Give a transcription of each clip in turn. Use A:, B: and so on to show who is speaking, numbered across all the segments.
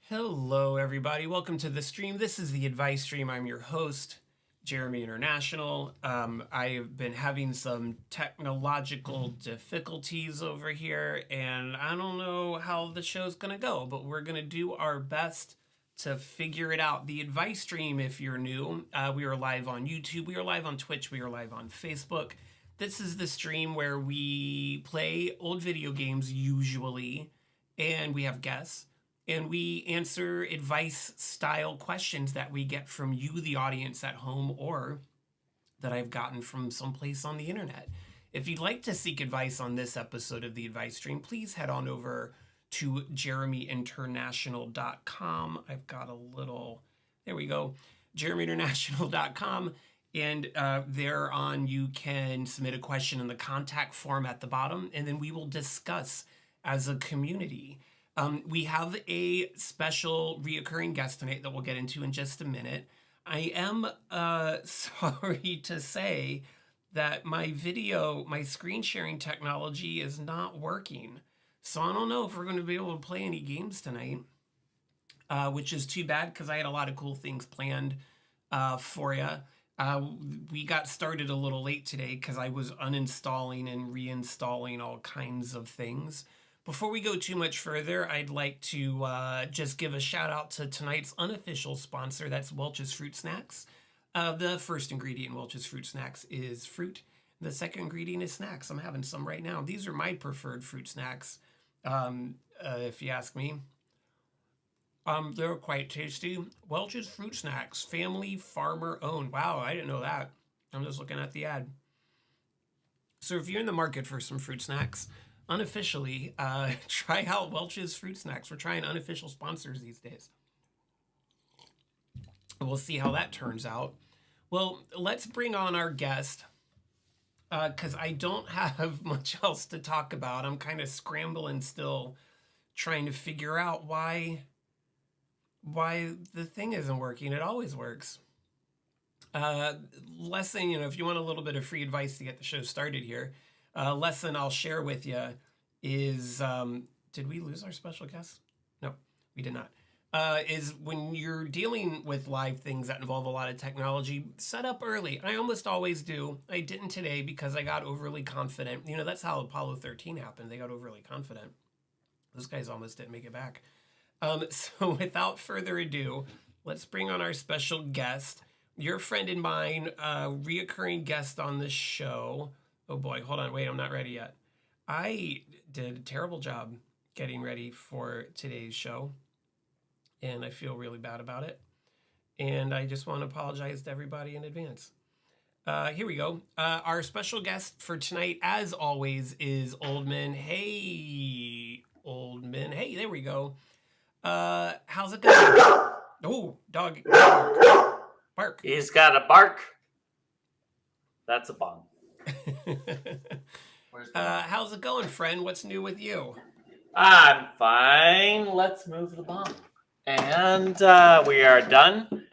A: Hello, everybody. Welcome to the stream. This is the advice stream. I'm your host, Jeremy International. I have been having some technological difficulties over here, and I don't know how the show's going to go, but we're going to do our best to figure it out. The advice stream, if you're new, we are live on YouTube, we are live on Twitch, we are live on Facebook. This is the stream where we play old video games usually, and we have guests. And we answer advice-style questions that we get from you, the audience at home, or that I've gotten from someplace on the internet. If you'd like to seek advice on this episode of the Advice Stream, please head on over to JeremyInternational.com. I've got a little... There we go. JeremyInternational.com. And thereon you can submit a question in the contact form at the bottom, and then we will discuss as a community. We have a special reoccurring guest tonight that we'll get into in just a minute. I am sorry to say that my screen sharing technology is not working. So I don't know if we're going to be able to play any games tonight, which is too bad because I had a lot of cool things planned for you. We got started a little late today because I was uninstalling and reinstalling all kinds of things. Before we go too much further, I'd like to just give a shout out to tonight's unofficial sponsor. That's Welch's Fruit Snacks. The first ingredient in Welch's Fruit Snacks is fruit. The second ingredient is snacks. I'm having some right now. These are my preferred fruit snacks, if you ask me. They're quite tasty. Welch's Fruit Snacks, family farmer owned. Wow, I didn't know that. I'm just looking at the ad. So if you're in the market for some fruit snacks, unofficially, try out Welch's Fruit Snacks. We're trying unofficial sponsors these days. We'll see how that turns out. Well, let's bring on our guest, because I don't have much else to talk about. I'm kind of scrambling still, trying to figure out why the thing isn't working. It always works. Lesson, if you want a little bit of free advice to get the show started here, lesson I'll share with you is, did we lose our special guest? No, we did not. Is when you're dealing with live things that involve a lot of technology, set up early. I almost always do. I didn't today because I got overly confident. That's how Apollo 13 happened. They got overly confident. Those guys almost didn't make it back. So without further ado, let's bring on our special guest, your friend and mine, reoccurring guest on the show. Oh boy, hold on, wait, I'm not ready yet. I did a terrible job getting ready for today's show, and I feel really bad about it. And I just want to apologize to everybody in advance. Here we go. Our special guest for tonight, as always, is Oldman. Hey, Oldman. Hey, there we go. How's it going? Oh, dog. Bark.
B: He's got a bark. That's a bong.
A: How's it going, friend? What's new with you?
B: I'm fine. Let's move the bong. And we are done.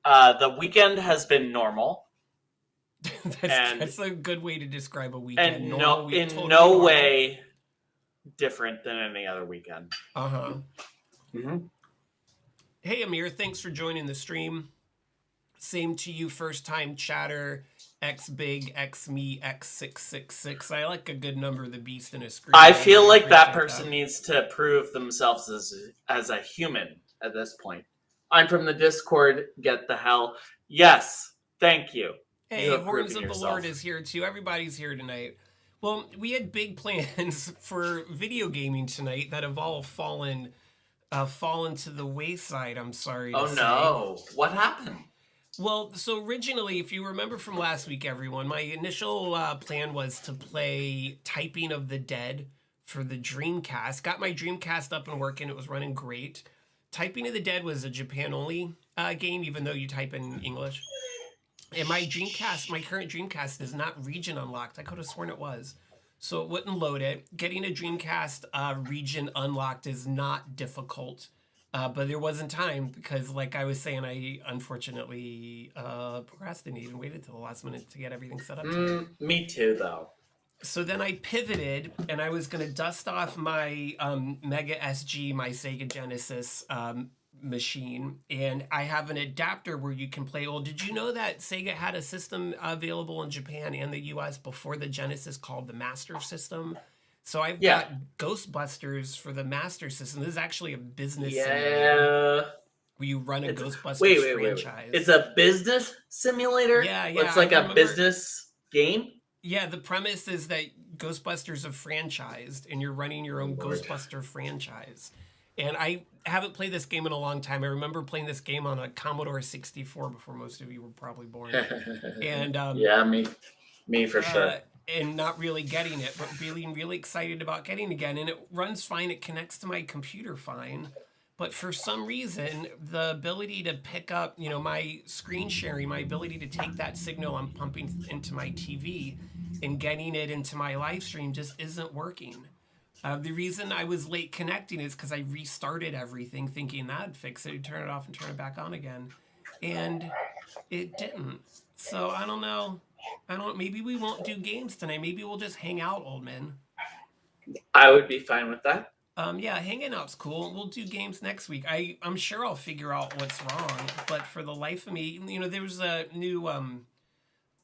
B: The weekend has been normal.
A: That's a good way to describe a weekend.
B: And no way different than any other weekend.
A: Uh-huh.
B: Mm-hmm.
A: Hey, Amir, thanks for joining the stream. Same to you, first-time chatter, X-Big, X-Me, X666. I like a good number of the beast in a screen.
B: I feel like that person needs to prove themselves as a human at this point. I'm from the Discord. Get the hell. Yes, thank you.
A: Hey, Horns of the Lord is here too. Everybody's here tonight. Well, we had big plans for video gaming tonight that have all fallen to the wayside, I'm sorry to say.
B: Oh no, what happened?
A: Well, so originally, if you remember from last week, everyone, my initial plan was to play Typing of the Dead for the Dreamcast. Got my Dreamcast up and working. It was running great. Typing of the Dead was a Japan-only game, even though you type in English. And my current Dreamcast is not region unlocked. I could have sworn it was. So it wouldn't load it. Getting a Dreamcast region unlocked is not difficult. But there wasn't time because, like I was saying, I unfortunately procrastinated and waited till the last minute to get everything set up.
B: Me too, though.
A: So then I pivoted, and I was going to dust off my Mega SG, my Sega Genesis machine, and I have an adapter where you can play. Well, did you know that Sega had a system available in Japan and the US before the Genesis called the Master System? So I've
B: Yeah.
A: got Ghostbusters for the Master System. This is actually a business simulator
B: Yeah.
A: where you run a
B: It's
A: Ghostbusters
B: wait. It's
A: franchise.
B: a business simulator?
A: Yeah,
B: It's
A: I
B: like a
A: remember.
B: business game?
A: Yeah, the premise is that Ghostbusters have franchised and you're running your
B: Oh
A: own
B: Lord.
A: Ghostbuster franchise. And I haven't played this game in a long time. I remember playing this game on a Commodore 64 before most of you were probably born. And
B: Yeah, me for sure.
A: and not really getting it, but being really excited about getting it again. And it runs fine. It connects to my computer fine. But for some reason, the ability to pick up, my screen sharing, my ability to take that signal I'm pumping into my TV and getting it into my live stream just isn't working. The reason I was late connecting is because I restarted everything thinking that'd fix it, turn it off and turn it back on again. And it didn't. So I don't know. Maybe we won't do games tonight. Maybe we'll just hang out, old man.
B: I would be fine with that.
A: Yeah, hanging out's cool. We'll do games next week. I'm sure I'll figure out what's wrong, but for the life of me, there was a new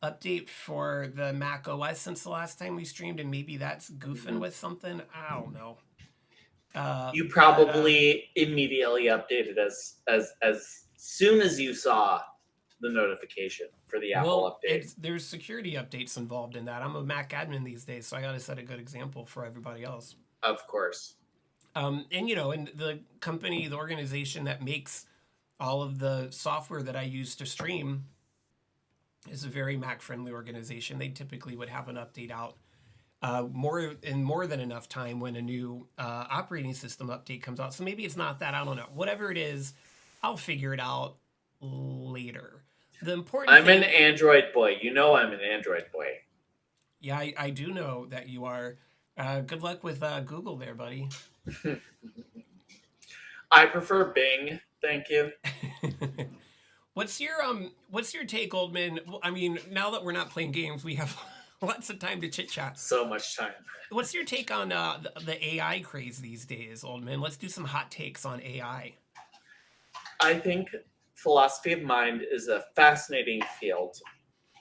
A: update for the Mac OS since the last time we streamed, and maybe that's goofing with something. I don't know.
B: You probably immediately updated as soon as you saw the notification for the Apple update.
A: There's security updates involved in that. I'm a Mac admin these days, so I got to set a good example for everybody else.
B: Of course.
A: And the company, the organization that makes all of the software that I use to stream is a very Mac friendly organization. They typically would have an update out more than enough time when a new operating system update comes out. So maybe it's not that. I don't know. Whatever it is, I'll figure it out later. The important
B: I'm an Android boy. You know I'm an Android boy.
A: Yeah, I do know that you are. Good luck with Google there, buddy.
B: I prefer Bing. Thank you.
A: What's your take, Oldman? I mean, now that we're not playing games, we have lots of time to chit chat.
B: So much time.
A: What's your take on the AI craze these days, Oldman? Let's do some hot takes on AI.
B: I think philosophy of mind is a fascinating field,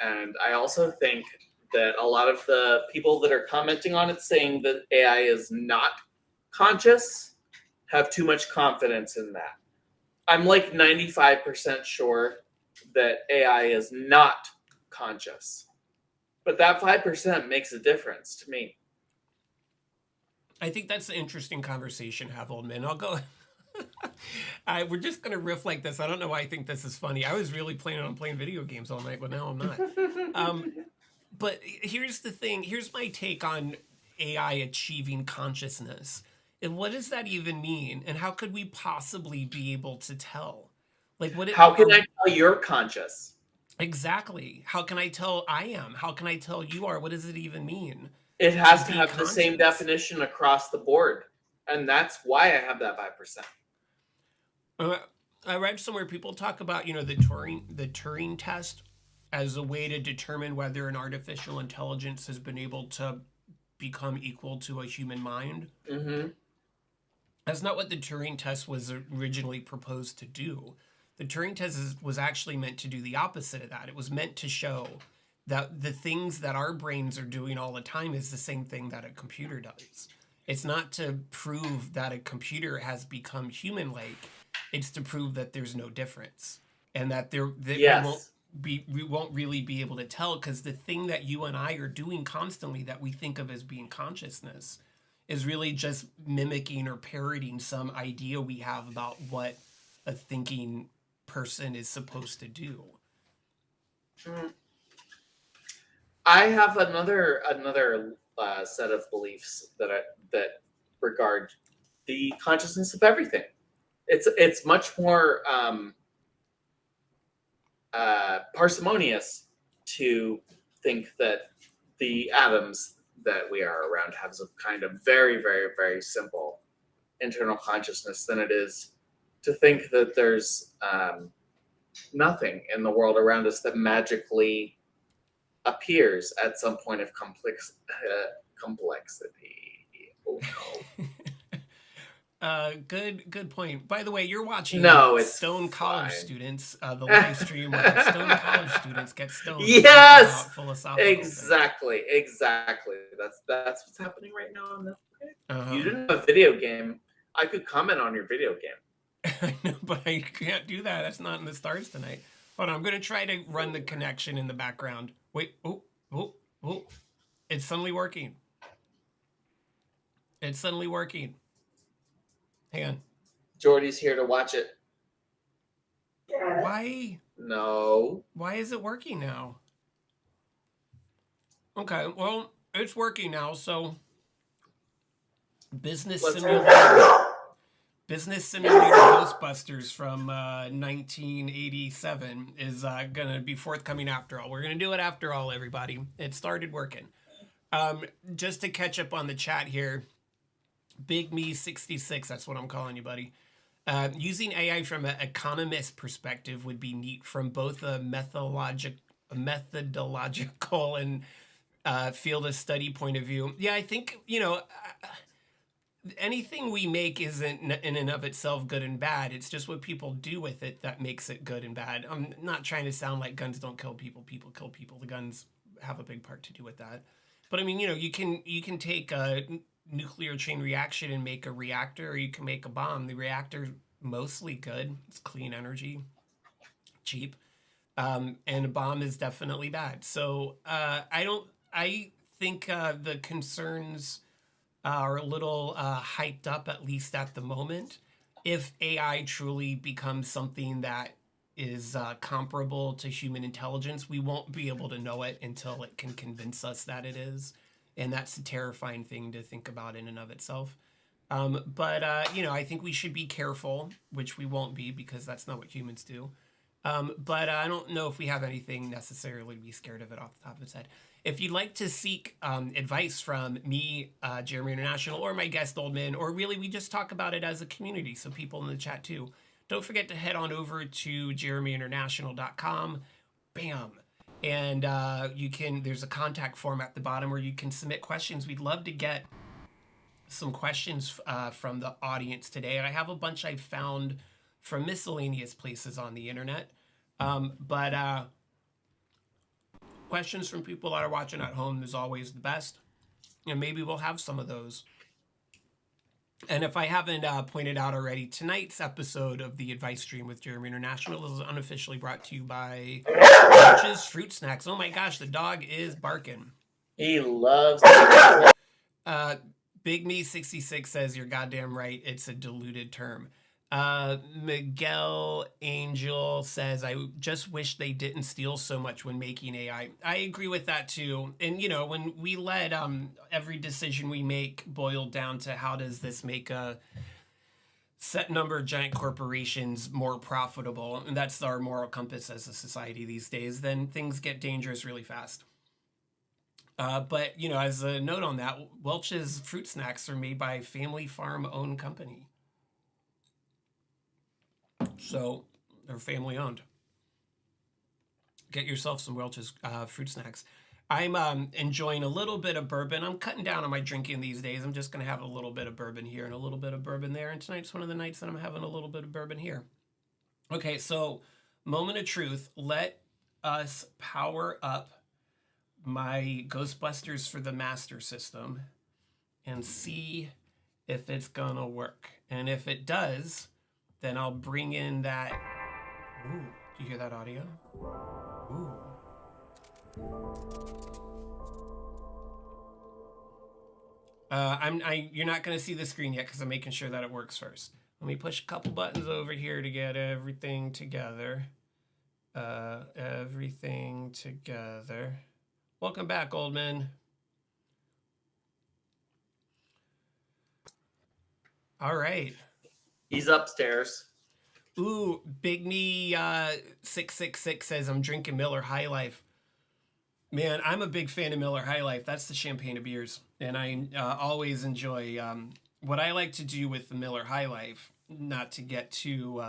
B: and I also think that a lot of the people that are commenting on it saying that AI is not conscious have too much confidence in that. I'm like 95% sure that AI is not conscious. But that 5% makes a difference to me.
A: I think that's an interesting conversation to have, old man. I'll go. We're just going to riff like this. I don't know why I think this is funny. I was really planning on playing video games all night, but now I'm not. But here's the thing. Here's my take on AI achieving consciousness. And what does that even mean? And how could we possibly be able to tell?
B: How can I tell you're conscious?
A: Exactly. How can I tell I am? How can I tell you are? What does it even mean?
B: It has to have the same definition across the board. And that's why I have that 5%.
A: I read somewhere people talk about, the Turing test as a way to determine whether an artificial intelligence has been able to become equal to a human mind.
B: Mm-hmm.
A: That's not what the Turing test was originally proposed to do. The Turing test was actually meant to do the opposite of that. It was meant to show that the things that our brains are doing all the time is the same thing that a computer does. It's not to prove that a computer has become human-like. It's to prove that there's no difference and that
B: Yes.
A: we won't really be able to tell, because the thing that you and I are doing constantly that we think of as being consciousness is really just mimicking or parroting some idea we have about what a thinking person is supposed to do.
B: I have another set of beliefs that regard the consciousness of everything. It's much more parsimonious to think that the atoms that we are around have a kind of very, very, very simple internal consciousness than it is to think that there's nothing in the world around us that magically appears at some point of complexity. Oh no.
A: Good point. By the way, you're watching
B: No, it's
A: Stone College
B: fine.
A: students, the live stream where Stone College students get stoned.
B: Yes,
A: about philosophical things.
B: exactly. That's what's happening right now. And that's okay.
A: Uh-huh.
B: You didn't have a video game. I could comment on your video game.
A: I know, but I can't do that. That's not in the stars tonight. Hold on, I'm gonna try to run the connection in the background. Wait, oh, it's suddenly working. It's suddenly working. Hang on.
B: Jordy's here to watch it.
A: Why?
B: No.
A: Why is it working now? Okay, well, it's working now, so Business Simulator Ghostbusters from 1987 is going to be forthcoming after all. We're going to do it after all, everybody. It started working. Just to catch up on the chat here, Big Me 66, that's what I'm calling you, buddy. Using AI from an economist perspective would be neat from both a methodological and field of study point of view. Yeah, I think, anything we make isn't in and of itself good and bad. It's just what people do with it that makes it good and bad. I'm not trying to sound like guns don't kill people. People kill people. The guns have a big part to do with that. But I mean, you can take a nuclear chain reaction and make a reactor, or you can make a bomb. The reactor's mostly good. It's clean energy, cheap. And a bomb is definitely bad. So I think the concerns are a little hyped up, at least at the moment. If AI truly becomes something that is comparable to human intelligence, we won't be able to know it until it can convince us that it is. And that's a terrifying thing to think about in and of itself. But I think we should be careful, which we won't be because that's not what humans do. But I don't know if we have anything necessarily to be scared of it off the top of its head. If you'd like to seek advice from me, Jeremy International, or my guest Oldman, or really we just talk about it as a community, so people in the chat too, don't forget to head on over to JeremyInternational.com. Bam. And there's a contact form at the bottom where you can submit questions. We'd love to get some questions from the audience today. And I have a bunch I've found from miscellaneous places on the internet. But questions from people that are watching at home is always the best. And maybe we'll have some of those. And if I haven't pointed out already, tonight's episode of the Advice Stream with Jeremy International is unofficially brought to you by Welch's Fruit Snacks. Oh my gosh, the dog is barking.
B: He loves
A: Big Me 66 says you're goddamn right. It's a diluted term. Miguel Angel says, I just wish they didn't steal so much when making AI. I agree with that too. And, when we let every decision we make boil down to how does this make a set number of giant corporations more profitable, and that's our moral compass as a society these days, then things get dangerous really fast. But, as a note on that, Welch's Fruit Snacks are made by a family farm-owned company. So they're family owned. Get yourself some Welch's Fruit Snacks. I'm enjoying a little bit of bourbon. I'm cutting down on my drinking these days. I'm just going to have a little bit of bourbon here and a little bit of bourbon there. And tonight's one of the nights that I'm having a little bit of bourbon here. Okay, so moment of truth. Let us power up my Ghostbusters for the Master System and see if it's going to work. And if it does, then I'll bring in that. Ooh, do you hear that audio? Ooh. You're not going to see the screen yet because I'm making sure that it works first. Let me push a couple buttons over here to get everything together. Everything together. Welcome back, Oldman. All right.
B: He's upstairs.
A: Ooh, Big Me 666 says I'm drinking Miller High Life. Man, I'm a big fan of Miller High Life. That's the champagne of beers, and I always enjoy what I like to do with the Miller High Life. Not to get too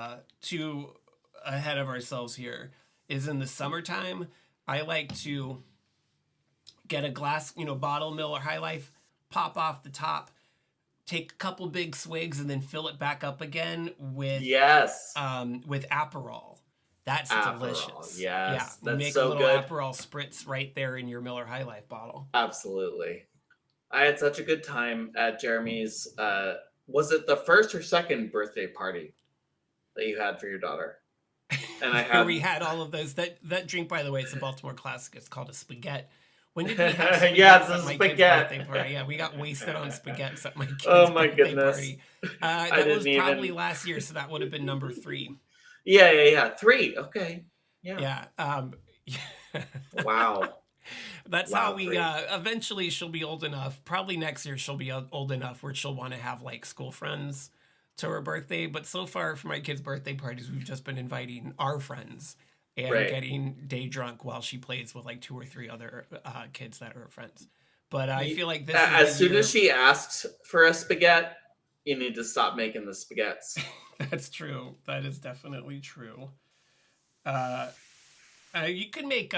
A: ahead of ourselves here, is in the summertime. I like to get a glass, bottle, Miller High Life, pop off the top, take a couple big swigs, and then fill it back up again
B: Yes.
A: with Aperol. That's
B: Aperol.
A: delicious. Yeah,
B: Yes. That's
A: make a
B: so
A: little
B: good.
A: Aperol spritz right there in your Miller High Life bottle.
B: Absolutely. I had such a good time at Jeremy's. Was it the first or second birthday party that you had for your daughter? And I had.
A: We had all of those. That drink, by the way, it's a Baltimore classic. It's called a spaghetti. When did we have spaghetti
B: Yeah, it's
A: at
B: a
A: my kid's
B: spaghetti.
A: birthday party? Yeah, we got wasted on spaghetti at my kid's
B: Oh my
A: birthday
B: goodness.
A: party.
B: I
A: That was
B: didn't
A: probably
B: even.
A: last year, so that would have been number 3.
B: Yeah. 3. Okay. Yeah.
A: Yeah.
B: Wow.
A: That's
B: Wow,
A: how we
B: 3.
A: eventually she'll be old enough. Probably next year she'll be old enough where she'll want to have like school friends to her birthday. But so far for my kids' birthday parties, we've just been inviting our friends and
B: Right.
A: getting day drunk while she plays with like 2 or 3 other kids that are her friends. But I feel like this
B: As
A: is
B: soon as she asks for a spaghetti, you need to stop making the spaghettis.
A: That's true. That is definitely true. You could make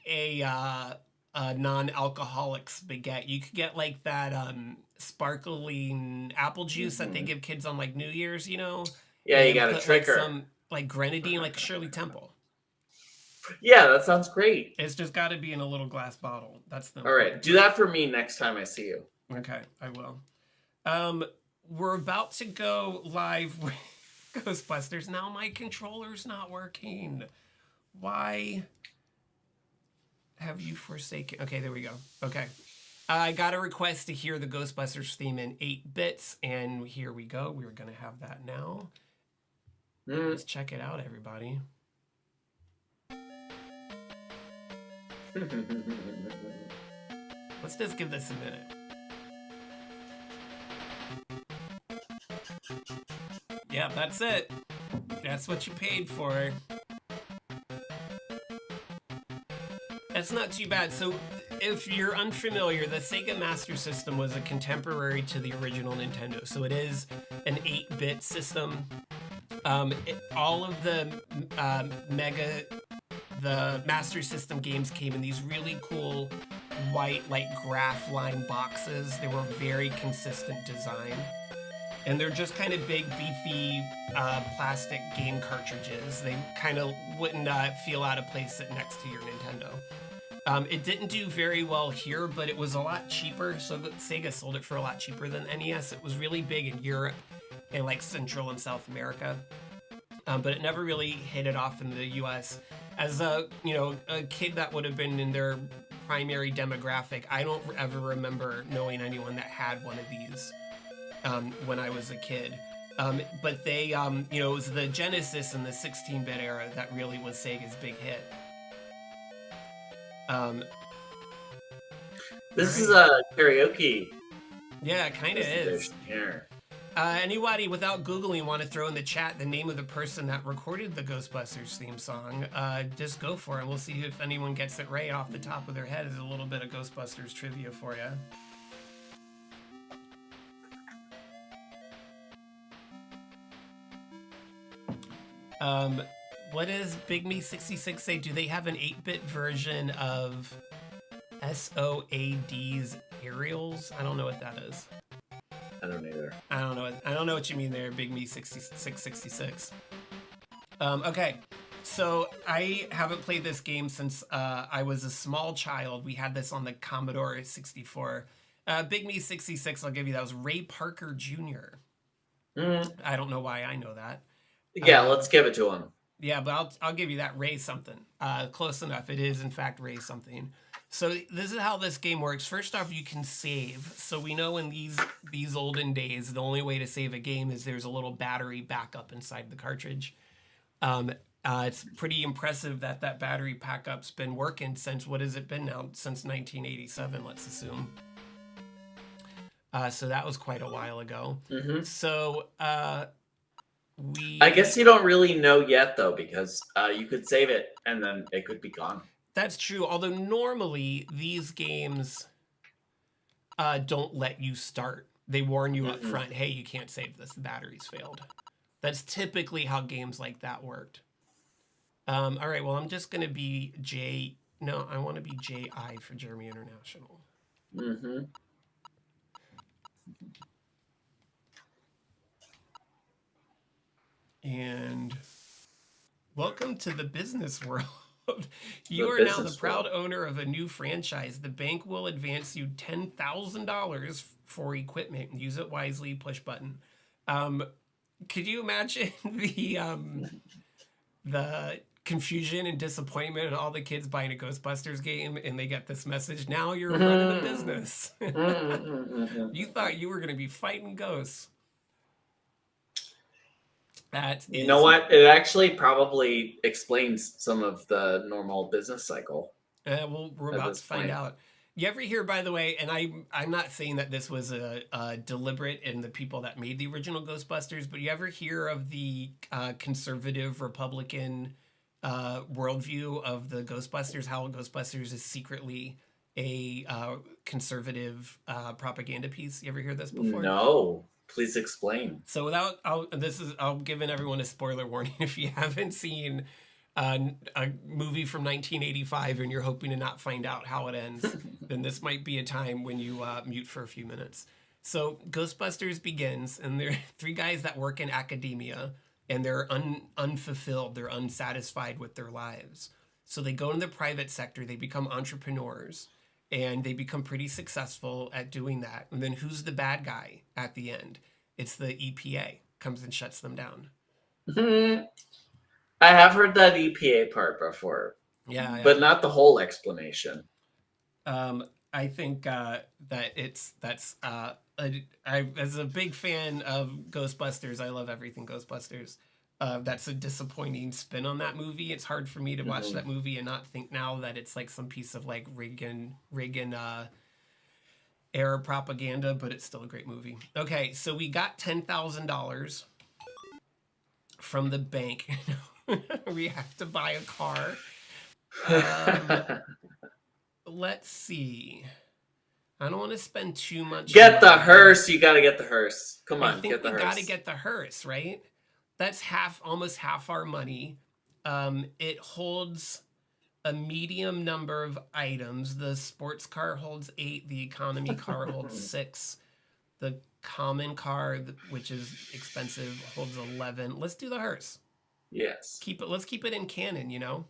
A: a non-alcoholic spaghetti. You could get like that sparkling apple juice that they give kids on like New Year's,
B: Yeah,
A: and
B: you gotta
A: put
B: trick
A: like
B: her.
A: some like grenadine, like Shirley Temple.
B: Yeah, that sounds great.
A: It's just got to be in a little glass bottle. That's the
B: All right, do that for me next time I see you.
A: Okay, I will. We're about to go live with Ghostbusters. Now my controller's not working. Why have you forsaken? Okay, there we go. Okay. I got a request to hear the Ghostbusters theme in 8 bits, and here we go. We're going to have that now. Let's check it out, everybody. Let's just give this a minute. Yeah, that's it. That's what you paid for. That's not too bad. So, if you're unfamiliar, the Sega Master System was a contemporary to the original Nintendo. So it is an 8-bit system. All of the the Master System games came in these really cool white, like graph line boxes. They were very consistent design. And they're just kind of big, beefy plastic game cartridges. They kind of wouldn't feel out of place sitting next to your Nintendo. It didn't do very well here, but it was a lot cheaper. So Sega sold it for a lot cheaper than NES. It was really big in Europe and like Central and South America. But it never really hit it off in the US. As a kid that would have been in their primary demographic, I don't ever remember knowing anyone that had one of these when I was a kid. But they, it was the Genesis and the 16-bit era that really was Sega's big hit.
B: This is a karaoke.
A: Yeah, it kind of is.
B: Here.
A: Anybody without Googling want to throw in the chat the name of the person that recorded the Ghostbusters theme song, just go for it. We'll see if anyone gets it right off the top of their head. Is a little bit of Ghostbusters trivia for you. What does Big Me 66 say? Do they have an 8-bit version of SOAD's Aerials? I don't know what that is.
B: I don't either.
A: I don't know what you mean there, Big Me 6666. Okay, so I haven't played this game since I was a small child. We had this on the Commodore 64. Big Me 66, I'll give you that, was Ray Parker Jr. I don't know why I know that.
B: Yeah, let's give it to him.
A: Yeah, but I'll give you that, Ray something. Close enough. It is, in fact, Ray something. So this is how this game works. First off, you can save. So we know in these olden days, the only way to save a game is there's a little battery backup inside the cartridge. It's pretty impressive that battery backup's been working since, what has it been now? Since 1987, let's assume. So that was quite a while ago.
B: Mm-hmm.
A: So
B: I guess you don't really know yet, though, because you could save it and then it could be gone.
A: That's true. Although normally these games don't let you start. They warn you up front, hey, you can't save this. The battery's failed. That's typically how games like that worked. All right, well, I'm just going to be No, I want to be JI for Jeremy International.
B: Mm-hmm.
A: And welcome to the business world. You are now the proud owner of a new franchise. The bank will advance you $10,000 for equipment. Use it wisely. Push button. Could you imagine the confusion and disappointment and all the kids buying a Ghostbusters game and they get this message? Now you're running a business. You thought you were going to be fighting ghosts.
B: You know what? It actually probably explains some of the normal business cycle.
A: Well, we're about to find out. You ever hear, by the way, and I'm not saying that this was a deliberate in the people that made the original Ghostbusters, but you ever hear of the conservative Republican worldview of the Ghostbusters, how Ghostbusters is secretly a conservative propaganda piece? You ever hear this before?
B: No. Please explain.
A: So I'll give everyone a spoiler warning if you haven't seen a movie from 1985 and you're hoping to not find out how it ends, then this might be a time when you mute for a few minutes. So Ghostbusters begins, and there are three guys that work in academia, and they're unfulfilled, they're unsatisfied with their lives. So they go into the private sector, they become entrepreneurs, and they become pretty successful at doing that. And then who's the bad guy at the end? It's the EPA comes and shuts them down.
B: I have heard that EPA part before.
A: Yeah.
B: But not the whole explanation.
A: I think that as a big fan of Ghostbusters, I love everything Ghostbusters. That's a disappointing spin on that movie. It's hard for me to watch that movie and not think now that it's like some piece of like Reagan era propaganda, but it's still a great movie. Okay, so we got $10,000 from the bank. We have to buy a car. Let's see. I don't want to spend too much.
B: Get the hearse. You got to get the hearse. Come on, get the hearse.
A: We got to get the hearse, right? That's almost half our money. It holds a medium number of items. The sports car holds 8. The economy car holds 6. The common car, which is expensive, holds 11. Let's do the hearse.
B: Yes.
A: Let's keep it in canon, you know?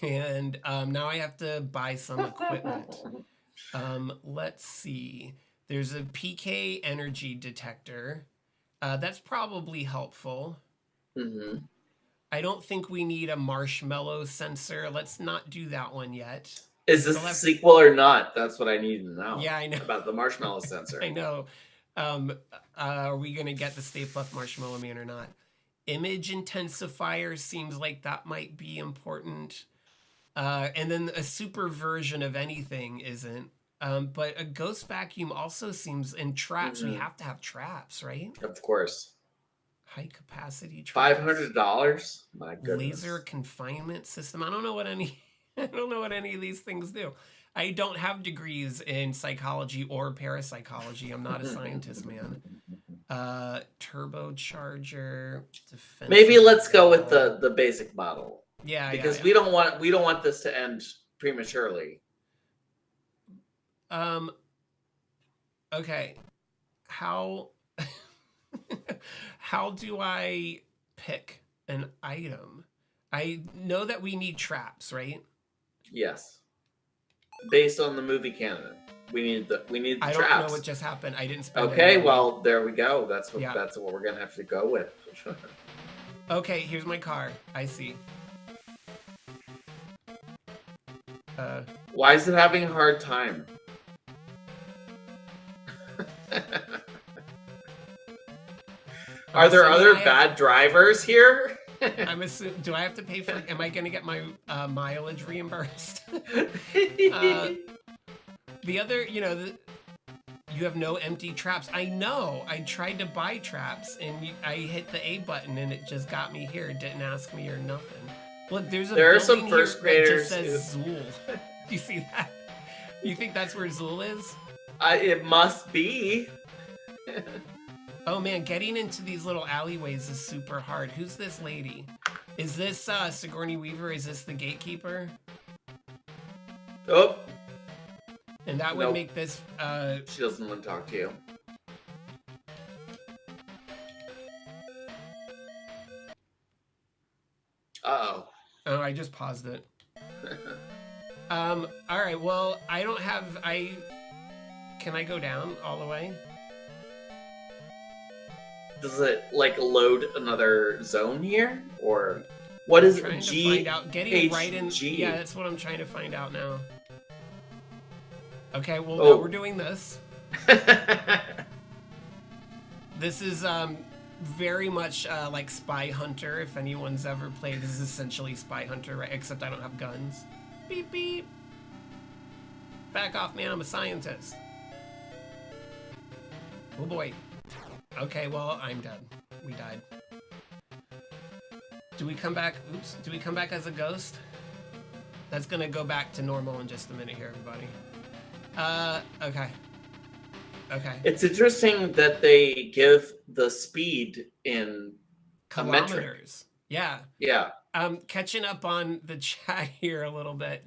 A: And now I have to buy some equipment. Let's see. There's a PK energy detector. That's probably helpful.
B: Mm-hmm.
A: I don't think we need a marshmallow sensor. Let's not do that one yet.
B: Is this a sequel or not? That's what I need to know.
A: Yeah, I know.
B: About the marshmallow sensor.
A: I know. Are we going to get the Stay Puft Marshmallow Man or not? Image intensifier seems like that might be important. And then a super version of anything isn't. But a ghost vacuum also seems, and traps, we have to have traps, right?
B: Of course.
A: High capacity traps.
B: $500? My goodness.
A: Laser confinement system. I don't know what any of these things do. I don't have degrees in psychology or parapsychology. I'm not a scientist, man. Turbocharger.
B: Maybe let's go with the basic model.
A: Yeah,
B: because we don't want this to end prematurely.
A: Okay. How do I pick an item? I know that we need traps, right?
B: Yes. Based on the movie canon, we need the traps.
A: I don't know what just happened. I didn't spend.
B: Okay, well there we go. That's what we're gonna have to go with.
A: Okay, here's my car. I see.
B: Why is it having a hard time? Are there other bad drivers here?
A: I'm assuming. Do I have to pay for? Am I going to get my mileage reimbursed? The other, you have no empty traps. I know. I tried to buy traps and I hit the A button and it just got me here. It didn't ask me or nothing. Look, there are some first graders that just says Zool. Do you see that? You think that's where Zool is?
B: It must be.
A: Oh man, getting into these little alleyways is super hard. Who's this lady? Is this Sigourney Weaver? Is this the gatekeeper?
B: Oh.
A: And that would
B: Nope.
A: make this...
B: She doesn't want to talk to you. Uh-oh.
A: Oh, I just paused it. All right, well, I don't have... Can I go down all the way?
B: Does it, like, load another zone here? Or what is
A: trying
B: G?
A: to find out. Getting right in...
B: G?
A: Yeah, that's what I'm trying to find out now. Okay, well,
B: Oh.
A: now we're doing this. This is very much like Spy Hunter. If anyone's ever played, this is essentially Spy Hunter, right? Except I don't have guns. Beep, beep. Back off, man. I'm a scientist. Oh, boy. Okay, well, I'm dead. We died. Do we come back? Oops. Do we come back as a ghost? That's going to go back to normal in just a minute here, everybody. Okay. Okay.
B: It's interesting that they give the speed in
A: Kilometers. Yeah.
B: Yeah.
A: Catching up on the chat here a little bit.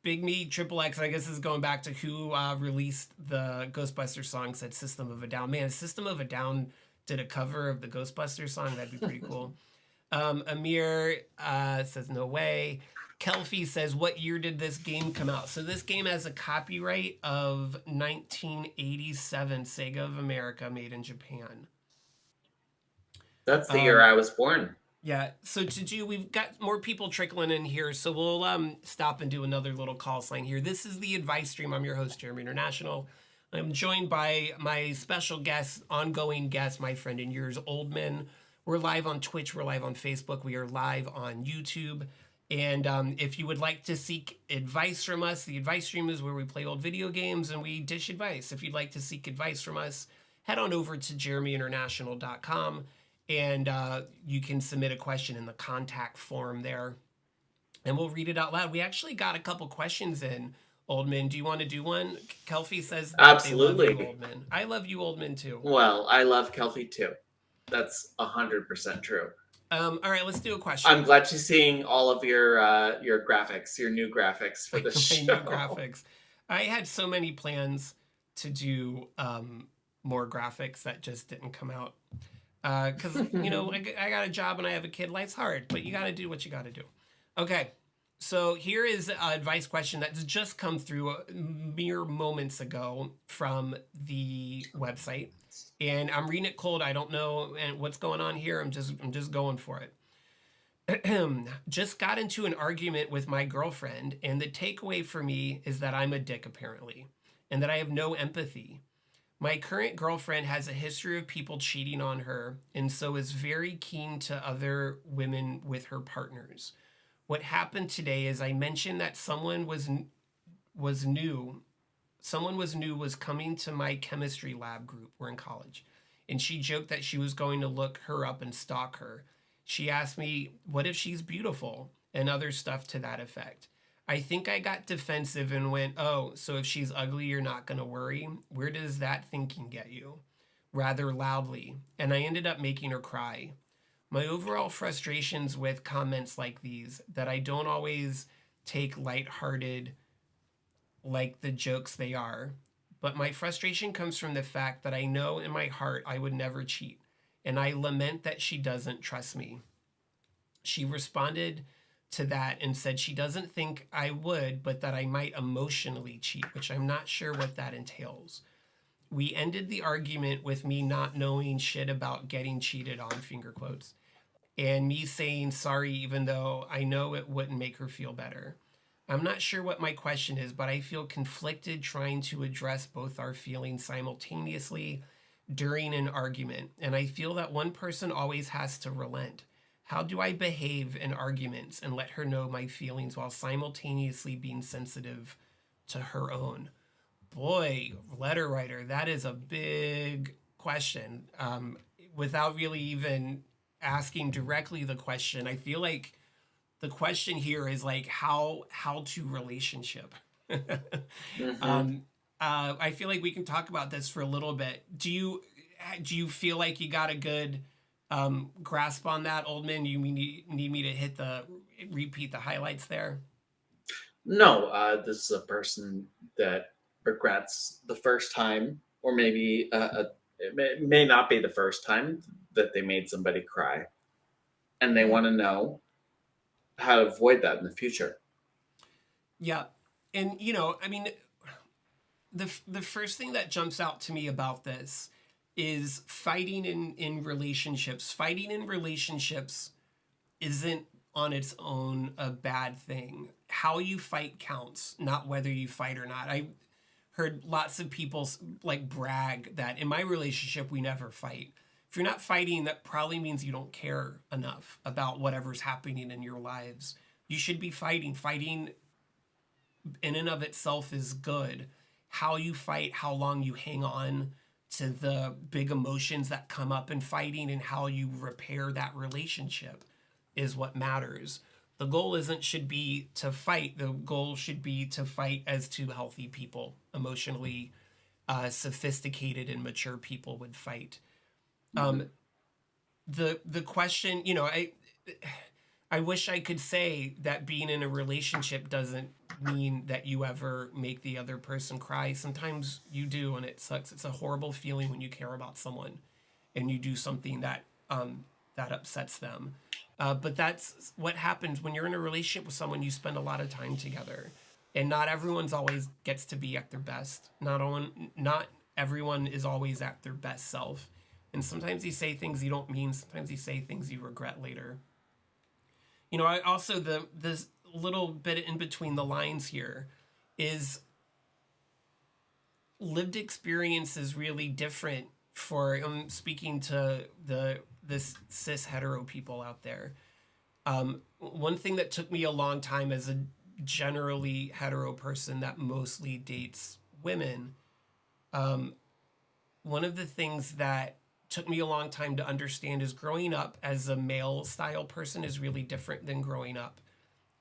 A: Big Me Triple X, I guess, is going back to who released the Ghostbusters song, said System of a Down. Man, System of a Down did a cover of the Ghostbusters song. That'd be pretty cool. Amir says, no way. Kelfie says, what year did this game come out? So this game has a copyright of 1987, Sega of America, made in Japan.
B: That's the year I was born.
A: Yeah, so we've got more people trickling in here, so we'll stop and do another little call sign here. This is the Advice Stream. I'm your host, Jeremy International. I'm joined by my special guest, ongoing guest, my friend and yours, Oldman. We're live on Twitch. We're live on Facebook. We are live on YouTube. And if you would like to seek advice from us, the Advice Stream is where we play old video games and we dish advice. If you'd like to seek advice from us, head on over to JeremyInternational.com. And you can submit a question in the contact form there. And we'll read it out loud. We actually got a couple questions in, Oldman. Do you want to do one? Kelfie says
B: Absolutely.
A: They love you, Oldman. I love you, Oldman, too.
B: Well, I love Kelfie, too. That's 100% true.
A: All right, let's do a question.
B: I'm glad she's seeing all of your graphics, your new graphics for the show.
A: New graphics. I had so many plans to do more graphics that just didn't come out. Because, you know, I got a job and I have a kid. Life's hard, but you got to do what you got to do. Okay, so here is an advice question that's just come through mere moments ago from the website. And I'm reading it cold. I don't know what's going on here. I'm just going for it. Just got into an argument with my girlfriend, and the takeaway for me is that I'm a dick, apparently, and that I have no empathy. My current girlfriend has a history of people cheating on her, and so is very keen to other women with her partners. What happened today is I mentioned that someone was coming to my chemistry lab group. We're in college. And she joked that she was going to look her up and stalk her. She asked me, what if she's beautiful? And other stuff to that effect. I think I got defensive and went, oh, so if she's ugly, you're not going to worry? Where does that thinking get you? Rather loudly. And I ended up making her cry. My overall frustrations with comments like these, that I don't always take lighthearted like the jokes they are. But my frustration comes from the fact that I know in my heart I would never cheat. And I lament that she doesn't trust me. She responded to that and said she doesn't think I would, but that I might emotionally cheat, which I'm not sure what that entails. We ended the argument with me not knowing shit about getting cheated on, finger quotes, and me saying sorry even though I know it wouldn't make her feel better. I'm not sure what my question is, but I feel conflicted trying to address both our feelings simultaneously during an argument, and I feel that one person always has to relent. How do I behave in arguments and let her know my feelings while simultaneously being sensitive to her own? Boy, letter writer, that is a big question. Without really even asking directly the question, I feel like the question here is like how to relationship.
B: Mm-hmm.
A: I feel like we can talk about this for a little bit. Do you feel like you got a good grasp on that, Oldman? You need me to repeat the highlights there?
B: No, this is a person that regrets the first time, or maybe it may not be the first time that they made somebody cry, and they
A: Yeah.
B: want to know how to avoid that in the future.
A: Yeah. And, I mean, the first thing that jumps out to me about this is fighting in relationships. Fighting in relationships isn't on its own a bad thing. How you fight counts, not whether you fight or not. I heard lots of people like brag that in my relationship we never fight. If you're not fighting, that probably means you don't care enough about whatever's happening in your lives. You should be fighting. Fighting in and of itself is good. How you fight, how long you hang on to the big emotions that come up in fighting, and how you repair that relationship is what matters. The goal isn't should be to fight. The goal should be to fight as two healthy people, emotionally sophisticated and mature people would fight.
B: Mm-hmm.
A: The question, I wish I could say that being in a relationship doesn't mean that you ever make the other person cry. Sometimes you do, and it sucks. It's a horrible feeling when you care about someone and you do something that upsets them. But that's what happens when you're in a relationship with someone. You spend a lot of time together, and not everyone's always gets to be at their best. Not everyone is always at their best self, and sometimes you say things you don't mean. Sometimes you say things you regret later. I also this little bit in between the lines here is lived experience is really different for speaking to this cis hetero people out there. One thing that took me a long time as a generally hetero person that mostly dates women, one of the things that took me a long time to understand is growing up as a male style person is really different than growing up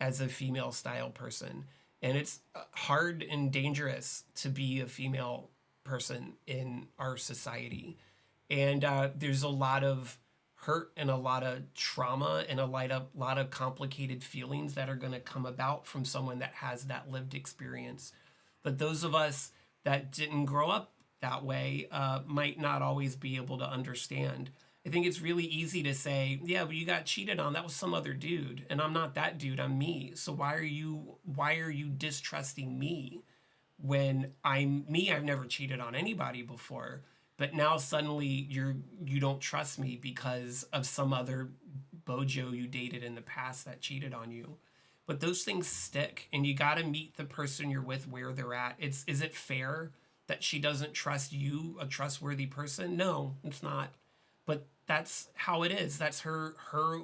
A: as a female style person. And it's hard and dangerous to be a female person in our society. And there's a lot of hurt and a lot of trauma and lot of complicated feelings that are going to come about from someone that has that lived experience. But those of us that didn't grow up that way might not always be able to understand. I think it's really easy to say, yeah, but you got cheated on. That was some other dude, and I'm not that dude. I'm me. So why are you distrusting me when I'm me? I've never cheated on anybody before, but now suddenly you don't trust me because of some other bojo you dated in the past that cheated on you. But those things stick, and you got to meet the person you're with where they're at. Is it fair that she doesn't trust you, a trustworthy person? No, it's not. But that's how it is. That's her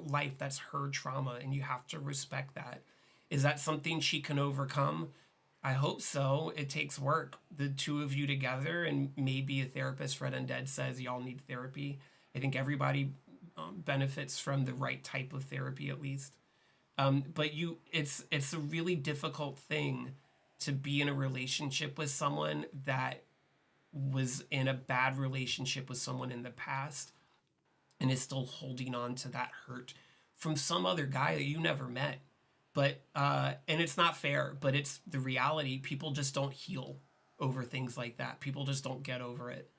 A: life. That's her trauma, and you have to respect that. Is that something she can overcome? I hope so. It takes work. The two of you together, and maybe a therapist. Fred Undead says y'all need therapy. I think everybody benefits from the right type of therapy at least. But it's a really difficult thing to be in a relationship with someone that was in a bad relationship with someone in the past and is still holding on to that hurt from some other guy that you never met. But and it's not fair, but it's the reality. People just don't heal over things like that. People just don't get over it.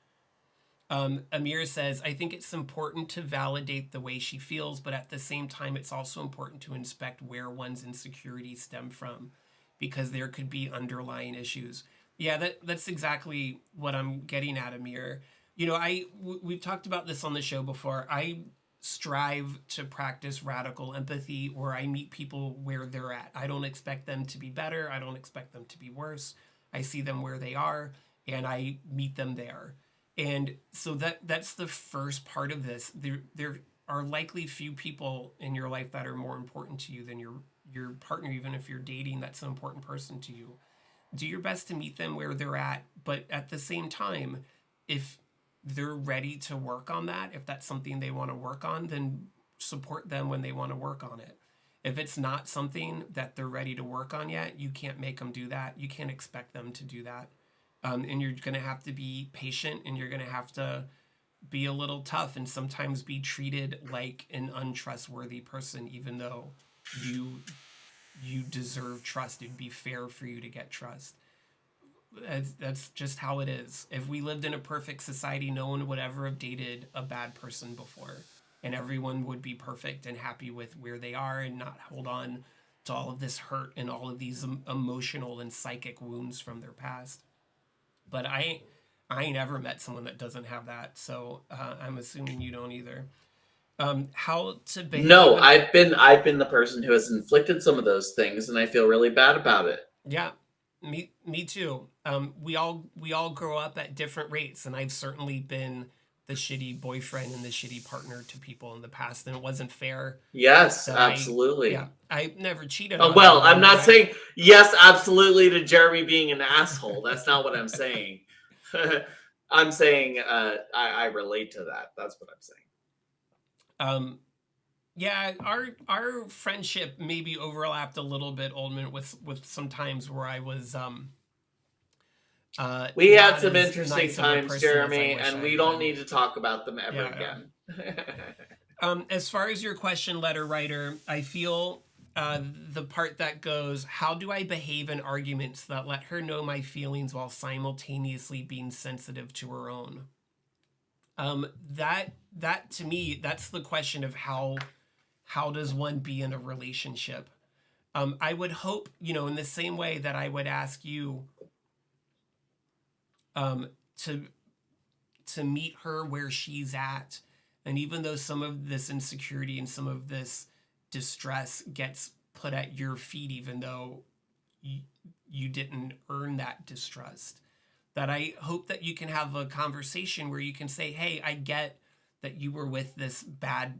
A: Amir says, I think it's important to validate the way she feels, but at the same time, it's also important to inspect where one's insecurities stem from because there could be underlying issues. Yeah, that's exactly what I'm getting at, Amir. We've talked about this on the show before. I strive to practice radical empathy where I meet people where they're at. I don't expect them to be better. I don't expect them to be worse. I see them where they are and I meet them there. And so that's the first part of this. There are likely few people in your life that are more important to you than your partner, even if you're dating, that's an important person to you. Do your best to meet them where they're at, but at the same time, if they're ready to work on that, if that's something they want to work on, then support them when they want to work on it. If it's not something that they're ready to work on yet, you can't make them do that. You can't expect them to do that. And you're going to have to be patient and you're going to have to be a little tough and sometimes be treated like an untrustworthy person, even though you deserve trust. It'd be fair for you to get trust. That's just how it is. If we lived in a perfect society, no one would ever have dated a bad person before, and everyone would be perfect and happy with where they are and not hold on to all of this hurt and all of these emotional and psychic wounds from their past. But I ain't ever met someone that doesn't have that, so I'm assuming you don't either. How to behave?
B: No, I've been the person who has inflicted some of those things, and I feel really bad about it.
A: Yeah, me too. We all grow up at different rates, and I've certainly been the shitty boyfriend and the shitty partner to people in the past, and it wasn't fair.
B: Yes,
A: That
B: absolutely.
A: I never cheated
B: Oh,
A: on
B: well, I'm
A: anyone,
B: not
A: but
B: saying yes, absolutely to Jeremy being an asshole. That's not what I'm saying. I'm saying I relate to that. That's what I'm saying.
A: Yeah, our friendship maybe overlapped a little bit, Oldman, with some times where I was
B: We had
A: not
B: some
A: as
B: interesting
A: nice of a
B: times,
A: person as I
B: Jeremy,
A: wish
B: and
A: I
B: we
A: had
B: don't
A: been.
B: need to talk about them ever
A: Yeah,
B: again.
A: yeah. As far as your question, letter writer, I feel the part that goes, how do I behave in arguments that let her know my feelings while simultaneously being sensitive to her own? That to me, that's the question of how does one be in a relationship? I would hope, in the same way that I would ask you um, to meet her where she's at, and even though some of this insecurity and some of this distress gets put at your feet, even though you didn't earn that distrust, that I hope that you can have a conversation where you can say, "Hey, I get that you were with this bad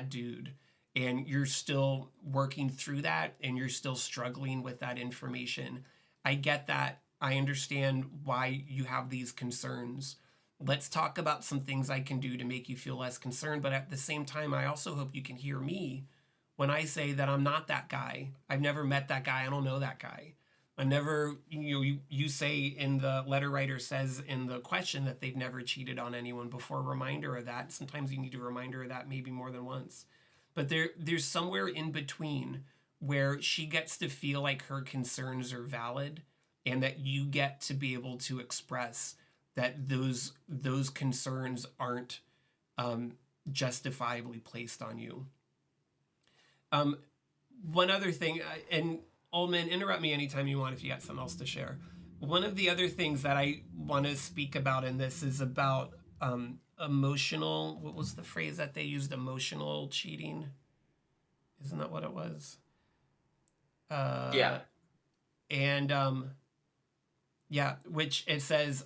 A: dude, and you're still working through that, and you're still struggling with that information. I get that. I understand why you have these concerns. Let's talk about some things I can do to make you feel less concerned. But at the same time, I also hope you can hear me when I say that I'm not that guy. I've never met that guy. I don't know that guy. I never, you say in the letter writer says in the question that they've never cheated on anyone before. Reminder of that. Sometimes you need a reminder of that maybe more than once. But there's somewhere in between where she gets to feel like her concerns are valid and that you get to be able to express that those concerns aren't justifiably placed on you. One other thing, and Ullman, interrupt me anytime you want if you got something else to share. One of the other things that I want to speak about in this is about emotional. What was the phrase that they used? Emotional cheating. Isn't that what it was?
B: Yeah.
A: And yeah, which it says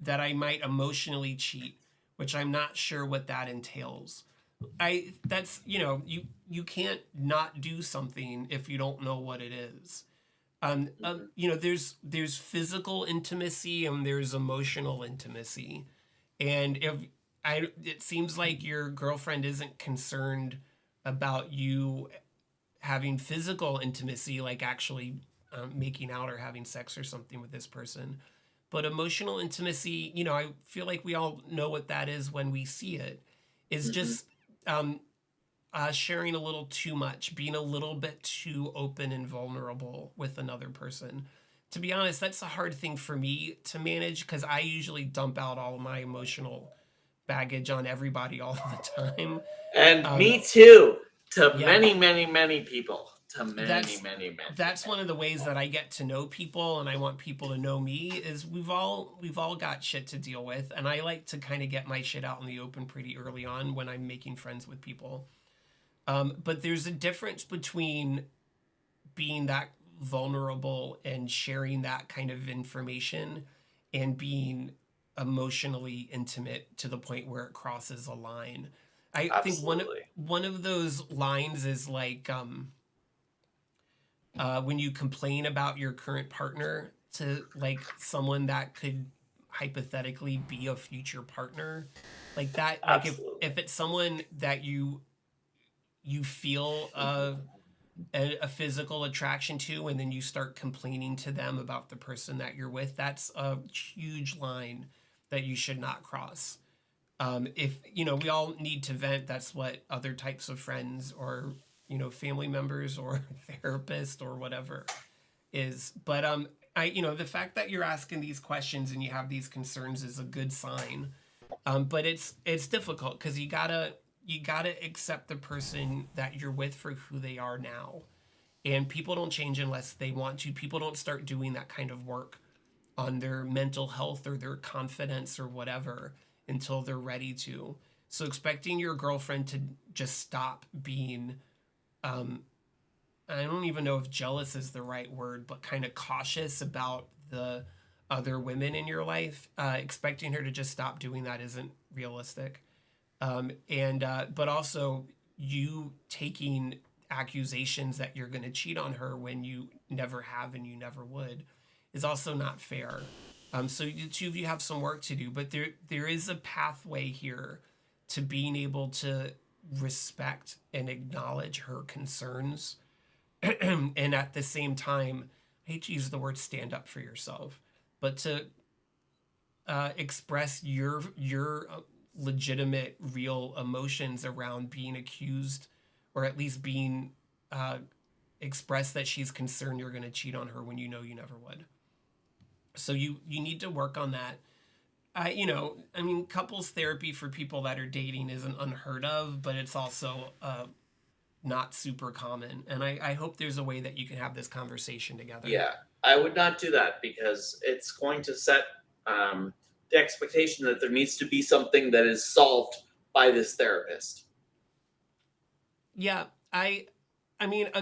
A: that I might emotionally cheat, which I'm not sure what that entails. That's you can't not do something if you don't know what it is. There's physical intimacy and there's emotional intimacy, and if it seems like your girlfriend isn't concerned about you having physical intimacy, like actually making out or having sex or something with this person. But emotional intimacy, I feel like we all know what that is when we see it, is just sharing a little too much, being a little bit too open and vulnerable with another person. To be honest, that's a hard thing for me to manage because I usually dump out all of my emotional baggage on everybody all the time.
B: And me too. To
A: Yeah.
B: many, many, many people. To many,
A: That's-
B: many, many.
A: That's one of the ways that I get to know people and I want people to know me is we've all got shit to deal with, and I like to kind of get my shit out in the open pretty early on when I'm making friends with people. But there's a difference between being that vulnerable and sharing that kind of information and being emotionally intimate to the point where it crosses a line. I think one of those lines is like when you complain about your current partner to like someone that could hypothetically be a future partner, like that. Like if it's someone that you feel a physical attraction to, and then you start complaining to them about the person that you're with, that's a huge line that you should not cross. If, we all need to vent, that's what other types of friends or, family members or therapist or whatever is. But the fact that you're asking these questions and you have these concerns is a good sign. But it's difficult because you gotta accept the person that you're with for who they are now. And people don't change unless they want to. People don't start doing that kind of work on their mental health or their confidence or whatever until they're ready to. So expecting your girlfriend to just stop being, I don't even know if jealous is the right word, but kind of cautious about the other women in your life, expecting her to just stop doing that isn't realistic. But also you taking accusations that you're going to cheat on her when you never have and you never would is also not fair. So the two of you have some work to do, but there is a pathway here to being able to respect and acknowledge her concerns, and at the same time, I hate to use the word stand up for yourself, but to express your legitimate, real emotions around being accused, or at least being express that she's concerned you're going to cheat on her when you know you never would. So you need to work on that. Couples therapy for people that are dating isn't unheard of, but it's also not super common. And I hope there's a way that you can have this conversation together.
B: Yeah, I would not do that because it's going to set the expectation that there needs to be something that is solved by this therapist.
A: Yeah, a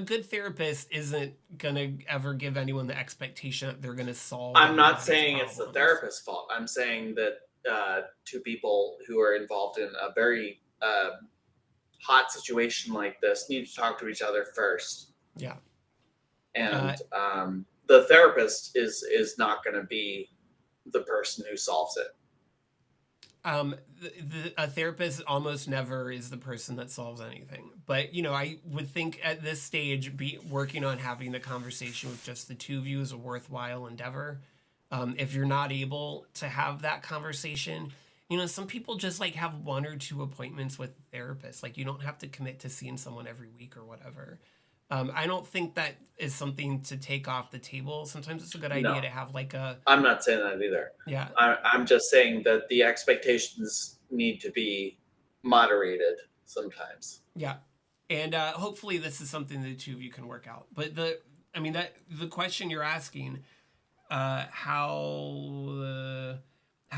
A: good therapist isn't gonna ever give anyone the expectation that they're gonna solve.
B: I'm not saying it's the therapist's fault. I'm saying that two people who are involved in a very hot situation like this need to talk to each other first.
A: Yeah.
B: And the therapist is not going to be the person who solves it.
A: A therapist almost never is the person that solves anything. But, I would think at this stage, working on having the conversation with just the two of you is a worthwhile endeavor. If you're not able to have that conversation, some people just have 1 or 2 appointments with therapists. You don't have to commit to seeing someone every week or whatever. I don't think that is something to take off the table. Sometimes it's a good idea to have
B: I'm not saying that either.
A: Yeah.
B: I'm just saying that the expectations need to be moderated sometimes.
A: Yeah. And hopefully this is something the two of you can work out. But the question you're asking, how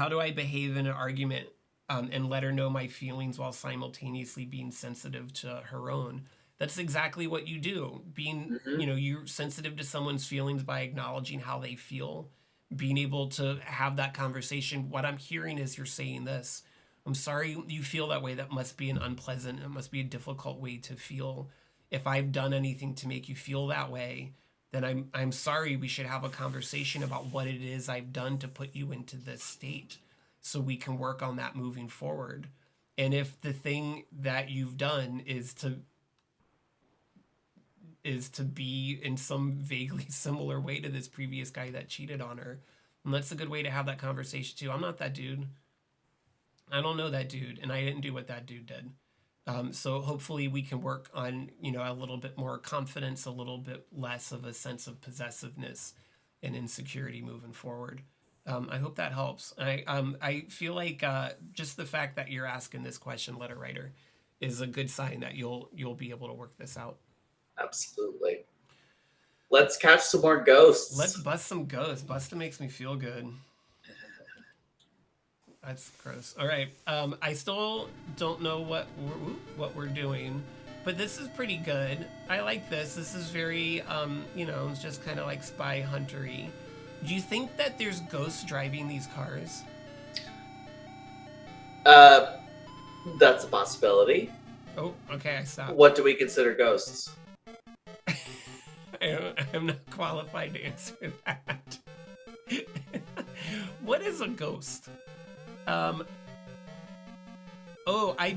A: do I behave in an argument and let her know my feelings while simultaneously being sensitive to her own? That's exactly what you do. Being, you're sensitive to someone's feelings by acknowledging how they feel, being able to have that conversation. What I'm hearing is you're saying this. I'm sorry you feel that way. That must be it must be a difficult way to feel. If I've done anything to make you feel that way, then I'm sorry. We should have a conversation about what it is I've done to put you into this state so we can work on that moving forward. And if the thing that you've done is to be in some vaguely similar way to this previous guy that cheated on her, and that's a good way to have that conversation too. I'm not that dude. I don't know that dude, and I didn't do what that dude did. So hopefully we can work on, a little bit more confidence, a little bit less of a sense of possessiveness and insecurity moving forward. I hope that helps. I feel like just the fact that you're asking this question, letter writer, is a good sign that you'll be able to work this out.
B: Absolutely. Let's catch some more ghosts.
A: Let's bust some ghosts. Busting makes me feel good. That's gross. All right. I still don't know what we're doing, but this is pretty good. I like this. This is very, it's just kind of like spy huntery. Do you think that there's ghosts driving these cars?
B: That's a possibility.
A: Oh, okay. I stopped.
B: What do we consider ghosts?
A: I'm not qualified to answer that. What is a ghost? I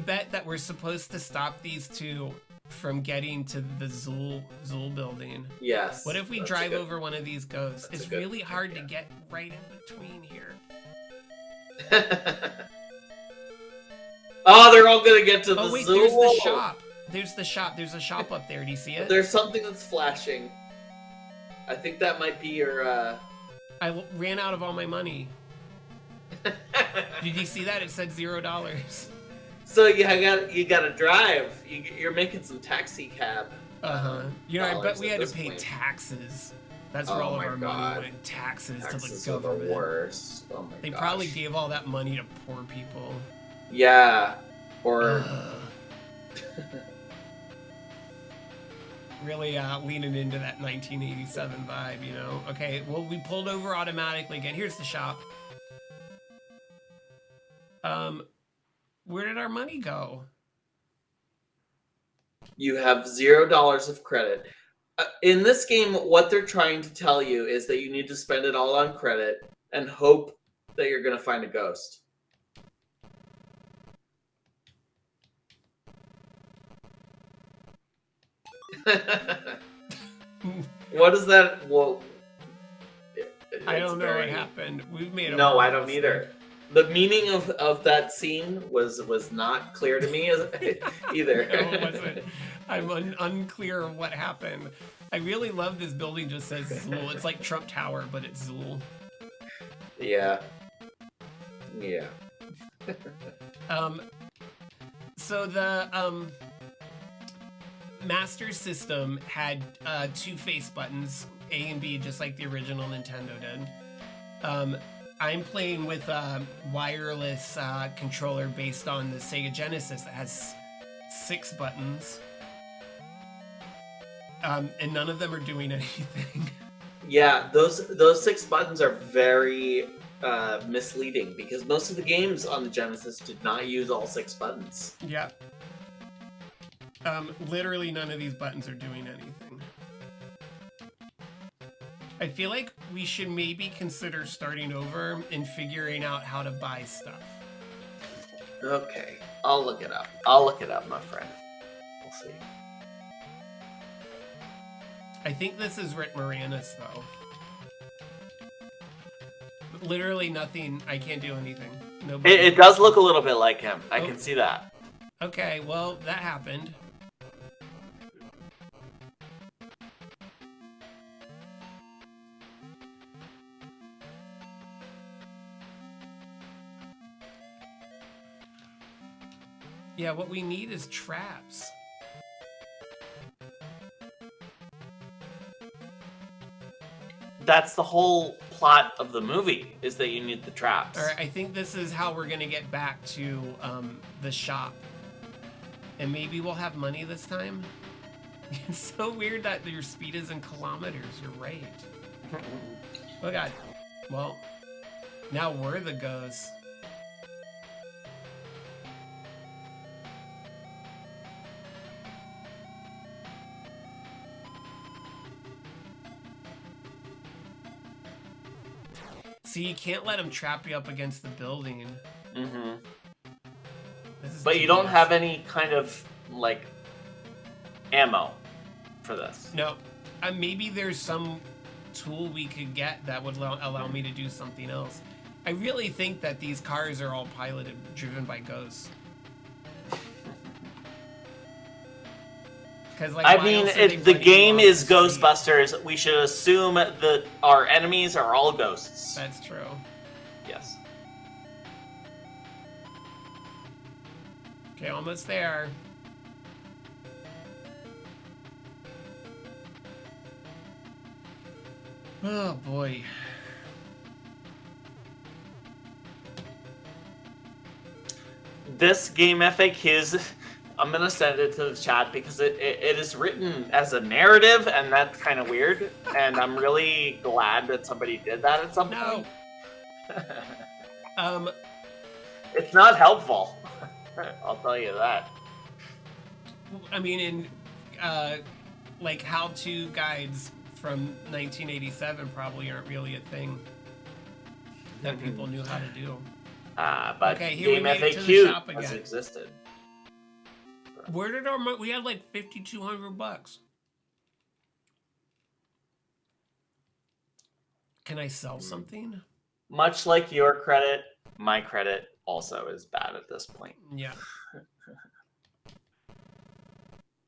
A: bet that we're supposed to stop these two from getting to the Zool building.
B: Yes.
A: What if we drive over one of these ghosts? It's really hard to get right in between here.
B: Oh, they're all gonna get to the
A: Oh wait,
B: zoo.
A: there's the shop. There's the shop. There's a shop up there. Do you see it?
B: There's something that's flashing. I think that might be your.
A: I ran out of all my money. Did you see that? It said $0.
B: So you gotta drive. You're making some taxi cab.
A: You know, I bet we
B: at
A: had to
B: this
A: pay
B: point.
A: taxes. That's where
B: Oh
A: all of
B: my
A: our
B: God.
A: money went. Taxes to
B: Taxes
A: the
B: are the
A: government.
B: worst. Oh my
A: They
B: gosh.
A: probably gave all that money to poor people.
B: Yeah. Or.
A: Really leaning into that 1987 vibe, you know? Okay, well, we pulled over automatically again. Here's the shop. Where did our money go?
B: You have $0 of credit. In this game, what they're trying to tell you is that you need to spend it all on credit and hope that you're going to find a ghost. What is that? Well,
A: I don't know what happened. We've made a
B: No, I don't
A: mistake.
B: either. The meaning of that scene was not clear to me either.
A: No, it wasn't. I'm unclear of what happened. I really love this building just says Zool. It's like Trump Tower, but it's Zool.
B: Yeah. Yeah.
A: So the Master System had two face buttons, A and B, just like the original Nintendo did. I'm playing with a wireless controller based on the Sega Genesis that has 6 buttons. And none of them are doing anything.
B: Yeah, those 6 buttons are very misleading because most of the games on the Genesis did not use all 6 buttons.
A: Yeah. Literally none of these buttons are doing anything. I feel like we should maybe consider starting over and figuring out how to buy stuff.
B: Okay, I'll look it up. I'll look it up, my friend. We'll see.
A: I think this is Rick Moranis, though. Literally nothing. I can't do anything. No.
B: It does look a little bit like him. I can see that.
A: Okay, well, that happened. Yeah, what we need is traps.
B: That's the whole plot of the movie, is that you need the traps.
A: All right, I think this is how we're going to get back to the shop. And maybe we'll have money this time. It's so weird that your speed is in kilometers. You're right. Oh, God. Well, now we're the ghosts. See, you can't let them trap you up against the building.
B: Mm-hmm.
A: But
B: you don't have any kind of, like, ammo for this.
A: No. Maybe there's some tool we could get that would allow me to do something else. I really think that these cars are all piloted, driven by ghosts.
B: Like, I mean, if the game is Ghostbusters, we should assume that our enemies are all ghosts.
A: That's true.
B: Yes.
A: Okay, almost there. Oh, boy.
B: This game FAQs, I'm going to send it to the chat because it is written as a narrative, and that's kind of weird. And I'm really glad that somebody did that at some point. It's not helpful. I'll tell you that.
A: I mean, in like how-to guides from 1987 probably aren't really a thing that people knew how to do.
B: But
A: okay, here
B: game
A: we made it to the
B: FAQ
A: shop again.
B: has existed.
A: Where did we had like $5,200. Can I sell something?
B: Much like your credit, my credit also is bad at this point.
A: Yeah.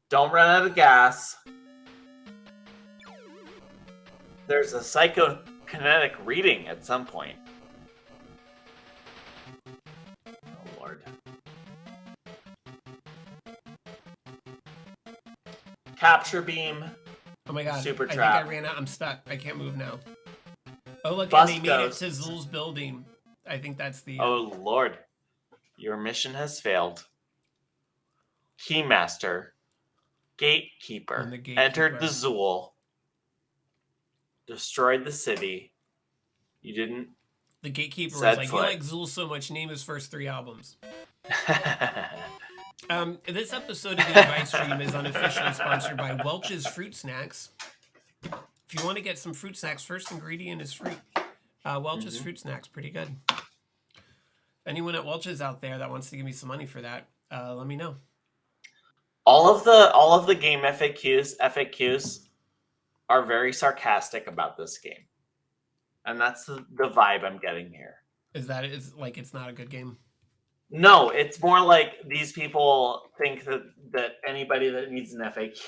B: Don't run out of gas. There's a psychokinetic reading at some point. Oh, Lord. Capture beam.
A: Oh my god.
B: Super
A: I think
B: trap.
A: I ran out. I'm stuck. I can't move now. Oh, look,
B: Bust
A: and they made
B: ghosts.
A: it to Zul's building. I think that's the...
B: Oh, Lord. Your mission has failed. Keymaster. Gatekeeper.
A: And the gatekeeper.
B: Entered the Zool. Destroyed the city. You didn't...
A: The gatekeeper was
B: Set
A: like,
B: foot.
A: you like Zool so much, name his first 3 albums. This episode of the Advice Stream is unofficially sponsored by Welch's Fruit Snacks. If you want to get some fruit snacks, first ingredient is fruit. Welch's Fruit Snacks, pretty good. Anyone at Welch's out there that wants to give me some money for that, let me know.
B: All of the game FAQs are very sarcastic about this game. And that's the vibe I'm getting here.
A: Is like it's not a good game?
B: No, it's more like these people think that anybody that needs an FAQ.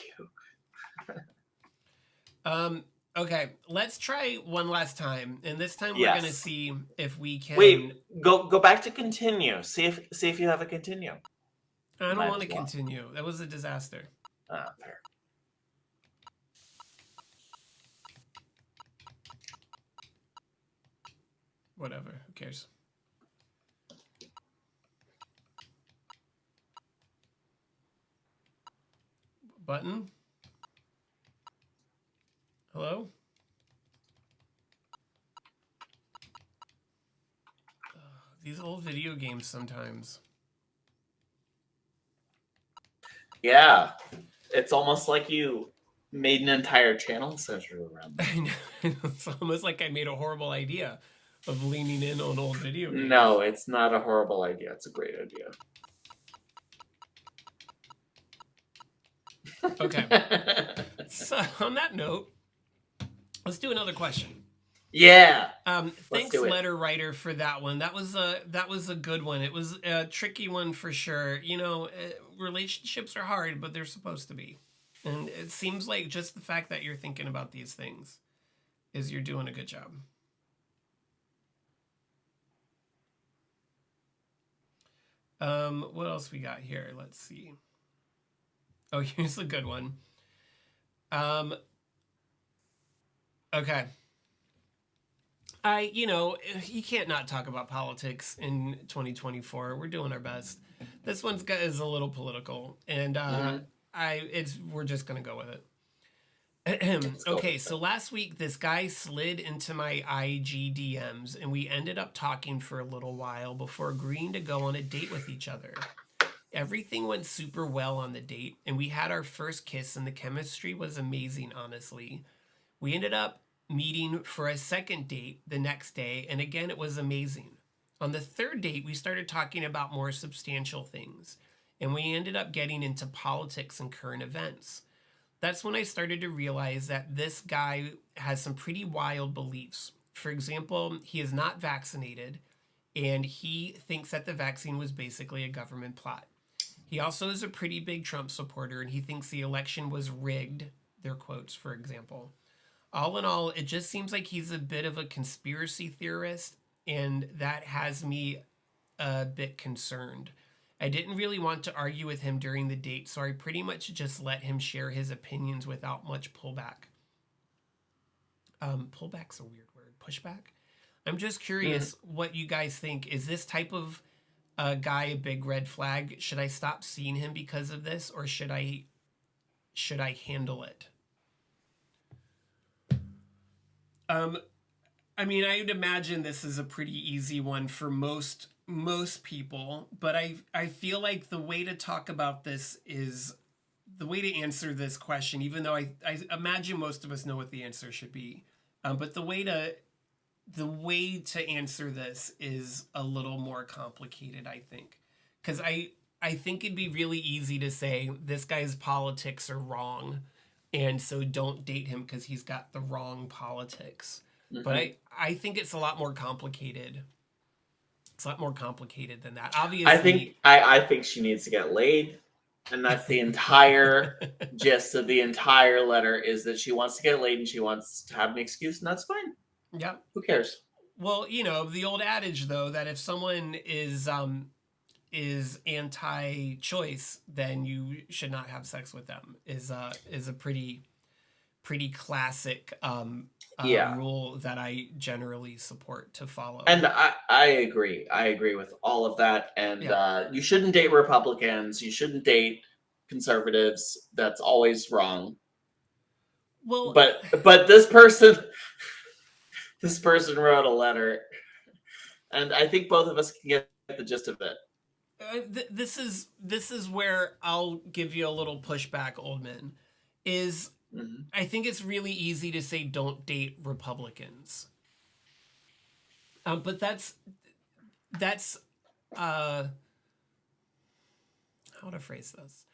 A: Okay, let's try one last time, and this time we're
B: Yes.
A: gonna see if we can.
B: Wait, go back to continue. See if you have a continue.
A: I don't
B: Might
A: want to
B: as well.
A: continue. That was a disaster.
B: Fair.
A: Whatever. Who cares? Button. Hello? These old video games sometimes.
B: Yeah. It's almost like you made an entire channel centered around that.
A: I know. It's almost like I made a horrible idea of leaning in on old video games.
B: No, it's not a horrible idea. It's a great idea.
A: Okay. So on that note, let's do another question.
B: Yeah.
A: Thanks,
B: do it.
A: letter writer, for that one. That was a good one. It was a tricky one for sure. You know, relationships are hard, but they're supposed to be. And it seems like just the fact that you're thinking about these things is you're doing a good job. What else we got here? Let's see. Oh, here's a good one. Okay. You can't not talk about politics in 2024. We're doing our best. This is a little political, and we're just gonna go with it. Okay, so last week this guy slid into my IG DMs, and we ended up talking for a little while before agreeing to go on a date with each other. Everything went super well on the date, and we had our first kiss, and the chemistry was amazing, honestly. We ended up meeting for a second date the next day, and again, it was amazing. On the third date, we started talking about more substantial things, and we ended up getting into politics and current events. That's when I started to realize that this guy has some pretty wild beliefs. For example, he is not vaccinated, and he thinks that the vaccine was basically a government plot. He also is a pretty big Trump supporter, and he thinks the election was rigged, their quotes, for example. All in all, it just seems like he's a bit of a conspiracy theorist, and that has me a bit concerned. I didn't really want to argue with him during the date, so I pretty much just let him share his opinions without much pullback. Pullback's a weird word. Pushback? I'm just curious what you guys think. Is this type of guy a big red flag? Should I stop seeing him because of this, or should I handle it? I mean, I would imagine this is a pretty easy one for most people, but I feel like the way to talk about this is the way to answer this question, even though I imagine most of us know what the answer should be. But the way to answer this is a little more complicated, I think. Because I think it'd be really easy to say this guy's politics are wrong, and so don't date him because he's got the wrong politics. Mm-hmm. But I think it's a lot more complicated a lot more complicated than that.
B: I
A: Obviously,
B: think she needs to get laid, and that's the entire gist of the entire letter is that she wants to get laid and she wants to have an excuse, and that's fine.
A: yeah.
B: Who cares?
A: Well, the old adage though that if someone is anti-choice, then you should not have sex with them is a pretty classic
B: Yeah.
A: rule that I generally support to follow.
B: And I agree. I agree with all of that. And you shouldn't date Republicans. You shouldn't date conservatives. That's always wrong.
A: Well,
B: but this person wrote a letter, and I think both of us can get the gist of it.
A: This is where I'll give you a little pushback, Oldman. Is I think it's really easy to say don't date Republicans. But that's how to phrase this.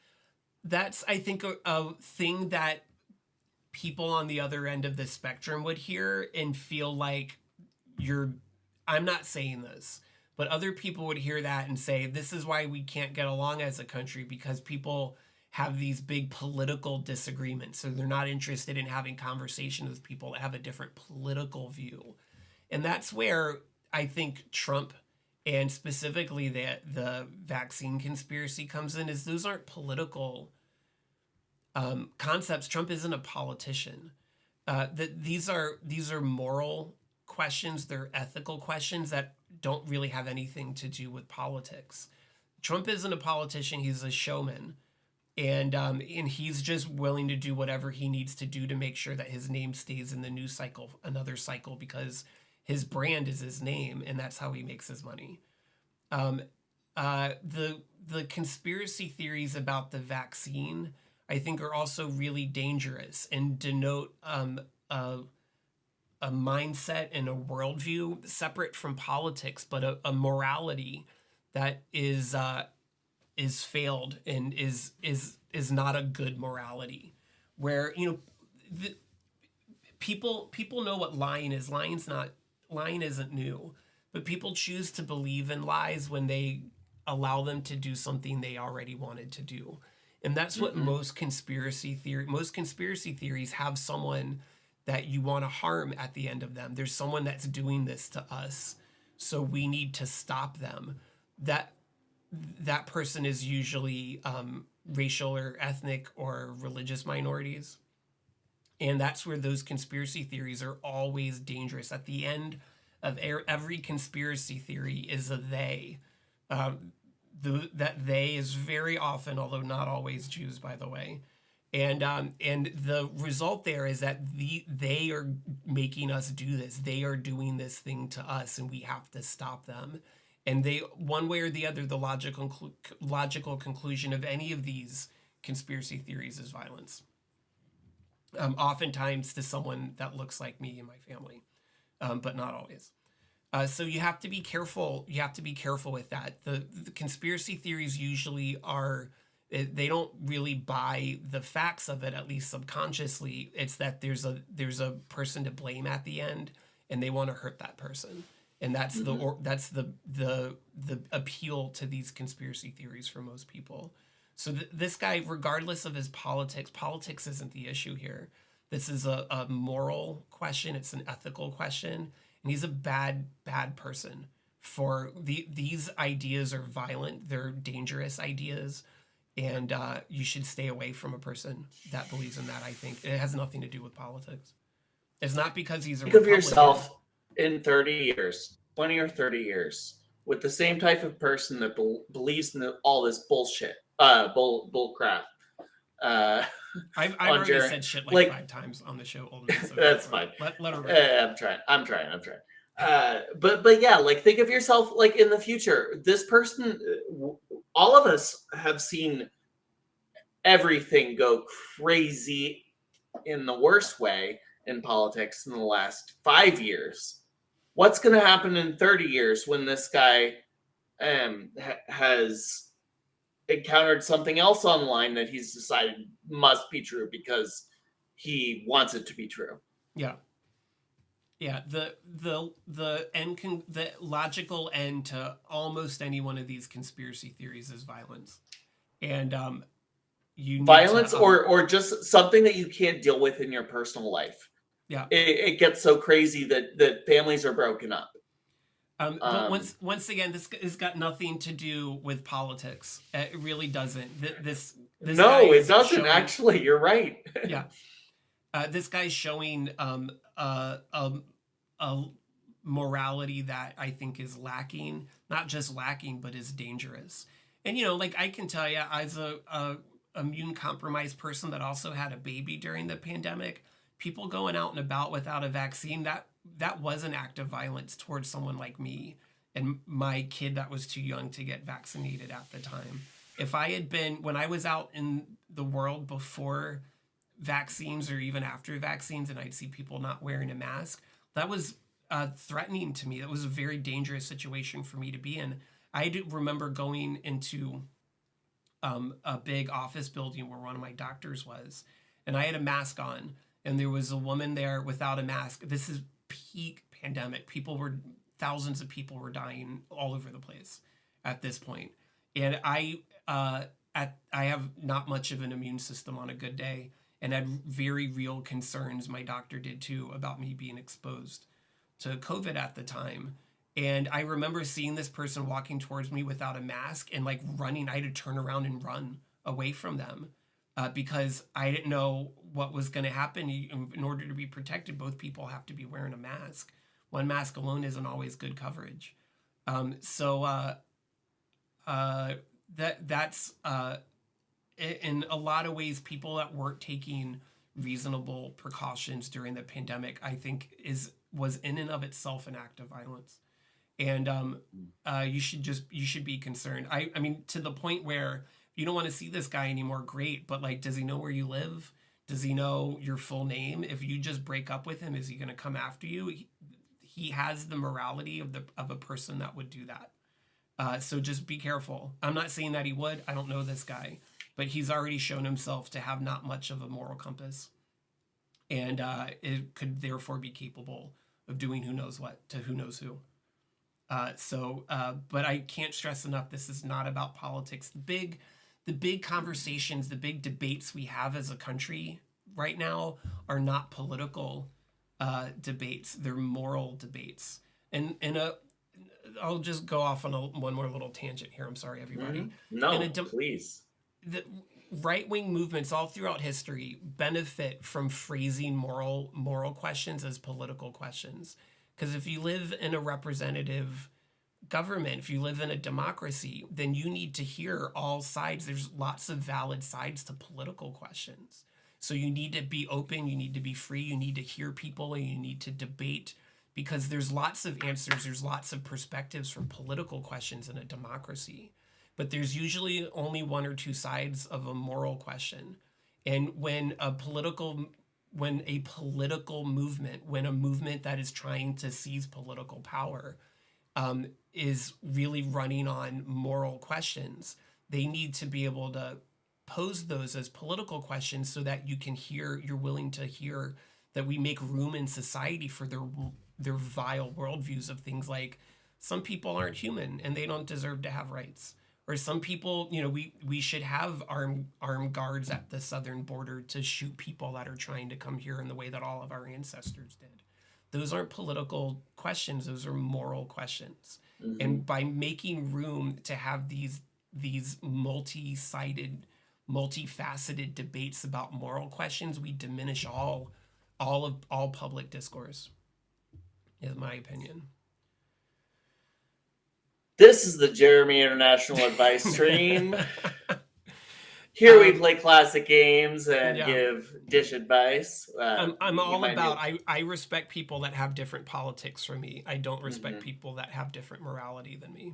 A: That's, I think, a thing that people on the other end of the spectrum would hear and feel like I'm not saying this, but other people would hear that and say, this is why we can't get along as a country, because people have these big political disagreements. So they're not interested in having conversations with people that have a different political view. And that's where I think Trump and specifically the vaccine conspiracy comes in, is those aren't political concepts. Trump isn't a politician. These are moral questions. They're ethical questions that don't really have anything to do with politics. Trump isn't a politician. He's a showman. And he's just willing to do whatever he needs to do to make sure that his name stays in the news cycle, another cycle, because his brand is his name, and that's how he makes his money. The conspiracy theories about the vaccine, I think, are also really dangerous and denote a mindset and a worldview separate from politics, but a morality that is failed and is not a good morality. Where people know what lying is. Lying isn't new, but people choose to believe in lies when they allow them to do something they already wanted to do. And that's what most conspiracy theories have someone that you want to harm at the end of them. There's someone that's doing this to us, so we need to stop them. That person is usually racial or ethnic or religious minorities. And that's where those conspiracy theories are always dangerous. At the end of every conspiracy theory is a they. That they is very often, although not always, Jews, by the way. And the result there is that they are making us do this. They are doing this thing to us, and we have to stop them. And they, one way or the other, the logical conclusion of any of these conspiracy theories is violence. Oftentimes to someone that looks like me and my family, but not always. So you have to be careful. You have to be careful with that. The conspiracy theories usually are, they don't really buy the facts of it, at least subconsciously. It's that there's a person to blame at the end, and they want to hurt that person. And that's the appeal to these conspiracy theories for most people. So this guy, regardless of his politics isn't the issue here. This is a moral question. It's an ethical question. And he's a bad person. For these ideas are violent. They're dangerous ideas. And you should stay away from a person that believes in that, I think. It has nothing to do with politics. It's not because he's a Republican.
B: Think of yourself in 30 years, 20 or 30 years, with the same type of person that believes in all this bullshit. Bull crap.
A: I've already said shit like 5 times on the show. So
B: that's fine.
A: Let her.
B: I'm trying. But yeah, like, think of yourself like in the future. This person, all of us have seen everything go crazy in the worst way in politics in the last 5 years. What's going to happen in 30 years when this guy has encountered something else online that he's decided must be true because he wants it to be true?
A: Yeah. Yeah, the logical end to almost any one of these conspiracy theories is violence, and you need
B: Violence,
A: to
B: or just something that you can't deal with in your personal life.
A: yeah.
B: It gets so crazy that families are broken up.
A: But once again, this has got nothing to do with politics. It really doesn't. This guy
B: No, it
A: is
B: doesn't
A: showing
B: actually. You're right.
A: yeah. This guy's showing a morality that I think is lacking, not just lacking, but is dangerous. And like I can tell you, as a immune compromised person that also had a baby during the pandemic, people going out and about without a vaccine, that was an act of violence towards someone like me and my kid that was too young to get vaccinated at the time. If I had been when I was out in the world before vaccines or even after vaccines and I'd see people not wearing a mask, that was threatening to me. That was a very dangerous situation for me to be in. I do remember going into a big office building where one of my doctors was, and I had a mask on, and there was a woman there without a mask. This is peak pandemic. Thousands of people were dying all over the place at this point. And I have not much of an immune system on a good day and had very real concerns. My doctor did too about me being exposed to COVID at the time. And I remember seeing this person walking towards me without a mask and like running. I had to turn around and run away from them because I didn't know what was going to happen. In order to be protected, both people have to be wearing a mask. One mask alone isn't always good coverage. That's in a lot of ways, people that weren't taking reasonable precautions during the pandemic, I think was in and of itself an act of violence. And you should be concerned. I mean, to the point where you don't want to see this guy anymore, great, but like, does he know where you live? Does he know your full name? If you just break up with him, is he going to come after you? He has the morality of a person that would do that. So just be careful. I'm not saying that he would. I don't know this guy, but he's already shown himself to have not much of a moral compass, and it could therefore be capable of doing who knows what to who knows who. But I can't stress enough, this is not about politics. The big conversations, the big debates we have as a country right now are not political debates. They're moral debates. And I'll just go off on one more little tangent here. I'm sorry, everybody.
B: Mm-hmm. No, please.
A: The right-wing movements all throughout history benefit from phrasing moral questions as political questions. Because if you live in a representative government, if you live in a democracy, then you need to hear all sides. There's lots of valid sides to political questions. So you need to be open, you need to be free, you need to hear people, and you need to debate, because there's lots of answers, there's lots of perspectives from political questions in a democracy. But there's usually only one or two sides of a moral question. And when a movement that is trying to seize political power is really running on moral questions, they need to be able to pose those as political questions so that you're willing to hear that we make room in society for their vile worldviews of things like some people aren't human and they don't deserve to have rights. Or some people, we should have armed guards at the southern border to shoot people that are trying to come here in the way that all of our ancestors did. Those aren't political questions, those are moral questions. Mm-hmm. And by making room to have these multi-sided, multifaceted debates about moral questions, we diminish all public discourse, is my opinion.
B: This is the Jeremy International Advice Stream. Here we play classic games and give dish advice.
A: I'm all about, I respect people that have different politics from me. I don't respect people that have different morality than me.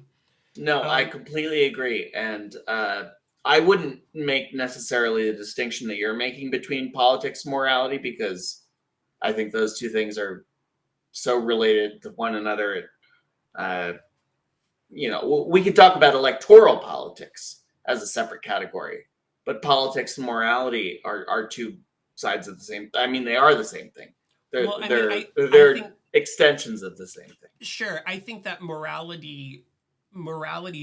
B: No, I completely agree. And I wouldn't make necessarily the distinction that you're making between politics and morality, because I think those two things are so related to one another. We could talk about electoral politics as a separate category, but politics and morality are two sides of the same. I mean, they are the same thing. extensions of the same thing.
A: Sure, I think that morality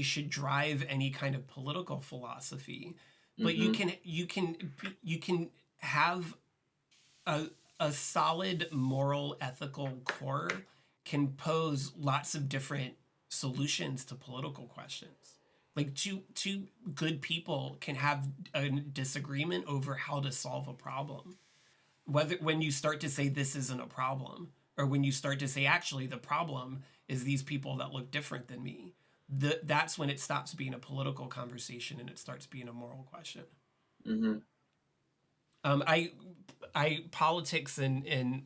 A: should drive any kind of political philosophy, but you can have a solid moral ethical core can pose lots of different solutions to political questions. Like two good people can have a disagreement over how to solve a problem. When you start to say this isn't a problem, or when you start to say actually the problem is these people that look different than me, that's when it stops being a political conversation and it starts being a moral question. I politics and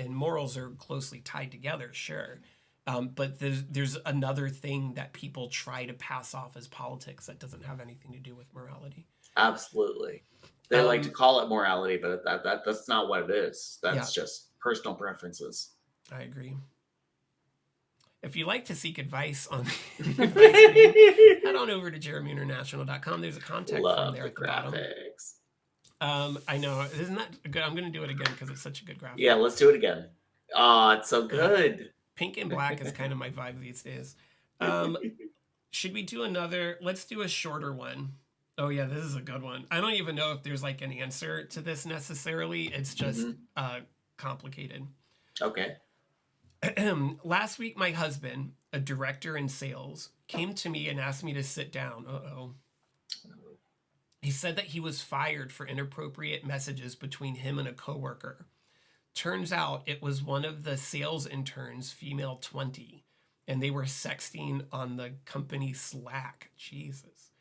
A: morals are closely tied together, sure. But there's another thing that people try to pass off as politics that doesn't have anything to do with morality.
B: Absolutely. They like to call it morality, but that's not what it is. That's just personal preferences.
A: I agree. If you'd like to seek advice on advice, head on over to JeremyInternational.com. There's a contact form there at the
B: graphics.
A: Bottom. I know. Isn't that good? I'm going to do it again because it's such a good graphic.
B: Yeah, let's do it again. Oh, it's so good.
A: Pink and black is kind of my vibe these days. Should we do another? Let's do a shorter one. Oh, yeah, this is a good one. I don't even know if there's like an answer to this necessarily. It's just complicated.
B: Okay.
A: Last week, my husband, a director in sales, came to me and asked me to sit down. He said that he was fired for inappropriate messages between him and a coworker. Turns out it was one of the sales interns, female 20, and they were sexting on the company Slack. Jesus.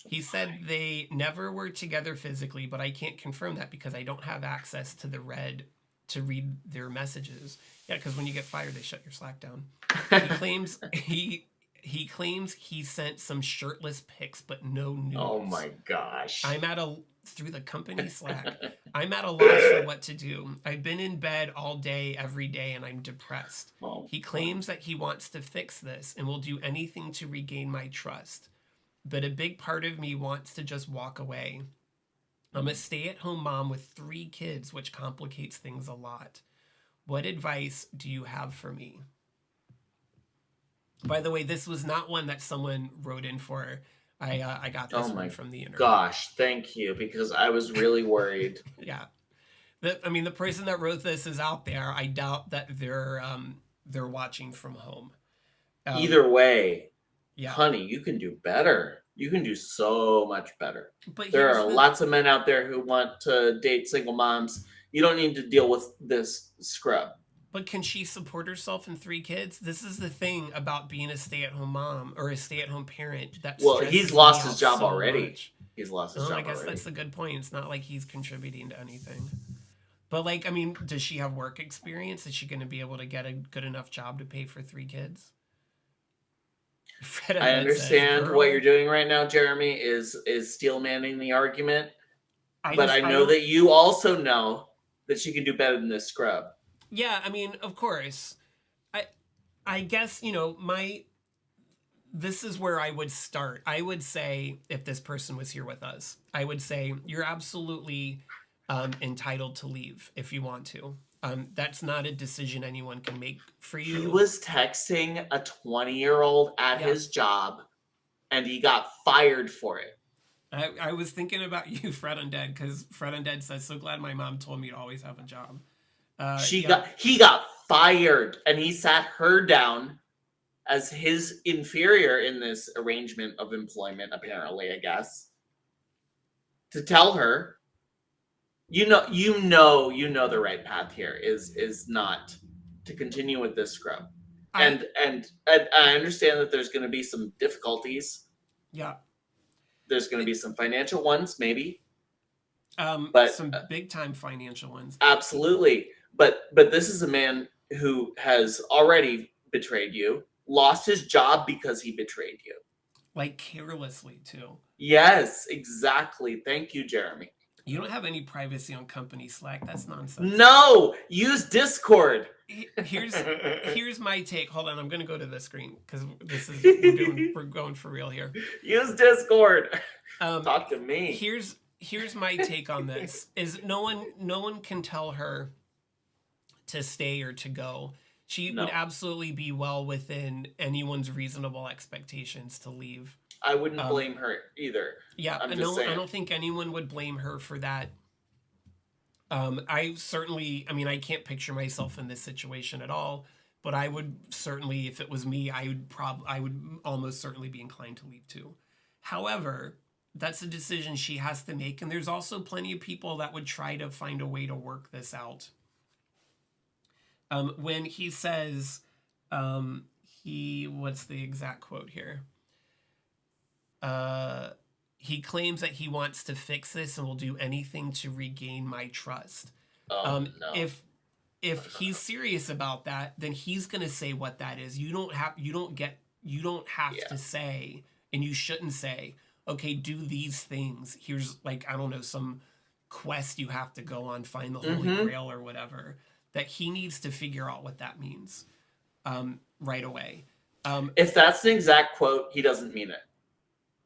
A: He said they never were together physically, but I can't confirm that because I don't have access to read their messages. Yeah, because when you get fired, they shut your Slack down. He claims he sent some shirtless pics, but no nudes.
B: Oh my gosh.
A: Through the company Slack. I'm at a loss for what to do. I've been in bed all day, every day, and I'm depressed. He claims that he wants to fix this and will do anything to regain my trust. But a big part of me wants to just walk away. I'm a stay-at-home mom with 3 kids, which complicates things a lot. What advice do you have for me? By the way, this was not one that someone wrote in for. I got this one from the internet.
B: Gosh, thank you, because I was really worried.
A: Yeah. The person that wrote this is out there. I doubt that they're watching from home.
B: Either way, honey, you can do better. You can do so much better. But there are lots of men out there who want to date single moms. You don't need to deal with this scrub.
A: But can she support herself and 3 kids? This is the thing about being a stay-at-home mom or a stay-at-home parent.
B: He's lost his job already. He's lost his job already.
A: I guess that's a good point. It's not like he's contributing to anything. But does she have work experience? Is she going to be able to get a good enough job to pay for 3 kids?
B: I understand what you're doing right now, Jeremy, is steel manning the argument. I know that you also know that she can do better than this scrub.
A: Yeah, of course. I guess, this is where I would start. I would say, if this person was here with us, I would say you're absolutely entitled to leave if you want to. That's not a decision anyone can make for you.
B: He was texting a 20-year-old at his job, and he got fired for it.
A: I was thinking about you, Fred Undead, because Fred Undead says, so glad my mom told me to always have a job. He
B: got fired, and he sat her down as his inferior in this arrangement of employment, apparently, I guess, to tell her, you know the right path here is not to continue with this scrub. And I understand that there's going to be some difficulties.
A: Yeah.
B: There's going to be some financial ones, maybe.
A: But some big time financial ones.
B: Absolutely. But this is a man who has already betrayed you, lost his job because he betrayed you.
A: Like carelessly, too.
B: Yes, exactly. Thank you, Jeremy.
A: You don't have any privacy on company Slack. That's nonsense.
B: No! Use Discord.
A: Here's my take. Hold on, I'm going to go to the screen because we're going for real here.
B: Use Discord. Talk to me.
A: Here's my take on this: is no one can tell her to stay or to go. She would
B: No,
A: absolutely be well within anyone's reasonable expectations to leave.
B: I wouldn't
A: Um,
B: blame her either.
A: yeah,
B: I'm just
A: no, I
B: saying.
A: don't think anyone would blame her for that. I certainly, I mean, I can't picture myself in this situation at all, but I would certainly, if it was me, I would almost certainly be inclined to leave too. However, that's a decision she has to make, and there's also plenty of people that would try to find a way to work this out. When he says, what's the exact quote here? Uh, he claims that he wants to fix this and will do anything to regain my trust.
B: Oh no.
A: If he's serious about that, then he's gonna say what that is. You don't have
B: Yeah.
A: to say, and you shouldn't say, okay, do these things. Here's like, I don't know, some quest you have to go on, find the Holy
B: Mm-hmm.
A: Grail or whatever. That he needs to figure out what that means right away.
B: If that's an exact quote, he doesn't mean it.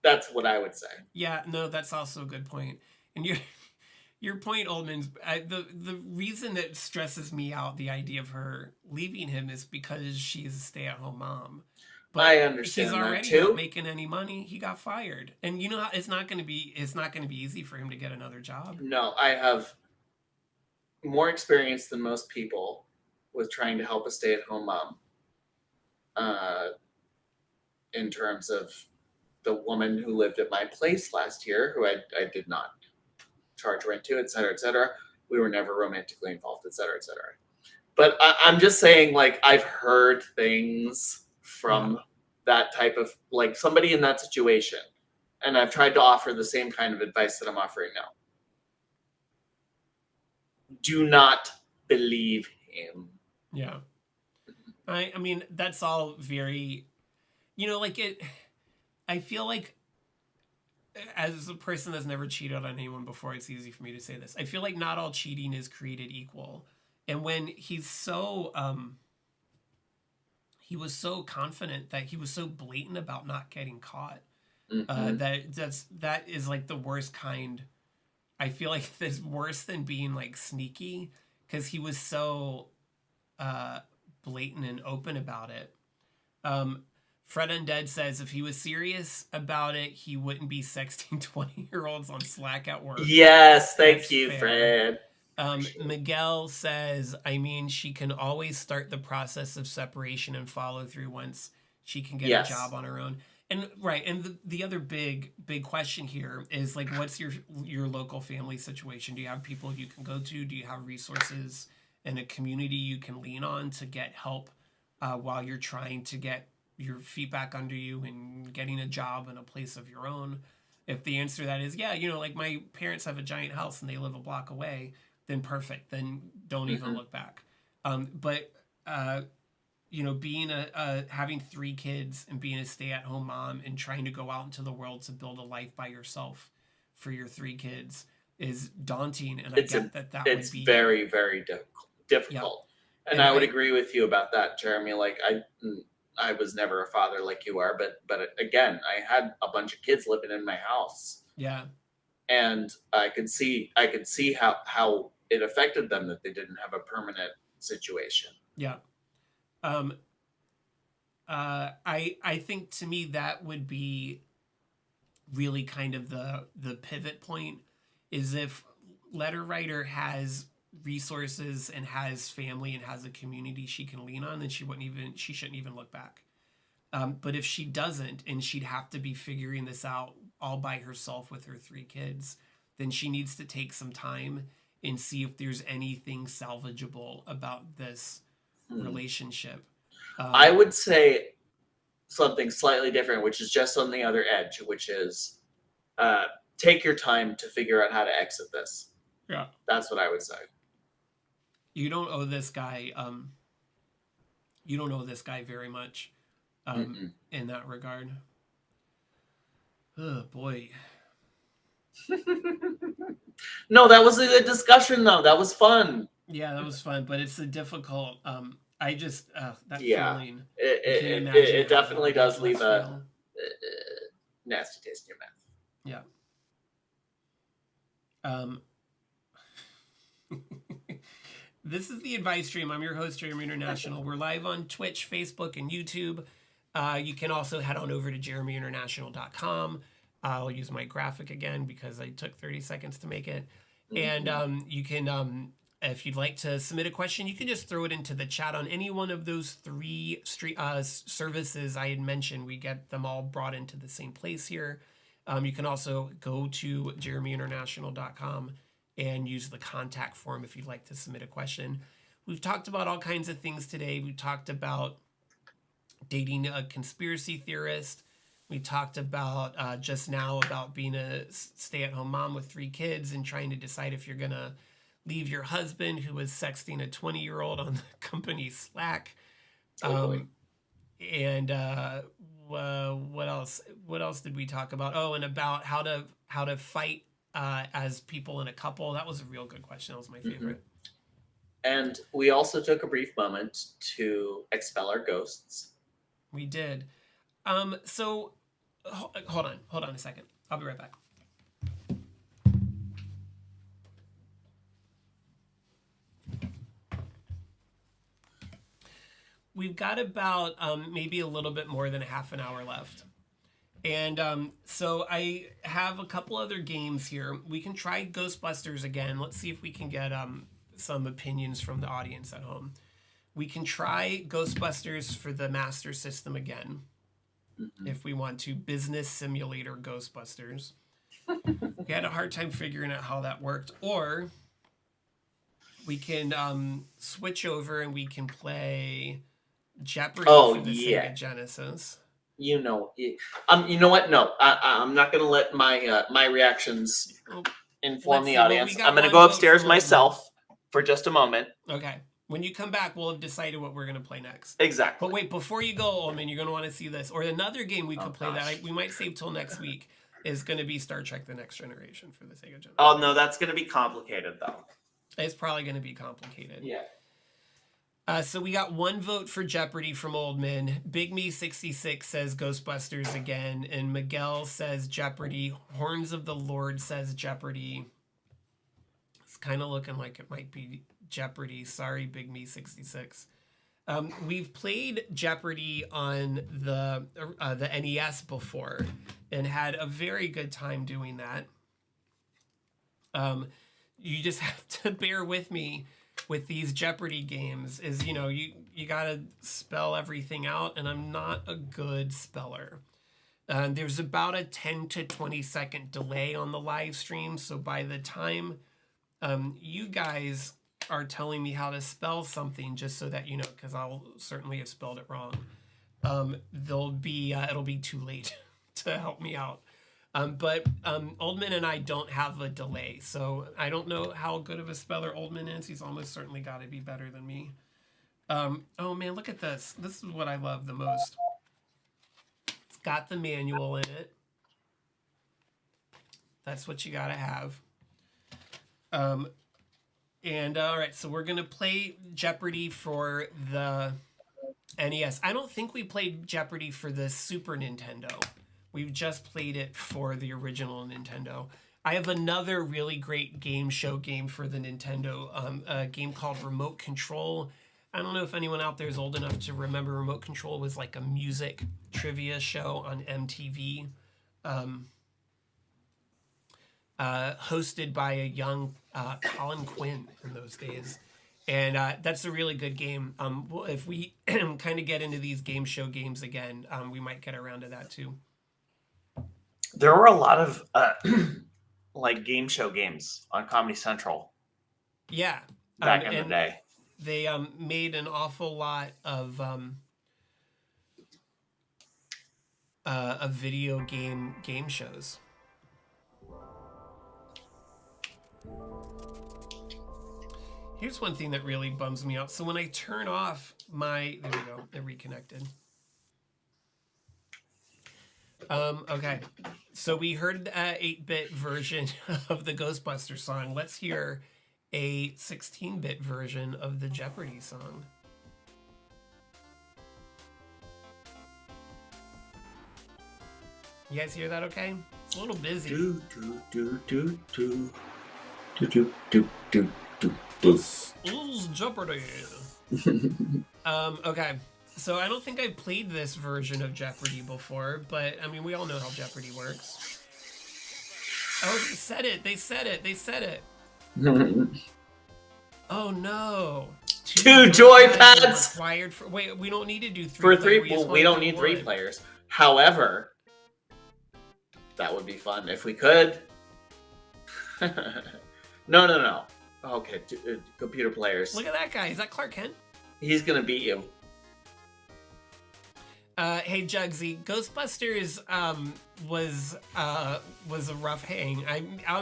B: That's what I would say.
A: Yeah, no, that's also a good point. And your point, Oldman's the reason that stresses me out, the idea of her leaving him, is because she's a stay-at-home mom. But
B: I
A: he's
B: understand that
A: already not
B: too.
A: making any money. He got fired, and you know how it's not going to be easy for him to get another job.
B: No, I have more experience than most people with trying to help a stay-at-home mom. In terms of the woman who lived at my place last year, who I did not charge rent to, et cetera, et cetera. We were never romantically involved, et cetera, et cetera. But I'm just saying, like, I've heard things from that type of, like, somebody in that situation. And I've tried to offer the same kind of advice that I'm offering now. Do not believe him.
A: Yeah, I mean that's all very, like it. I feel like as a person that's never cheated on anyone before, it's easy for me to say this. I feel like not all cheating is created equal. And when he was so confident, that he was so blatant about not getting caught,
B: Mm-hmm.
A: that is like the worst kind. I feel like it's worse than being like sneaky, because he was so uh, blatant and open about it. Um, Fred Undead says if he was serious about it, he wouldn't be sexting 20-year-olds on Slack at work.
B: Yes, thank
A: That's
B: you,
A: fair.
B: Fred.
A: Miguel says, I mean, she can always start the process of separation and follow through once she can get
B: Yes.
A: a job on her own. And right, and the other big question here is like, what's your local family situation? Do you have people you can go to? Do you have resources and a community you can lean on to get help while you're trying to get your feet back under you and getting a job in a place of your own? If the answer to that is yeah, like my parents have a giant house and they live a block away, then perfect. Then don't even look back. But being having 3 kids and being a stay-at-home mom and trying to go out into the world to build a life by yourself for your 3 kids is daunting, and I get that
B: it's
A: would be
B: very, very difficult.
A: Yeah.
B: And I would agree with you about that, Jeremy. Like I was never a father like you are, but again, I had a bunch of kids living in my house.
A: Yeah.
B: And I could see how it affected them that they didn't have a permanent situation.
A: Yeah. I think to me that would be really kind of the pivot point, is if letter writer has resources and has family and has a community she can lean on, then she shouldn't even look back. But if she doesn't, and she'd have to be figuring this out all by herself with her 3 kids, then she needs to take some time and see if there's anything salvageable about this relationship.
B: I would say something slightly different, which is just on the other edge, which is take your time to figure out how to exit this.
A: Yeah.
B: That's what I would say.
A: You don't owe this guy very much in that regard. Oh boy.
B: No, that was a good discussion though. That was fun.
A: Yeah, that was fun, but it's a difficult I just that feeling.
B: It definitely does leave a nasty taste in your mouth.
A: Yeah. This is the advice stream. I'm your host, Jeremy International. We're live on Twitch, Facebook, and YouTube. You can also head on over to JeremyInternational.com. I'll use my graphic again because I took 30 seconds to make it. And you can, if you'd like to submit a question, you can just throw it into the chat on any one of those three services I had mentioned. We get them all brought into the same place here. You can also go to JeremyInternational.com and use the contact form if you'd like to submit a question. We've talked about all kinds of things today. We talked about dating a conspiracy theorist. We talked about just now about being a stay-at-home mom with 3 kids and trying to decide if you're going to leave your husband who was sexting a 20-year-old on the company Slack. And what else? What else did we talk about? Oh, and about how to fight as people in a couple. That was a real good question. That was my favorite.
B: And we also took a brief moment to expel our ghosts.
A: We did. So hold on a second. I'll be right back. We've got about maybe a little bit more than a half an hour left. And so I have a couple other games here. We can try Ghostbusters again. Let's see if we can get some opinions from the audience at home. We can try Ghostbusters for the Master System again. If we want to. Business Simulator Ghostbusters. We had a hard time figuring out how that worked. Or we can switch over and we can play Jeopardy for the Sega Genesis.
B: You know what? No, I'm not going to let my reactions inform the audience. I'm going to go upstairs myself for just a moment.
A: Okay. When you come back, we'll have decided what we're going to play next.
B: Exactly.
A: But wait, before you go, Oldman, you're going to want to see this. Or another game we could play that we might save till next week is going to be Star Trek The Next Generation for the Sega Genesis.
B: Oh, no, that's going to be complicated, though.
A: It's probably going to be complicated.
B: Yeah.
A: So we got 1 vote for Jeopardy from Oldman. Big Me 66 says Ghostbusters again. And Miguel says Jeopardy. Horns of the Lord says Jeopardy. It's kind of looking like it might be Jeopardy. Sorry, Big Me 66. We've played Jeopardy on the NES before and had a very good time doing that. You just have to bear with me with these Jeopardy games. Is you gotta spell everything out, and I'm not a good speller. There's about a 10 to 20 second delay on the live stream, so by the time you guys are telling me how to spell something, just so that you know, because I'll certainly have spelled it wrong, it'll be too late to help me out. But Oldman and I don't have a delay, so I don't know how good of a speller Oldman is. He's almost certainly got to be better than me. Oh man, look at this. This is what I love the most. It's got the manual in it. That's what you got to have. And all right, so we're going to play Jeopardy for the NES. I don't think we played Jeopardy for the Super Nintendo. We've just played it for the original Nintendo. I have another really great game show game for the Nintendo, a game called Remote Control. I don't know if anyone out there is old enough to remember Remote Control was like a music trivia show on MTV, hosted by a young Colin Quinn in those days. And that's a really good game. If we kind of get into these game show games again, we might get around to that too.
B: There were a lot of like game show games on Comedy Central.
A: Yeah,
B: back in the day.
A: They made an awful lot of video game shows. Here's one thing that really bums me out. So when I turn off my, there we go, it reconnected. Okay, so we heard an 8-bit version of the Ghostbusters song. Let's hear a 16-bit version of the Jeopardy song. You guys hear that okay? It's a little busy.
B: Do, do, do, do, do. Do, do, do, do,
A: This is Jeopardy. Okay. So I don't think I've played this version of Jeopardy before, but I mean, we all know how Jeopardy works. Oh, they said it. They said it. They said it. Oh no.
B: Two joypads
A: required for. Wait, we don't need to do 3
B: for
A: players.
B: 3. Well, we don't need 3 players. However, that would be fun if we could. No. Okay, computer players.
A: Look at that guy. Is that Clark Kent?
B: He's gonna beat you.
A: Hey Jugsy, Ghostbusters was a rough hang.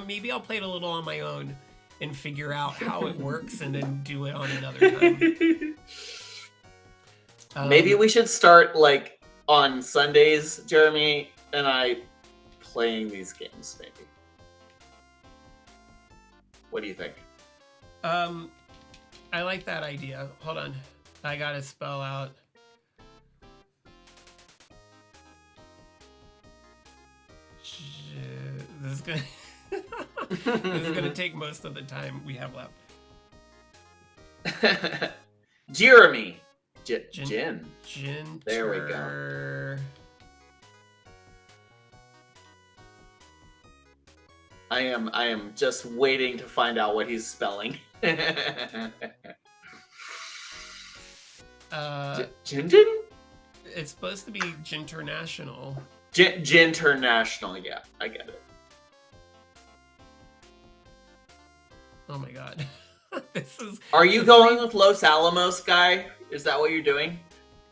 A: Maybe I'll play it a little on my own and figure out how it works and then do it on another time.
B: Maybe we should start like on Sundays, Jeremy and I playing these games. Maybe. What do you think?
A: I like that idea. Hold on, I gotta spell out. This is gonna this is gonna take most of the time we have left.
B: Jeremy.
A: Jin.
B: There we go. I am just waiting to find out what he's spelling. Jin?
A: It's supposed to be Jinternational.
B: Jinternational, yeah, I get it.
A: Oh my god. This is.
B: Are you going with Los Alamos guy? Is that what you're doing?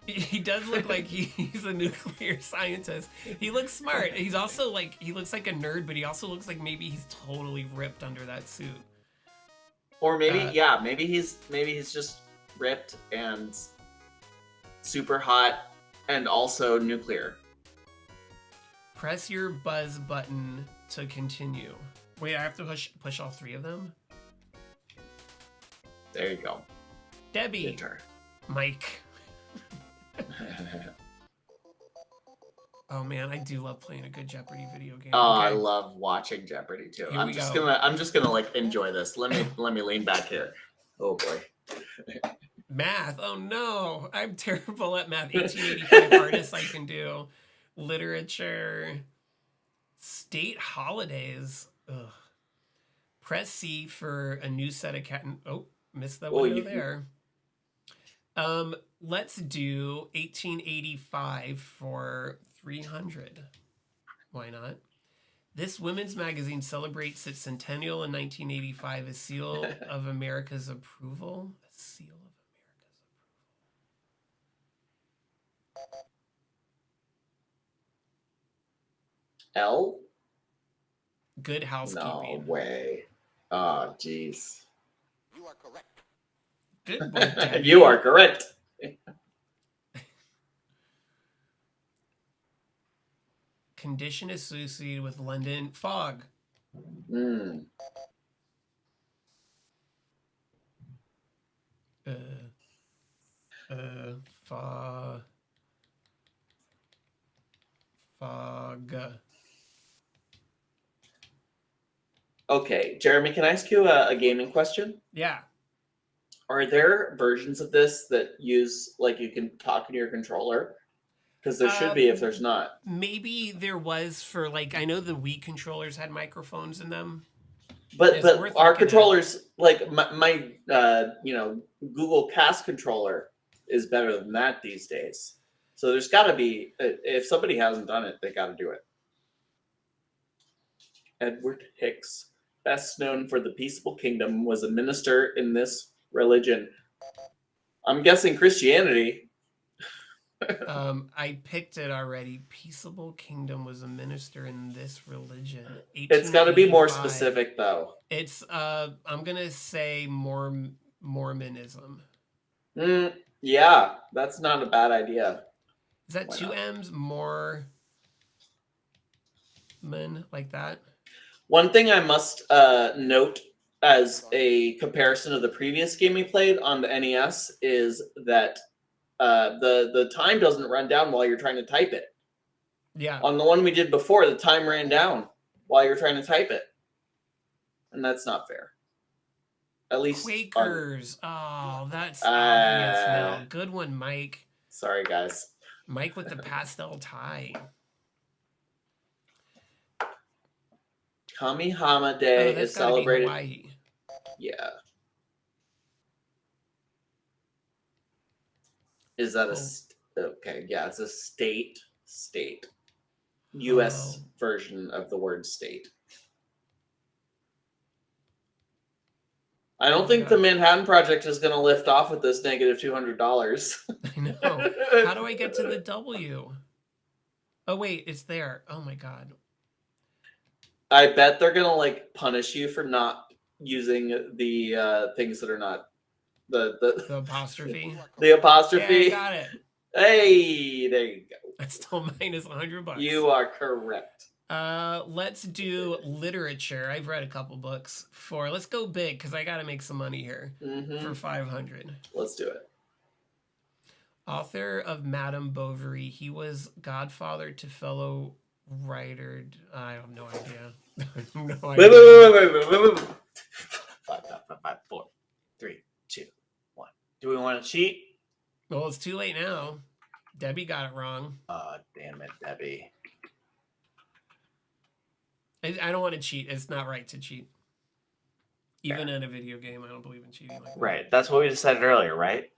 A: He does look like he's a nuclear scientist. He looks smart. He's also like, he looks like a nerd, but he also looks like maybe he's totally ripped under that suit.
B: Or maybe, maybe he's just ripped and super hot and also nuclear.
A: Press your buzz button to continue. Wait, I have to push all 3 of them?
B: There you go.
A: Debbie.
B: Enter.
A: Mike. Oh man, I do love playing a good Jeopardy video game.
B: Oh,
A: okay.
B: I love watching Jeopardy too.
A: Here
B: I'm just gonna like enjoy this. Let me lean back here. Oh boy.
A: Math. Oh no, I'm terrible at math. 1885 artists I can do. Literature. State holidays. Ugh. Press C for a new set of Oh, missed that window there. Let's do 1885 for 300. Why not? This women's magazine celebrates its centennial in 1985. A seal of America's approval. A seal of America's
B: L?
A: approval. Good housekeeping.
B: No way. Oh, jeez.
C: You are correct.
A: Good boy, Daddy.
B: You are correct.
A: Condition associated with London fog.
B: Mm.
A: Fog.
B: Okay, Jeremy, can I ask you a gaming question?
A: Yeah.
B: Are there versions of this that use, like, you can talk into your controller? Because there should be if there's not.
A: Maybe there was for, like, I know the Wii controllers had microphones in them.
B: But our controllers, like my Google Cast controller is better than that these days. So there's got to be, if somebody hasn't done it, they got to do it. Edward Hicks, best known for the Peaceable Kingdom, was a minister in this religion. I'm guessing Christianity.
A: I picked it already. Peaceable Kingdom was a minister in this religion.
B: It's got to be more specific, though.
A: It's I'm gonna say Mormonism.
B: Yeah, that's not a bad idea.
A: Is that 2 M's? Mormon, like that?
B: One thing I must note as a comparison of the previous game we played on the NES is that the time doesn't run down while you're trying to type it.
A: Yeah.
B: On the one we did before, the time ran down while you're trying to type it. And that's not fair. At least
A: Quakers. Oh, that's obvious now. Good one, Mike.
B: Sorry, guys.
A: Mike with the pastel tie.
B: Kamihama Day is celebrated.
A: Hawaii.
B: Yeah. Is that okay? Yeah, it's a state. U.S. version of the word state. I don't think the Manhattan Project is going to lift off with this negative $200.
A: I know. How do I get to the W? Oh, wait, it's there. Oh, my God.
B: I bet they're going to, like, punish you for not using the things that are not the
A: apostrophe.
B: The apostrophe.
A: Yeah, I got it.
B: Hey, there you go.
A: That's still minus $100.
B: You are correct.
A: Let's do literature. I've read a couple books for. Let's go big because I got to make some money here for 500.
B: Let's do it.
A: Author of Madame Bovary. He was godfather to fellow writer. I have no idea. No idea.
B: Wait. 5, 4, 3, 2, 1. Do we want to cheat?
A: Well, it's too late now. Debbie got it wrong.
B: Damn it, Debbie.
A: I don't want to cheat. It's not right to cheat. Even in a video game, I don't believe in cheating. Like that.
B: Right. That's what we decided earlier, right?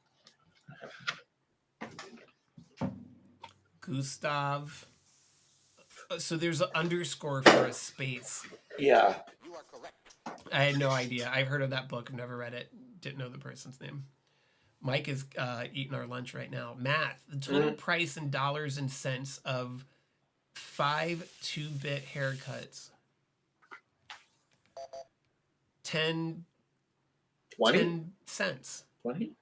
A: Gustav. So there's an underscore for a space.
B: Yeah.
A: I had no idea. I've heard of that book. I've never read it. Didn't know the person's name. Mike is eating our lunch right now. Math. The total price in dollars and cents of 5 2-bit haircuts. 10 cents.
B: 20?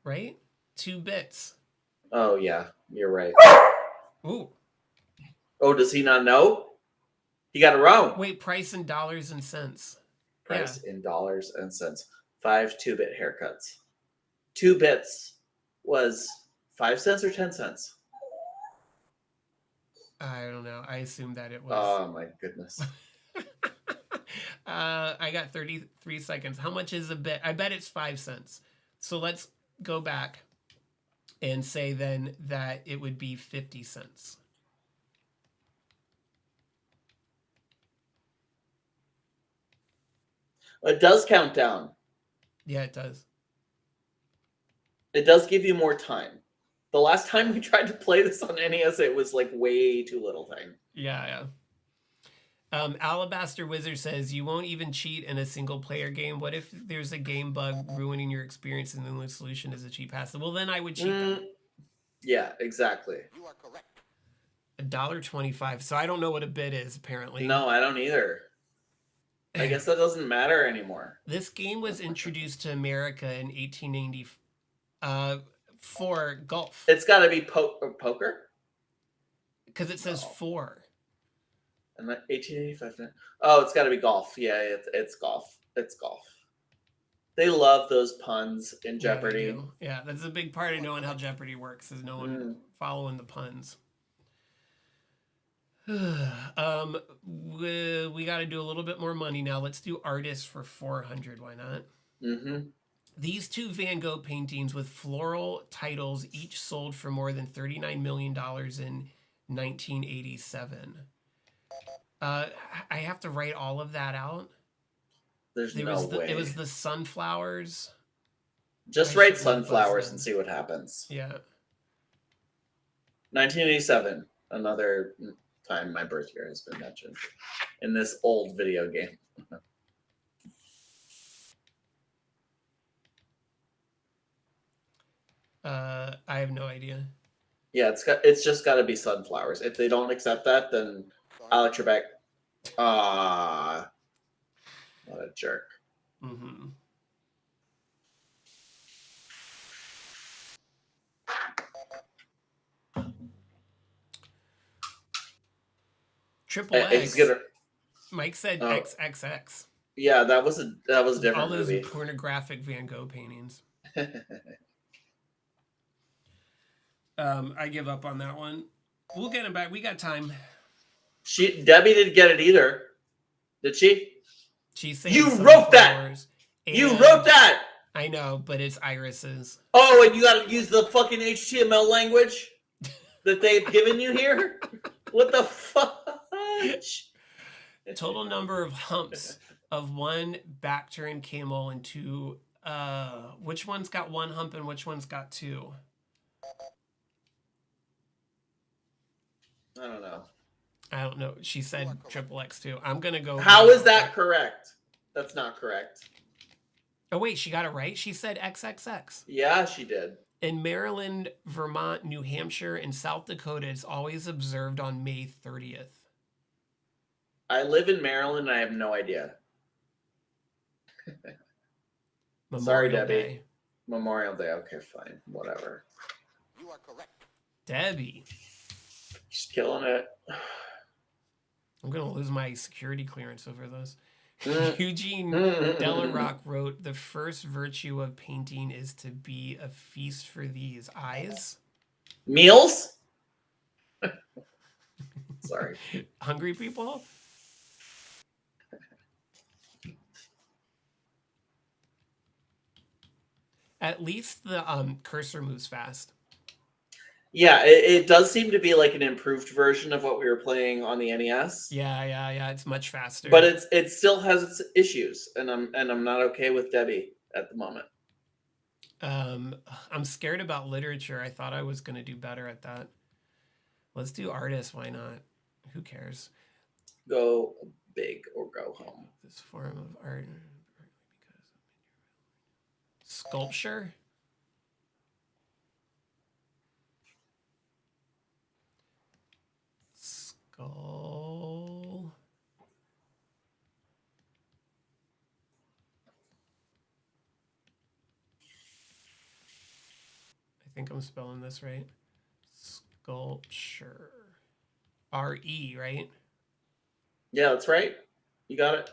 A: Right? 2 bits.
B: Oh, yeah. You're right.
A: Ooh.
B: Oh, does he not know? He got it wrong.
A: Wait, price in dollars and cents.
B: Price in dollars and cents. 5 2-bit haircuts. 2 bits was 5 cents or 10 cents?
A: I don't know. I assumed that it was.
B: Oh, my goodness.
A: I got 33 seconds. How much is a bit? I bet it's 5 cents. So let's go back and say then that it would be 50 cents.
B: It does count down.
A: Yeah, it does.
B: It does give you more time. The last time we tried to play this on NES, it was like way too little time.
A: Yeah. Alabaster Wizard says, you won't even cheat in a single player game. What if there's a game bug ruining your experience and the only solution is a cheat pass? Well, then I would cheat them.
B: Yeah, exactly.
C: You are correct.
A: $1.25. So I don't know what a bit is, apparently.
B: No, I don't either. I guess that doesn't matter anymore.
A: This game was introduced to America in 1890 for golf.
B: It's got to be poker?
A: Because it says 4.
B: And 1885. Oh, it's got to be golf. Yeah, it's golf. It's golf. They love those puns in Jeopardy.
A: Yeah, that's a big part of knowing how Jeopardy works, is no one following the puns. We got to do a little bit more money now. Let's do artists for 400. Why not?
B: Mm-hmm.
A: These 2 Van Gogh paintings with floral titles each sold for more than $39 million in 1987. I have to write all of that out.
B: There's no way.
A: It was the sunflowers.
B: Just write sunflowers and see what happens.
A: Yeah.
B: 1987. Another time my birth year has been mentioned in this old video game.
A: I have no idea.
B: Yeah, it's just got to be sunflowers. If they don't accept that, then Alex Trebek. What a jerk.
A: Mm-hmm. Triple X. Mike said XXX.
B: Yeah, that was a different
A: all those
B: movie.
A: Pornographic Van Gogh paintings. I give up on that one. We'll get him back. We got time. Debbie
B: didn't get it either. Did she?
A: She's saying
B: you wrote that. You
A: And
B: wrote that!
A: I know, but it's irises.
B: Oh, and you gotta use the fucking HTML language that they've given you here? What the fudge?
A: Total number of humps of one back-turned camel and two. Which one's got one hump and which one's got two?
B: I don't know.
A: I don't know. She said triple X2. I'm gonna go.
B: How is that correct? That's not correct.
A: Oh wait, she got it right. She said XXX.
B: Yeah, she did.
A: In Maryland, Vermont, New Hampshire, and South Dakota, it's always observed on May 30th.
B: I live in Maryland and I have no idea.
A: Memorial
B: Sorry, Debbie.
A: Day.
B: Memorial Day. Okay, fine. Whatever.
C: You are correct.
A: Debbie.
B: She's killing it.
A: I'm going to lose my security clearance over this.
B: Mm.
A: Eugene Delarock wrote, the first virtue of painting is to be a feast for these eyes.
B: Meals? Sorry.
A: Hungry people? At least the cursor moves fast.
B: Yeah, it does seem to be like an improved version of what we were playing on the NES.
A: Yeah. It's much faster.
B: But it still has its issues, and I'm not okay with Debbie at the moment.
A: I'm scared about literature. I thought I was going to do better at that. Let's do artists. Why not? Who cares?
B: Go big or go home.
A: This form of art. Sculpture? Skull. I think I'm spelling this right. Sculpture. R-E, right?
B: Yeah, that's right. You got it.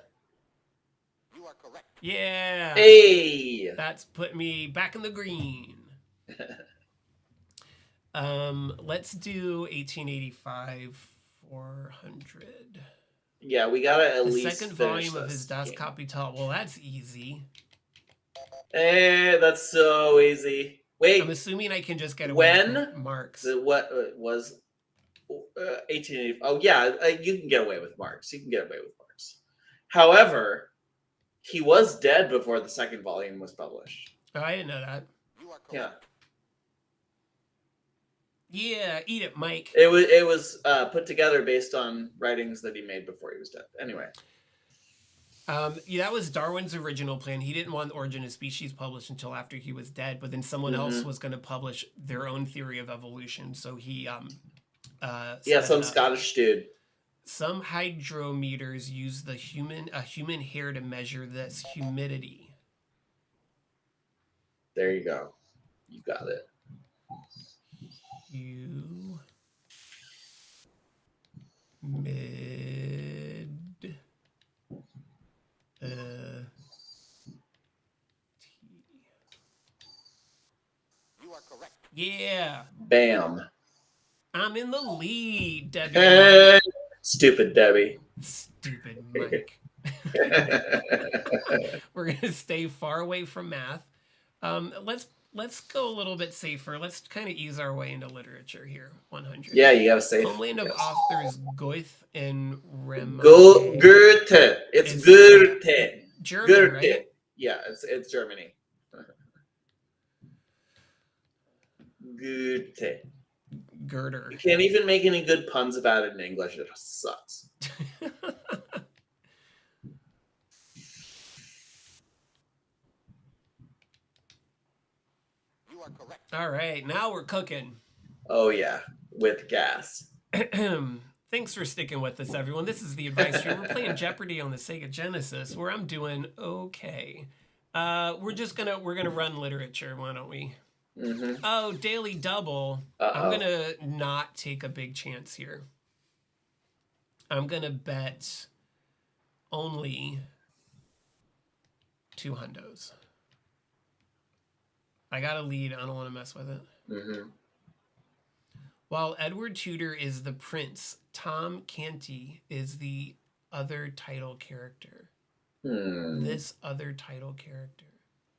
C: You are correct.
A: Yeah.
B: Hey.
A: That's put me back in the green. Let's do 1885 400.
B: Yeah, we gotta at
A: The
B: least
A: second
B: finish
A: volume of
B: this
A: his Das
B: game.
A: Kapital. Well, that's easy.
B: Hey, that's so easy. Wait,
A: I'm assuming I can just get away
B: when
A: with Marx.
B: what was 1880? Oh yeah, you can get away with Marx. You can get away with Marx. However, he was dead before the second volume was published.
A: Oh, I didn't know that.
C: You are correct.
B: Yeah,
A: Yeah, eat it, Mike.
B: it was put together based on writings that he made before he was dead. Anyway.
A: Yeah, that was Darwin's original plan. He didn't want Origin of Species published until after he was dead, but then someone else was going to publish their own theory of evolution. So he,
B: Yeah, some Scottish dude.
A: Some hydrometers use a human hair to measure this humidity.
B: There you go. You got it.
C: You are correct.
A: Yeah.
B: Bam.
A: I'm in the lead, Debbie.
B: Hey, stupid Debbie.
A: Stupid Mike. We're gonna stay far away from math. Let's go a little bit safer. Let's kind of ease our way into literature here. 100.
B: Yeah, you gotta say
A: Homeland of authors Goethe and Rem.
B: Goethe. It's Goethe.
A: German,
B: Goethe.
A: right?
B: Yeah, it's Germany. Goethe.
A: Girder.
B: You can't even make any good puns about it in English. It sucks.
C: You are correct.
A: All right, now we're cooking.
B: Oh yeah, with gas.
A: Thanks for sticking with us, everyone. This is the advice stream. We're playing Jeopardy on the Sega Genesis, where I'm doing okay. We're gonna run literature. Why don't we?
B: Mm-hmm.
A: Oh, Daily Double. I'm gonna not take a big chance here. I'm gonna bet only 2 hundos. I got a lead. I don't want to mess with it.
B: Mm-hmm.
A: While Edward Tudor is the prince, Tom Canty is the other title character. This other title character.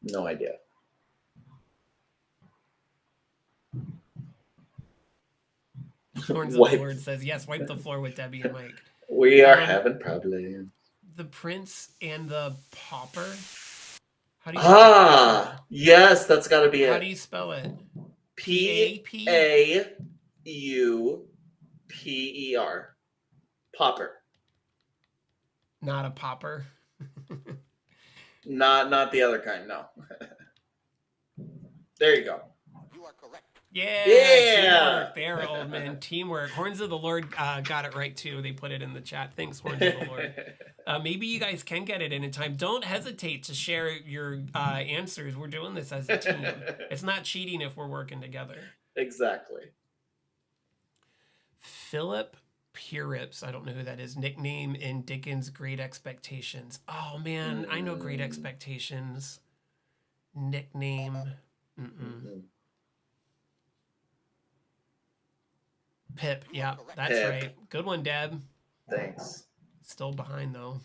B: No idea.
A: Horns of the Lord says, yes, wipe the floor with Debbie and Mike.
B: We are having problems.
A: The Prince and the Pauper. How do you
B: yes, that's got to be it.
A: How do you spell it?
B: Pauper. Pauper.
A: Not a popper.
B: Not the other kind, no. There you go.
C: You are correct.
A: Yeah. Teamwork there, old man. Teamwork. Horns of the Lord got it right too. They put it in the chat. Thanks, Horns of the Lord. Maybe you guys can get it in time. Don't hesitate to share your answers. We're doing this as a team. It's not cheating if we're working together.
B: Exactly.
A: Philip Purips. I don't know who that is. Nickname in Dickens' Great Expectations. Oh, man. I know Great Expectations. Nickname. Pip. Yeah, that's
B: Pip.
A: right. Good one, Deb.
B: Thanks.
A: Still behind, though.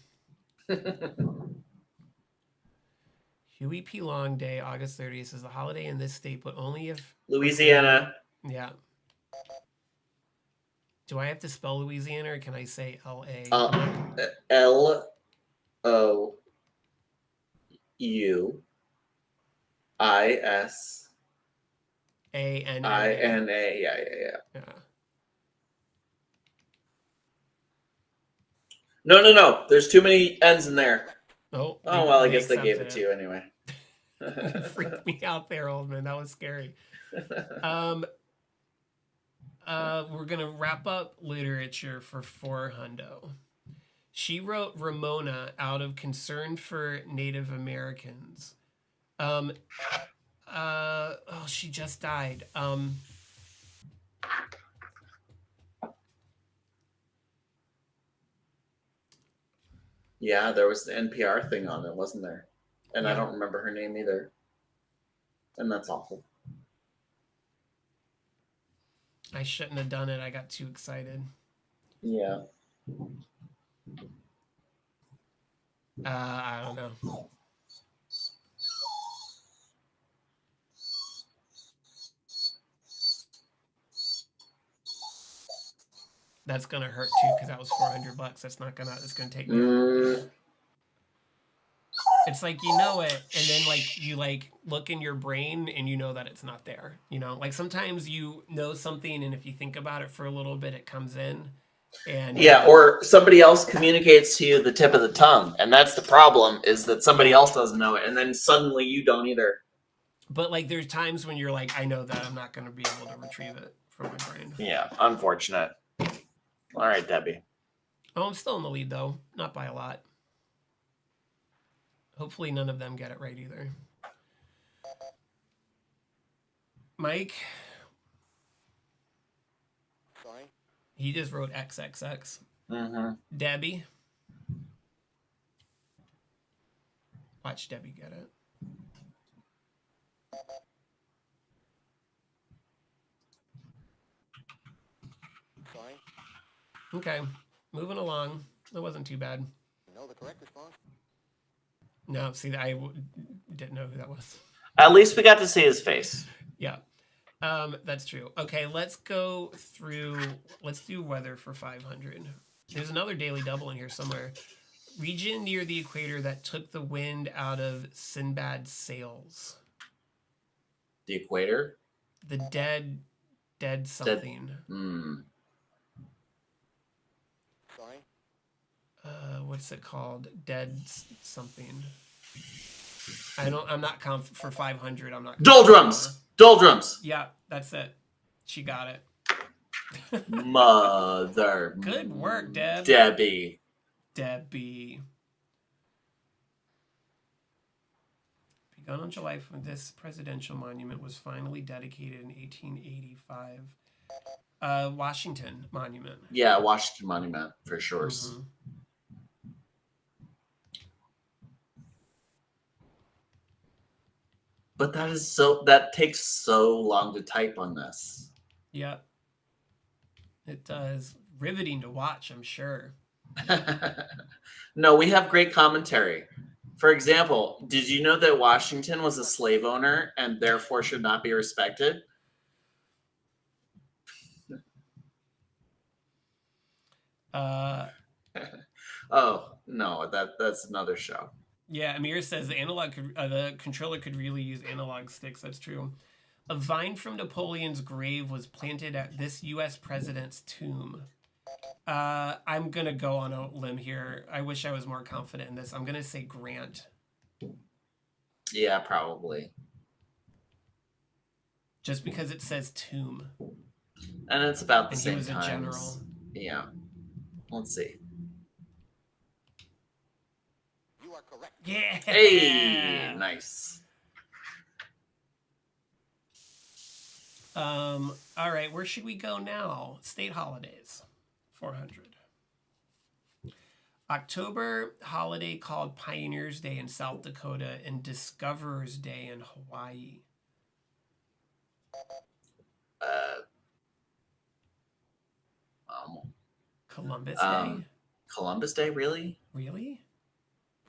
A: Huey P. Long Day, August 30th, is a holiday in this state, but only if...
B: Louisiana.
A: Yeah. Do I have to spell Louisiana, or can I say L-A?
B: Louisiana. Yeah. No. There's too many N's in there.
A: Oh,
B: well, I guess they gave it to you anyway.
A: Freaked me out there, old man. That was scary. We're gonna wrap up literature for 400. She wrote Ramona out of concern for Native Americans. She just died.
B: Yeah, there was the NPR thing on it, wasn't there? And
A: Yeah.
B: I don't remember her name either. And that's awful.
A: I shouldn't have done it. I got too excited.
B: Yeah.
A: I don't know. That's gonna hurt too, because that was $400. That's not gonna. It's gonna take me. It's like you know it, and then like you like look in your brain and you know that it's not there. You know, like sometimes you know something, and if you think about it for a little bit, it comes in. And
B: yeah, or somebody else communicates to you the tip of the tongue, and that's the problem, is that somebody else doesn't know it, and then suddenly you don't either.
A: But like there's times when you're like, I know that I'm not going to be able to retrieve it from my brain.
B: Yeah, unfortunate. All right, Debbie.
A: Oh, I'm still in the lead though, not by a lot. Hopefully none of them get it right either. Mike.
C: Sorry.
A: He just wrote XXX.
B: Mm-hmm.
A: Debbie. Watch Debbie get it.
C: Sorry.
A: Okay, moving along. That wasn't too bad.
C: You know the correct response?
A: No, see, I didn't know who that was.
B: At least we got to see his face.
A: Yeah, that's true. Okay, let's go through. Let's do weather for 500. There's another daily double in here somewhere. Region near the equator that took the wind out of Sinbad's sails.
B: The equator?
A: The dead something.
C: Sorry.
A: What's it called? Dead something. I'm not for 500. I'm not.
B: Doldrums.
A: Yeah, that's it. She got it.
B: Mother.
A: Good work, Deb.
B: Debbie.
A: Begun on July 4th, this presidential monument was finally dedicated in 1885. Washington Monument.
B: Yeah, Washington Monument for sure.
A: Mm-hmm.
B: But that takes so long to type on this.
A: Yeah. It does. Riveting to watch, I'm sure.
B: No, we have great commentary. For example, did you know that Washington was a slave owner and therefore should not be respected? Oh, no, that's another show.
A: Yeah, Amir says the controller could really use analog sticks. That's true. A vine from Napoleon's grave was planted at this U.S. president's tomb. I'm gonna go on a limb here. I wish I was more confident in this. I'm gonna say Grant.
B: Yeah, probably.
A: Just because it says tomb.
B: And it's about the
A: And
B: same
A: he was
B: times.
A: a general.
B: Yeah. Let's see.
C: You are correct.
A: Yeah.
B: Hey, nice.
A: All right, where should we go now? State holidays. 400. October holiday called Pioneers Day in South Dakota and Discoverers Day in Hawaii. Columbus Day?
B: Columbus Day, really?
A: Really?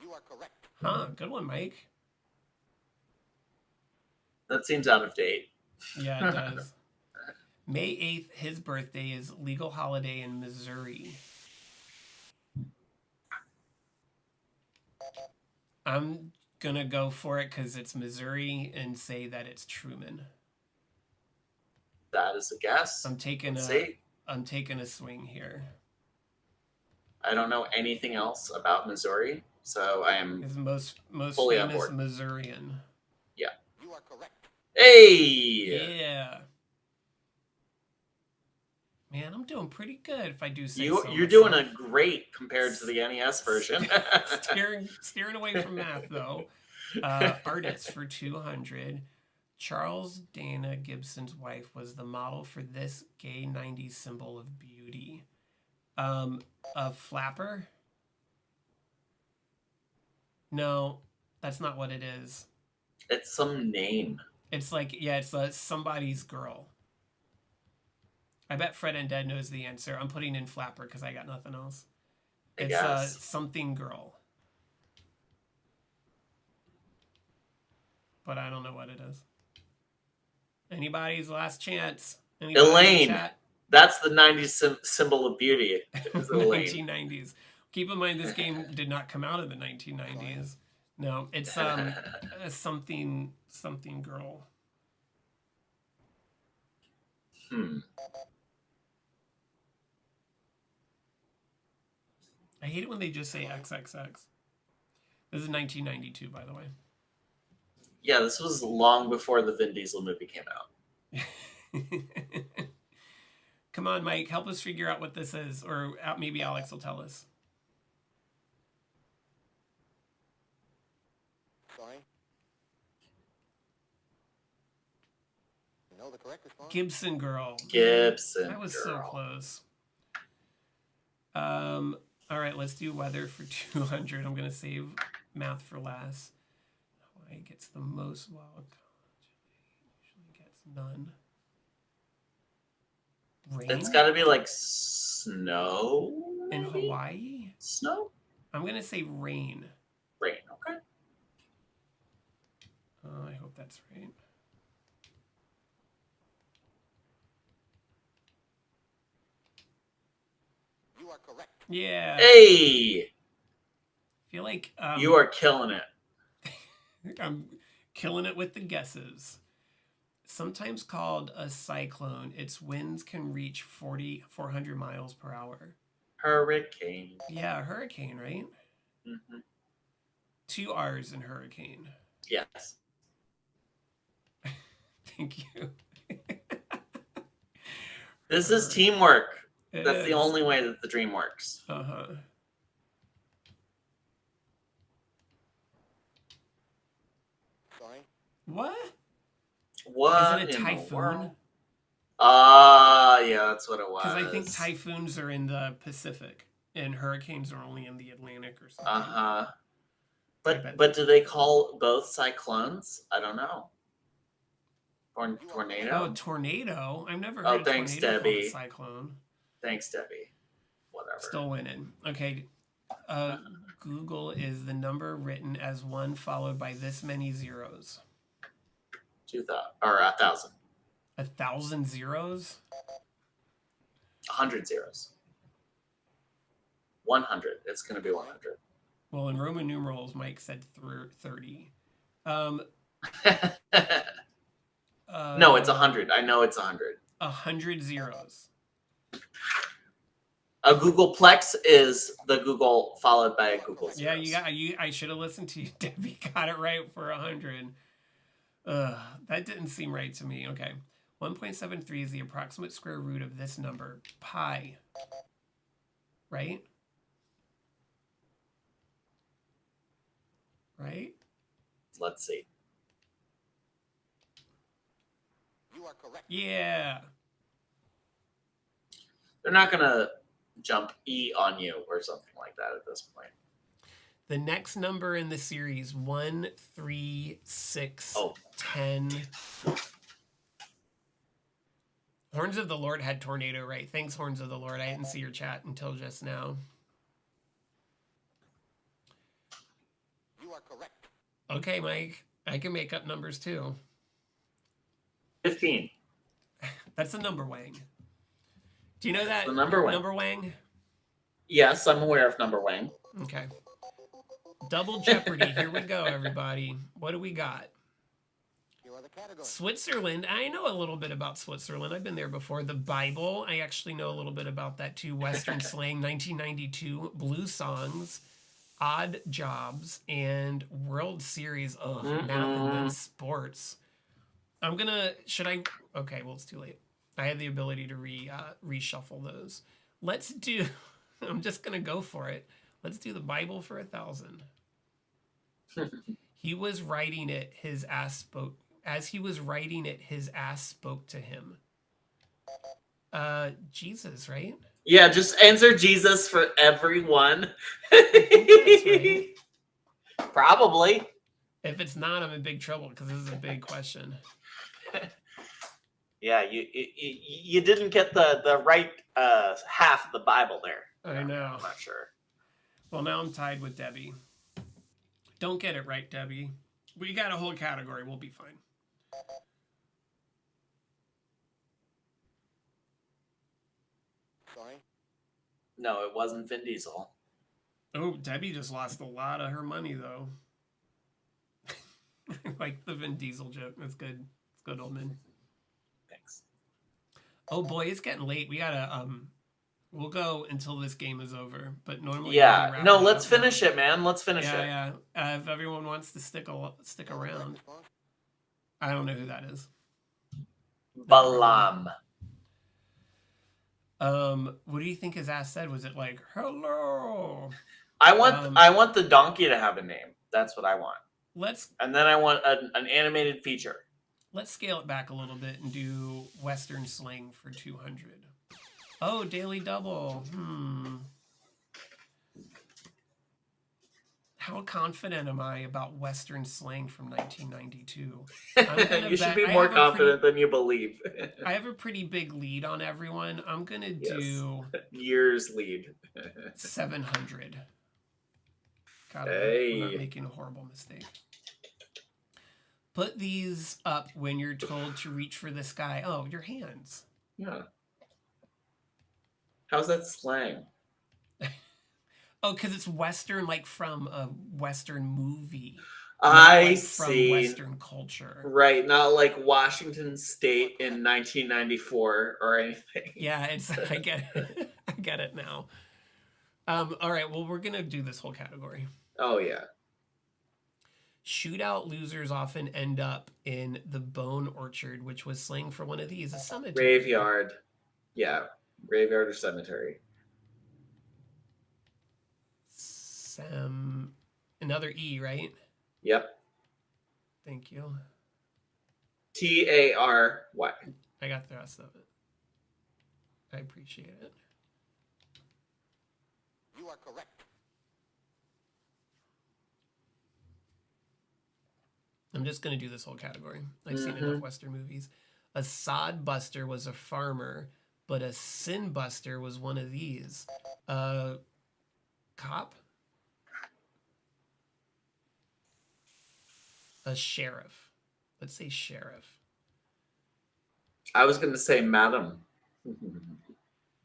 C: You are correct.
A: Huh, good one, Mike.
B: That seems out of date.
A: Yeah, it does. May 8th, his birthday, is legal holiday in Missouri. I'm gonna go for it because it's Missouri and say that it's Truman.
B: That is a guess.
A: I'm taking
B: Let's
A: a
B: see.
A: I'm taking a swing here.
B: I don't know anything else about Missouri, so I am
A: His most
B: fully on
A: famous
B: board.
A: Missourian.
C: You are correct.
B: Hey!
A: Yeah. Man, I'm doing pretty good if I do say
B: You're
A: so
B: doing
A: myself.
B: a great compared to the NES version.
A: steering away from math though. Artist for 200. Charles Dana Gibson's wife was the model for this gay 90s symbol of beauty. A flapper? No, that's not what it is.
B: It's some name.
A: It's like, yeah, it's somebody's girl. I bet Fred and Dead knows the answer. I'm putting in flapper because I got nothing else. It's something girl. But I don't know what it is. Anybody's last chance? Anybody
B: Elaine.
A: Chat?
B: That's the 90s symbol of beauty. It's Elaine.
A: 1990s. Keep in mind this game did not come out in the 1990s. No, it's something girl. I hate it when they just say XXX. This is 1992, by the way.
B: Yeah, this was long before the Vin Diesel movie came out.
A: Come on, Mike, help us figure out what this is, or maybe Alex will tell us.
C: Sorry. You know the correct response?
A: Gibson girl.
B: Gibson
A: That was
B: girl.
A: so close. All right, let's do weather for 200. I'm going to save math for last. Hawaii gets the most wild college. Usually gets none. Rain?
B: It's got to be like snow.
A: In
B: maybe?
A: Hawaii?
B: Snow?
A: I'm going to say rain.
B: Rain, okay.
A: I hope that's right.
C: You are correct.
A: Yeah.
B: Hey!
A: I feel like
B: You are killing it.
A: I'm killing it with the guesses. Sometimes called a cyclone, its winds can reach 400 miles per hour.
B: Hurricane.
A: Yeah, hurricane, right?
B: Mm-hmm.
A: 2 R's in hurricane.
B: Yes.
A: Thank you.
B: This is teamwork.
A: It
B: That's
A: is.
B: the only way that the dream works.
A: Uh-huh.
C: Sorry.
A: What?
B: What?
A: Is it a
B: in the
A: typhoon?
B: world? Yeah, that's what it was.
A: Because I think typhoons are in the Pacific and hurricanes are only in the Atlantic or something.
B: Uh-huh.
A: bet.
B: But do they call both cyclones? I don't know. Or tornado?
A: Oh, tornado? I've never
B: Oh,
A: heard
B: thanks,
A: a tornado called a
B: Debbie.
A: cyclone.
B: Thanks, Debbie. whatever.
A: Still winning. Okay. Google is the number written as 1 followed by this many zeros.
B: 2,000 or 1,000.
A: 1,000 zeros?
B: 100 zeros. 100. It's going to be 100.
A: Well, in Roman numerals, Mike said 30.
B: No, it's 100. I know it's 100.
A: 100 zeros.
B: A Googleplex is the Google followed by a Google zeros.
A: Yeah, I should have listened to you. Debbie got it right for 100. That didn't seem right to me. Okay. 1.73 is the approximate square root of this number, pi. Right? Right?
B: Let's see.
C: You are correct.
A: Yeah.
B: They're not going to jump E on you or something like that at this point.
A: The next number in the series, 1, 3, 6, 10. Horns of the Lord had tornado, right? Thanks, Horns of the Lord. I didn't see your chat until just now.
C: You are correct.
A: Okay, Mike. I can make up numbers too.
B: 15.
A: That's a number wang. Do you know that?
B: The number wang.
A: Number wang?
B: Yes, I'm aware of number wang.
A: Okay. Double Jeopardy. Here we go, everybody. What do we got?
C: Here are the categories.
A: Switzerland. I know a little bit about Switzerland. I've been there before. The Bible. I actually know a little bit about that too. Western slang, 1992. Blue songs. Odd jobs. And World Series. Ugh, math and then sports. I'm gonna. Should I? Okay, well, it's too late. I have the ability to reshuffle those. Let's do. I'm just gonna go for it. Let's do the Bible for 1,000. He was writing it. His ass spoke. As he was writing it, his ass spoke to him. Jesus, right?
B: Yeah, just answer Jesus for everyone.
A: I think that's right.
B: Probably.
A: If it's not, I'm in big trouble because this is a big question.
B: Yeah, you didn't get the right half of the Bible there.
A: I know.
B: I'm not sure.
A: Well, now I'm tied with Debbie. Don't get it right, Debbie. We got a whole category. We'll be fine.
C: Sorry.
B: No, it wasn't Vin Diesel.
A: Oh, Debbie just lost a lot of her money, though. Like the Vin Diesel joke. That's good. It's good, old man.
B: Thanks.
A: Oh boy, it's getting late. We gotta we'll go until this game is over. But normally
B: Yeah. No, let's finish it, man. Let's finish it.
A: Yeah. If everyone wants to stick around. I don't know who that is.
B: Balaam.
A: What do you think his ass said? Was it like hello?
B: I want the donkey to have a name. That's what I want. And then I want an animated feature.
A: Let's scale it back a little bit and do Western slang for 200. Oh, daily double. How confident am I about Western slang from 1992?
B: You should be more confident than you believe.
A: I have a pretty big lead on everyone. I'm going to do...
B: Years lead.
A: 700. God,
B: Hey.
A: I'm not making a horrible mistake. Put these up when you're told to reach for the sky. Oh, your hands.
B: Yeah. How's that slang?
A: Oh, because it's Western, like from a Western movie.
B: I
A: like
B: see.
A: From Western culture.
B: Right, not like Washington State in 1994 or anything.
A: Yeah, I get it. I get it now. All right, well, we're going to do this whole category.
B: Oh, yeah.
A: Shootout losers often end up in the Bone Orchard, which was slang for one of these, a cemetery.
B: Graveyard. Yeah, graveyard or cemetery.
A: Another E, right?
B: Yep.
A: Thank you.
B: Tary.
A: I got the rest of it. I appreciate it.
C: You are correct.
A: I'm just going to do this whole category. I've seen enough Western movies. A sod buster was a farmer, but a sin buster was one of these. Cop? A sheriff. Let's say sheriff.
B: I was going to say madam.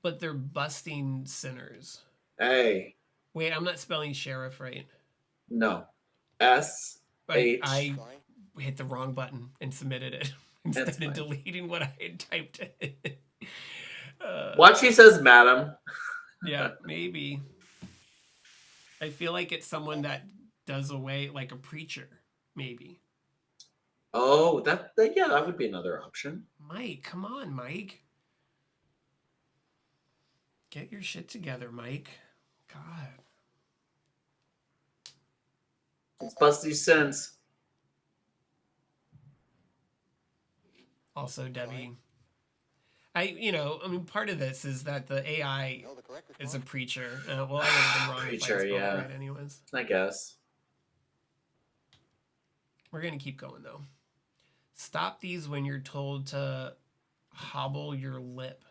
A: But they're busting sinners.
B: Hey,
A: Wait, I'm not spelling sheriff right.
B: no. S H.
A: I
C: Sorry.
A: hit the wrong button and submitted it instead
B: That's
A: of
B: fine.
A: deleting what I had typed in.
B: Watch, she says madam.
A: Yeah, maybe. I feel like it's someone that does away, like a preacher, maybe.
B: Oh, yeah, that would be another option.
A: Mike, come on, Mike. Get your shit together, Mike. God.
B: Let's bust these sins.
A: Also, Debbie. I mean, part of this is that the AI
C: Know the correct
A: is a
C: response?
A: preacher. Well, I would have been wrong if I
B: Preacher,
A: spelled
B: yeah.
A: it right anyways.
B: I guess.
A: We're going to keep going, though. Stop these when you're told to hobble your lip.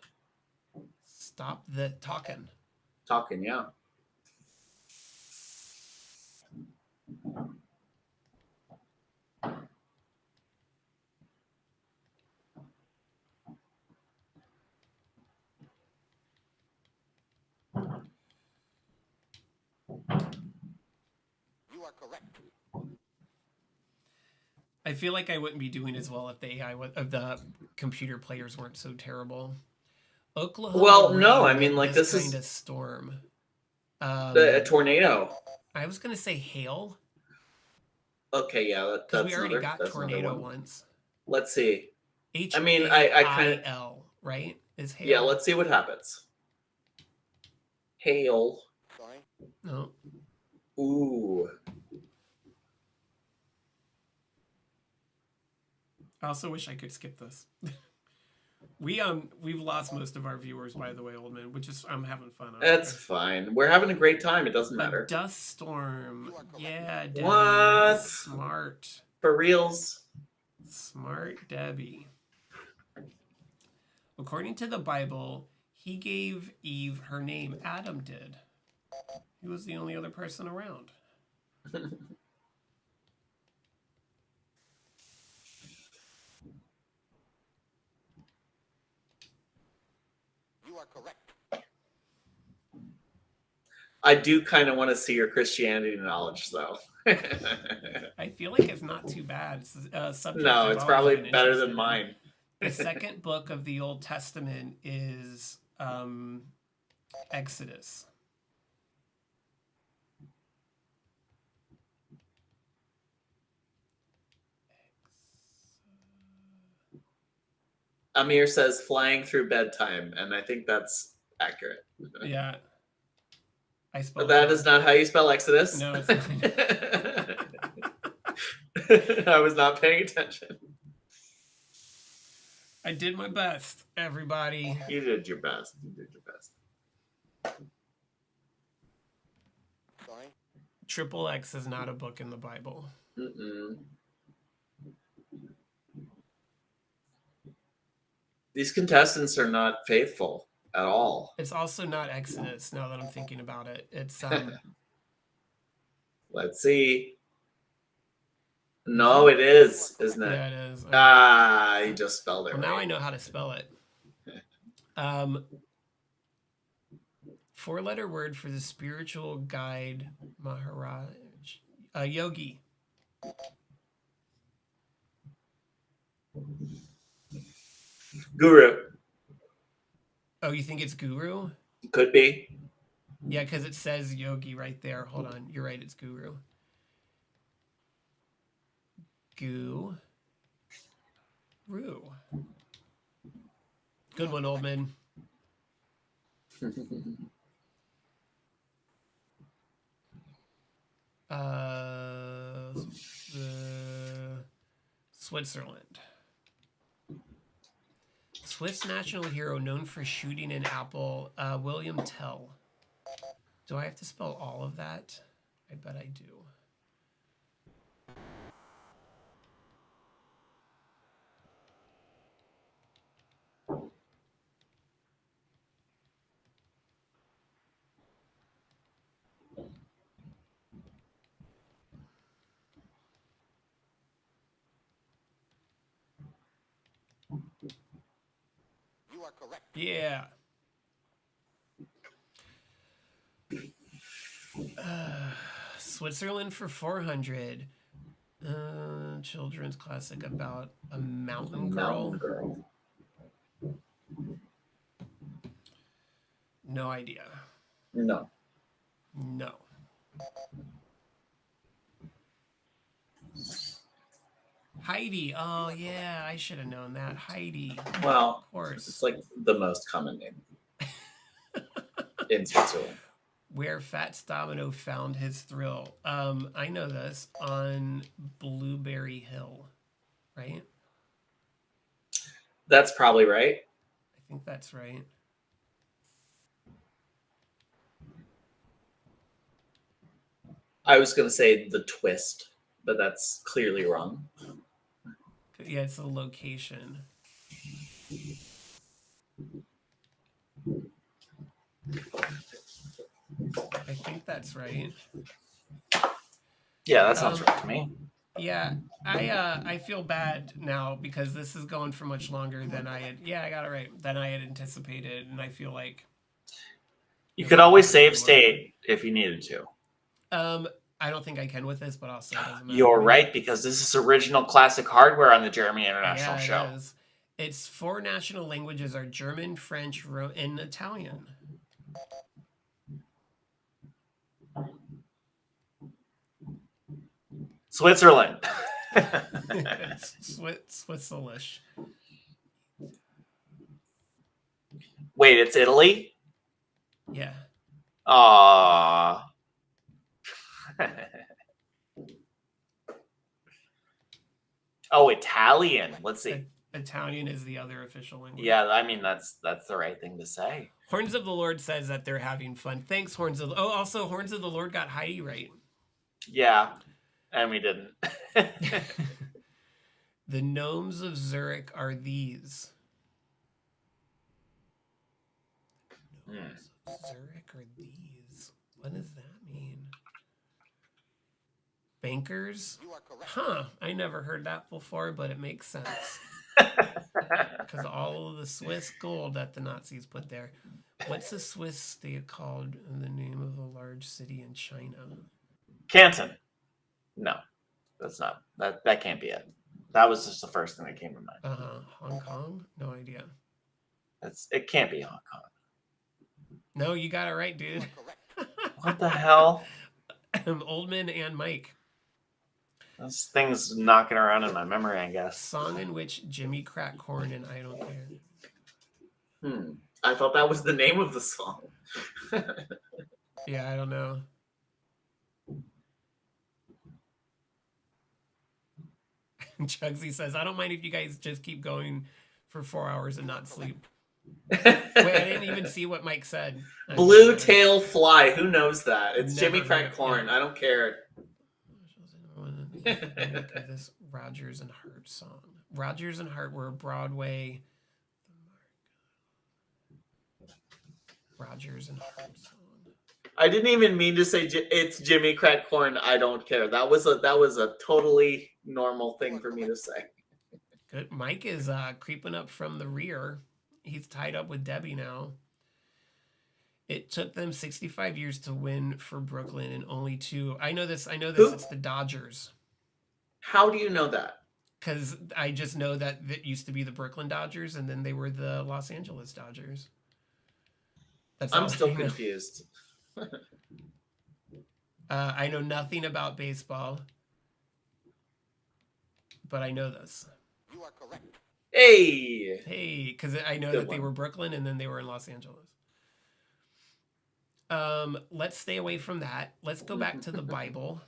A: Stop the talking.
B: Talking, yeah.
C: You are correct.
A: I feel like I wouldn't be doing as well if the AI of the computer players weren't so terrible. Oklahoma.
B: Well, no, I
A: rain
B: mean, like,
A: this
B: this
A: kind
B: is
A: of storm.
B: a tornado.
A: I was gonna say hail
B: Okay, yeah,
A: because
B: that's
A: we already
B: another,
A: got
B: that's another
A: tornado
B: one.
A: once.
B: Let's see.
A: H
B: I mean,
A: A
B: I kind of,
A: L, right? Is hail?
B: yeah, let's see what happens. Hail.
C: Sorry.
A: No.
B: Ooh.
A: I also wish I could skip this. We've lost most of our viewers, by the way, old man, which is I'm having fun on.
B: That's fine. We're having a great time. It doesn't
A: A
B: matter.
A: dust storm. Yeah, Debbie.
B: What?
A: Smart.
B: For reals.
A: Smart Debbie. According to the Bible, he gave Eve her name. Adam did. He was the only other person around.
C: You are correct.
B: I do kind of want to see your Christianity knowledge, though.
A: I feel like it's not too bad. It's a subject
B: No,
A: I've
B: it's
A: always
B: probably
A: been
B: better
A: interested
B: than
A: in.
B: mine.
A: The second book of the Old Testament is Exodus.
B: Amir says flying through bedtime, and I think that's accurate.
A: Yeah. I
B: But
A: spelled
B: that
A: it
B: is not how you spell Exodus.
A: No, it's not.
B: I was not paying attention.
A: I did my best, everybody.
B: You did your best. You did your best.
C: Sorry.
A: Triple X is not a book in the Bible.
B: Mm-mm. These contestants are not faithful at all.
A: It's also not Exodus, now that I'm thinking about it. It's
B: Let's see. No, it is, isn't it?
A: yeah, it is.
B: Ah, you just spelled it
A: Well,
B: right.
A: now I know how to spell it. Four-letter word for the spiritual guide Maharaj. Yogi.
B: Guru.
A: Oh, you think it's guru?
B: Could be.
A: Yeah, because it says yogi right there. Hold on. You're right, it's guru. Guru. Good one, old man. Switzerland. Swiss national hero known for shooting an apple, William Tell. Do I have to spell all of that? I bet I do.
C: You are correct.
A: Yeah. Switzerland for 400. Children's classic about a mountain girl.
B: Mountain Girl.
A: No idea.
B: No.
A: No. Heidi. Oh yeah, I should have known that. Heidi.
B: Well,
A: Of course.
B: it's like the most common name in Switzerland.
A: Where Fats Domino found his thrill. I know this on Blueberry Hill, right?
B: That's probably right.
A: I think that's right.
B: I was going to say the twist, but that's clearly wrong.
A: Yeah, it's a location. I think that's right.
B: Yeah, that sounds right to me.
A: Yeah, I feel bad now because this is going for much longer than I had. Yeah, I got it right. Than I had anticipated, and I feel like
B: You could always save state if you needed to.
A: I don't think I can with this, but also it doesn't matter.
B: You're right, because this is original classic hardware on the Jeremy International
A: Yeah,
B: show.
A: it is. Its 4 national languages are German, French, and Italian.
B: Switzerland.
A: Switzerlish.
B: Wait, it's Italy?
A: Yeah.
B: Aww. Oh, Italian. Let's see.
A: Italian is the other official language.
B: Yeah, I mean that's the right thing to say.
A: Horns of the Lord says that they're having fun. Thanks, Horns of. Oh, also Horns of the Lord got Heidi right.
B: Yeah, and we didn't.
A: The gnomes of Zurich are these. Gnomes of Zurich are these. What does that mean? Bankers?
C: You are correct.
A: Huh. I never heard that before, but it makes sense. Because all of the Swiss gold that the Nazis put there. What's the Swiss state called in the name of a large city in China?
B: Canton. No, that's not. That can't be it. That was just the first thing that came to mind.
A: Hong Kong? No idea.
B: It can't be Hong Kong.
A: No, you got it right,
C: You
A: dude.
C: are correct.
B: What the hell?
A: Oldman and Mike.
B: This thing's knocking around in my memory, I guess.
A: Song in which Jimmy cracked corn and I don't care.
B: I thought that was the name of the song.
A: Yeah, I don't know. Chugsy says, I don't mind if you guys just keep going for 4 hours and not sleep. Wait, I didn't even see what Mike said.
B: Blue tail fly. Who knows that? It's
A: Never
B: Jimmy
A: heard
B: Crack
A: it,
B: Corn.
A: yeah.
B: I don't care.
A: This Rogers and Hart song. Rogers and Hart were a Broadway. Rogers and Hart song.
B: I didn't even mean to say it's Jimmy Crack Corn. I don't care. That was a totally normal thing for me to say.
A: Good. Mike is creeping up from the rear. He's tied up with Debbie now. It took them 65 years to win for Brooklyn and only 2. I know this.
B: Who?
A: It's the Dodgers.
B: How do you know that?
A: Because I just know that it used to be the Brooklyn Dodgers and then they were the Los Angeles Dodgers.
B: I'm still confused.
A: I know nothing about baseball, but I know this.
C: You are correct.
B: Hey!
A: Hey, because I know
B: Good
A: that they
B: one.
A: were Brooklyn and then they were in Los Angeles. Let's stay away from that. Let's go back to the Bible.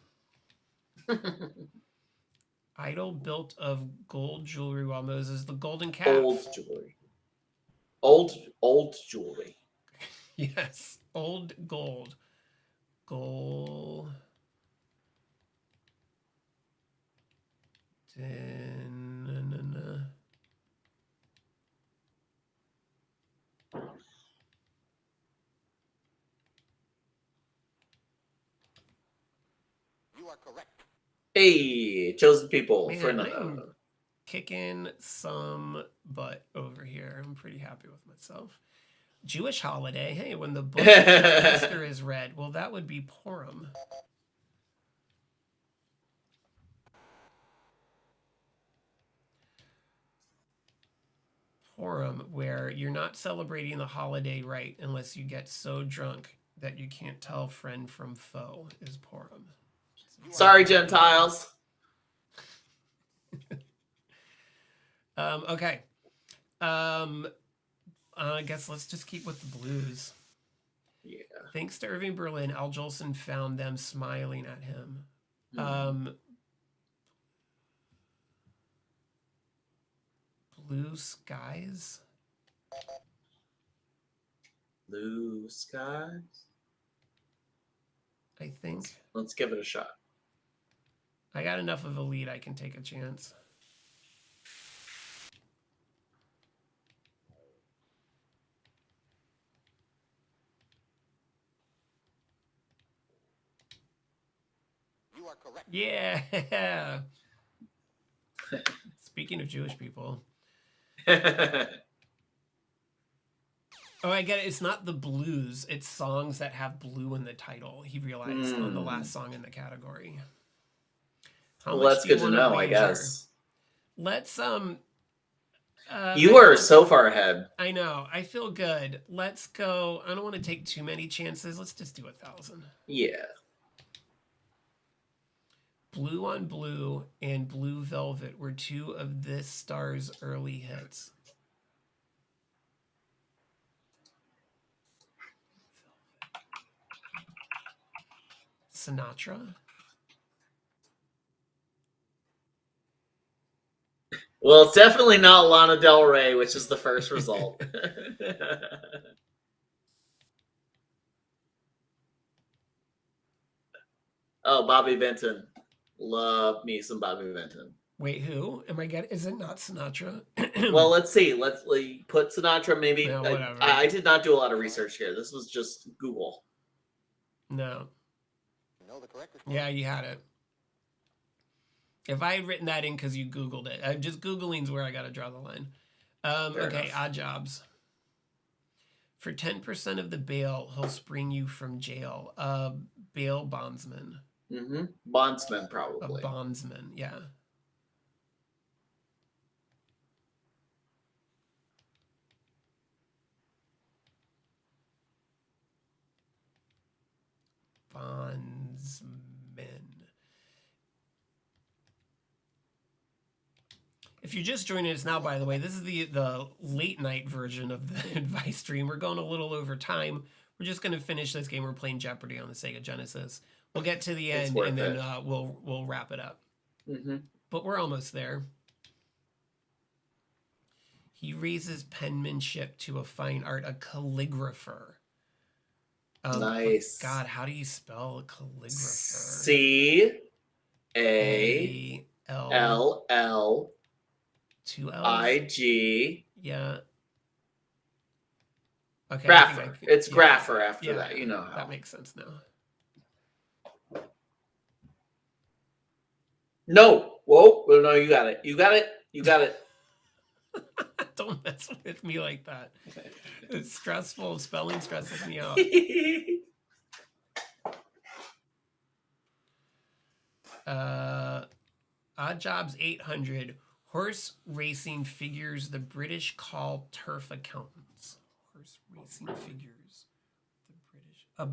A: Idol built of gold jewelry while Moses, the golden calf.
B: Old jewelry. Old jewelry.
A: Yes, old gold. Gold.
C: You are correct.
B: Hey, chosen people
A: Man,
B: for another.
A: kicking some butt over here. I'm pretty happy with myself. Jewish holiday. Hey, when the book of Esther is read. Well, that would be Purim. Purim, where you're not celebrating the holiday right unless you get so drunk that you can't tell friend from foe, is Purim.
B: Sorry, Gentiles.
A: Okay. I guess let's just keep with the blues.
B: Yeah.
A: Thanks to Irving Berlin, Al Jolson found them smiling at him. Blue skies?
B: Blue skies?
A: I think.
B: Let's give it a shot.
A: I got enough of a lead, I can take a chance.
C: You are correct.
A: Yeah. Speaking of Jewish people. Oh, I get it. It's not the blues. It's songs that have blue in the title. He realized on the last song in the category.
B: Well, that's good to know, I
A: wager?
B: guess.
A: Let's
B: you are so far ahead.
A: I know. I feel good. Let's go. I don't want to take too many chances. Let's just do 1,000.
B: Yeah.
A: Blue on Blue and Blue Velvet were two of this star's early hits. Sinatra?
B: Well, it's definitely not Lana Del Rey, which is the first result. Oh, Bobby Benton. Love me some Bobby Benton.
A: Wait, who? Am I getting? Is it not Sinatra?
B: Well, let's see. Let's put Sinatra maybe.
A: Yeah, whatever.
B: I did not do a lot of research here. This was just Google.
A: No.
C: Know the correct response?
A: Yeah, you had it. If I had written that in because you Googled it, just Googling's where I got to draw the line. Okay,
B: enough.
A: odd jobs. For 10% of the bail, he'll spring you from jail. Bail bondsman.
B: Mm-hmm. Bondsman,
A: A
B: probably.
A: bondsman, yeah. Bondsman. If you're just joining us now, by the way, this is the late night version of the advice stream. We're going a little over time. We're just going to finish this game. We're playing Jeopardy on the Sega Genesis. We'll get to the
B: It's
A: end
B: worth
A: and then
B: it.
A: we'll wrap it up.
B: Mm-hmm.
A: But we're almost there. He raises penmanship to a fine art, a calligrapher.
B: Nice.
A: God, how do you spell a calligrapher?
B: CALL
A: 2 L's?
B: IG.
A: Yeah. Okay.
B: Grapher. It's grapher after that. You know how.
A: That makes sense now.
B: No. Whoa. Well, no, you got it. You got it. You got it.
A: Don't mess with me like that. It's stressful. Spelling stresses me out. Odd Jobs 800. Horse racing figures the British call turf accountants. Horse racing figures the British. A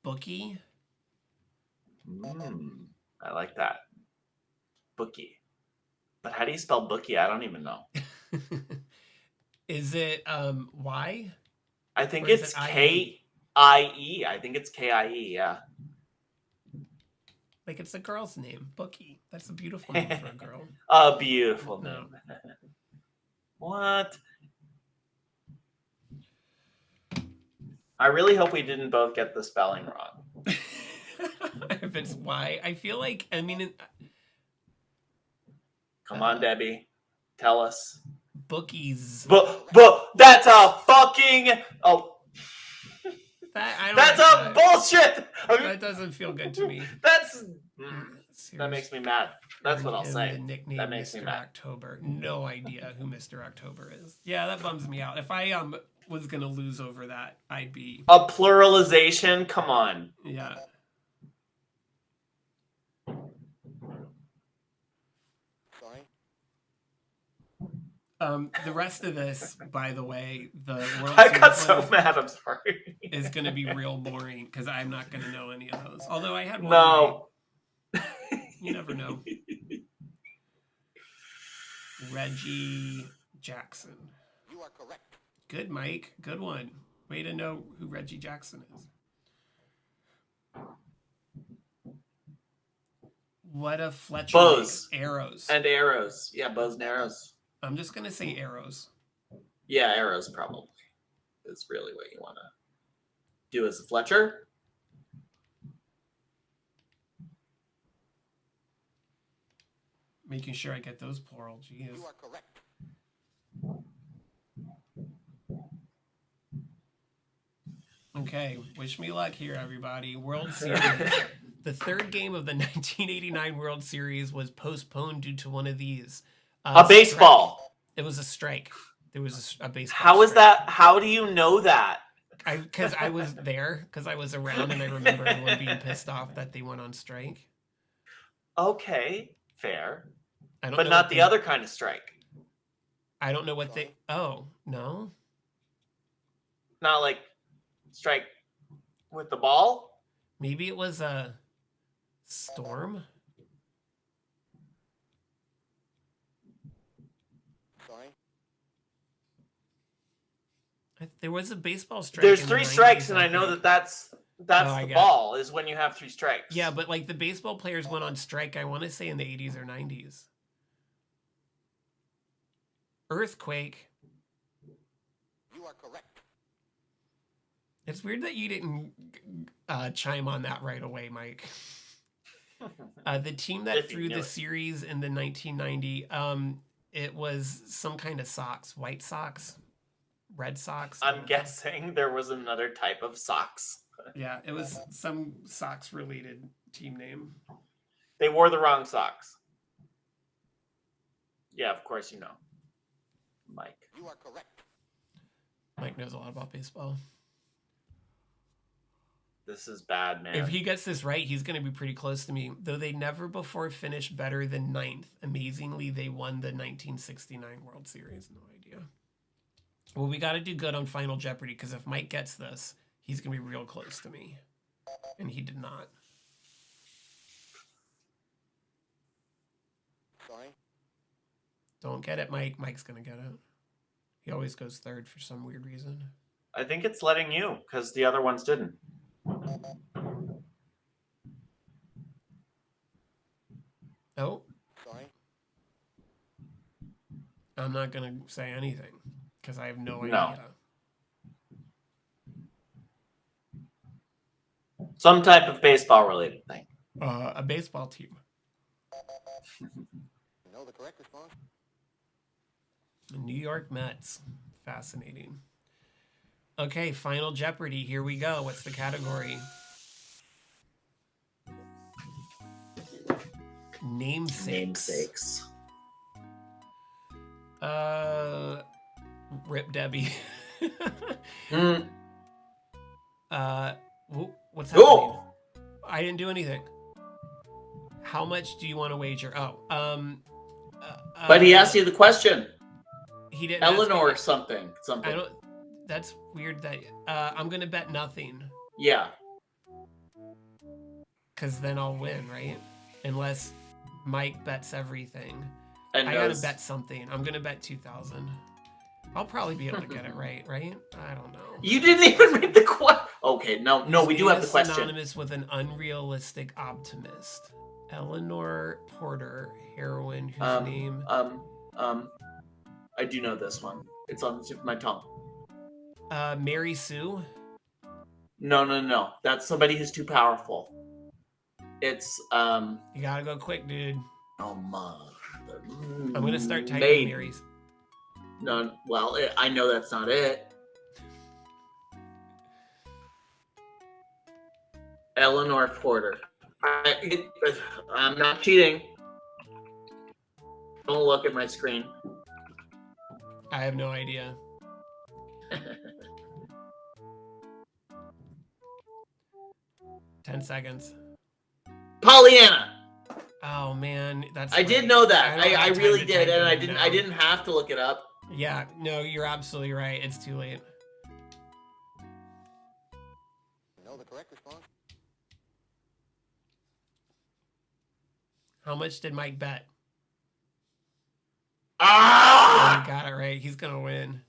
A: bookie?
B: I like that. Bookie. But how do you spell bookie? I don't even know.
A: Is it Y?
B: I think
A: Or is
B: it's
A: it IE?
B: K-I-E. I think it's K-I-E, yeah.
A: Like it's a girl's name. Bookie. That's a beautiful name for a girl.
B: A beautiful
A: No.
B: name. What? I really hope we didn't both get the spelling wrong.
A: If it's Y, I feel like, I mean,
B: Come on, Debbie. Tell us.
A: bookies.
B: But that's a fucking... Oh.
A: I don't
B: That's
A: like
B: a
A: that.
B: bullshit.
A: That doesn't feel good to me.
B: That makes me mad. That's what I'll
A: Earned him
B: say.
A: The nickname
B: That makes me
A: Mr.
B: mad.
A: October. No idea who Mr. October is. Yeah, that bums me out. If I was gonna lose over that, I'd be
B: A pluralization? Come on.
A: yeah.
C: Sorry.
A: The rest of this, by the way, the World
B: I got
A: Series
B: so
A: one
B: mad. I'm sorry.
A: is going to be real boring because I'm not going to know any of those. Although I had one
B: No.
A: right. You never know. Reggie Jackson.
C: You are correct.
A: Good, Mike. Good one. Way to know who Reggie Jackson is. What a Fletcher
B: Bows.
A: makes. Arrows.
B: And arrows. Yeah, bows and arrows.
A: I'm just going to say arrows.
B: Yeah, arrows probably is really what you want to do as a Fletcher.
A: Making sure I get those plural. Jeez.
C: You are correct.
A: Okay, wish me luck here, everybody. World Series. The third game of the 1989 World Series was postponed due to one of these.
B: A baseball.
A: Strike. It was a strike. There was a baseball.
B: How is
A: strike.
B: that? How do you know that?
A: Because I was there, because I was around, and I remember everyone being pissed off that they went on strike.
B: Okay, fair.
A: I don't
B: But
A: know
B: not
A: what
B: the
A: they-
B: other kind of strike.
A: I don't know what they. Oh no.
B: Not like strike with the ball.
A: Maybe it was a storm.
C: Sorry.
A: There was a baseball strike.
B: There's
A: in
B: three
A: the 90s,
B: strikes, and I know
A: think.
B: that's
A: Oh,
B: the
A: I get it.
B: ball is when you have three strikes.
A: Yeah, but like the baseball players went on strike, I want to say in the 80s or 90s. Earthquake.
C: You are correct.
A: It's weird that you didn't chime on that right away, Mike. The team that
B: If you
A: threw
B: knew
A: the
B: it.
A: series in the 1990, it was some kind of Sox. White Sox? Red Sox?
B: I'm guessing there was another type of socks.
A: Yeah, it was some Sox-related team name.
B: They wore the wrong socks. Yeah, of course you know. Mike.
C: You are correct.
A: Mike knows a lot about baseball.
B: This is bad, man.
A: If he gets this right, he's going to be pretty close to me. Though they never before finished better than ninth. Amazingly, they won the 1969 World Series. No idea. Well, we got to do good on Final Jeopardy, because if Mike gets this, he's going to be real close to me. And he did not.
C: Sorry.
A: Don't get it, Mike. Mike's going to get it. He always goes third for some weird reason.
B: I think it's letting you, because the other ones didn't.
A: Oh,
C: Sorry.
A: I'm not going to say anything, because I have no
B: No.
A: idea.
B: Some type of baseball related thing.
A: A baseball team.
C: You know the correct response?
A: The New York Mets. Fascinating. Okay, Final Jeopardy. Here we go. What's the category? Namesakes. Rip Debbie.
B: Mm.
A: What's happening?
B: Oh,
A: I didn't do anything. How much do you want to wager?
B: but he asked you the question.
A: He didn't. ask me
B: Eleanor
A: that.
B: something.
A: I don't. That's weird. That I'm gonna bet nothing,
B: Yeah.
A: because then I'll win, right? Unless Mike bets everything.
B: And
A: I gotta
B: knows-
A: bet something. I'm gonna bet 2,000. I'll probably be able to get it right, right? I don't know.
B: You didn't even read the question. Okay, no, we do have the
A: Is
B: question.
A: synonymous with an unrealistic optimist. Eleanor Porter, heroine whose name.
B: I do know this one. It's on the tip of my tongue.
A: Mary Sue.
B: No. That's somebody who's too powerful. It's
A: You gotta go quick, dude.
B: oh my.
A: I'm gonna start typing
B: Maid.
A: Mary's.
B: No, well, I know that's not it. Eleanor Porter. I'm not cheating. Don't look at my screen.
A: I have no idea. Ten seconds.
B: Pollyanna.
A: Oh man, that's.
B: I did
A: right.
B: know that.
A: don't
B: I
A: have time
B: really
A: to
B: did,
A: type
B: and
A: it
B: I
A: in
B: didn't.
A: now.
B: I didn't have to look it up.
A: Yeah, no, you're absolutely right. It's too late.
C: Know the correct response?
A: How much did Mike bet? Oh,
B: Ah!
A: he got it right. He's gonna win.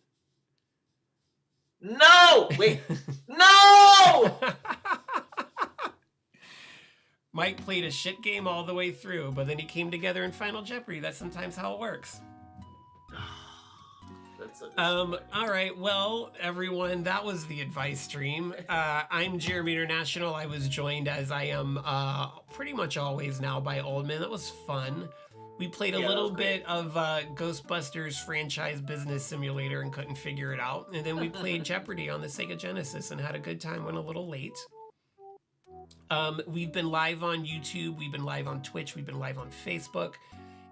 B: No! Wait. No!
A: Mike played a shit game all the way through, but then he came together in Final Jeopardy. That's sometimes how it works.
B: That's so
A: All right. Well, everyone, that was the advice stream. I'm Jeremy International. I was joined, as I am pretty much always now, by Oldman. That was fun. We played a
B: Yeah, that
A: little
B: was great.
A: bit of Ghostbusters franchise business simulator and couldn't figure it out. And then we played Jeopardy on the Sega Genesis and had a good time, went a little late. We've been live on YouTube. We've been live on Twitch. We've been live on Facebook.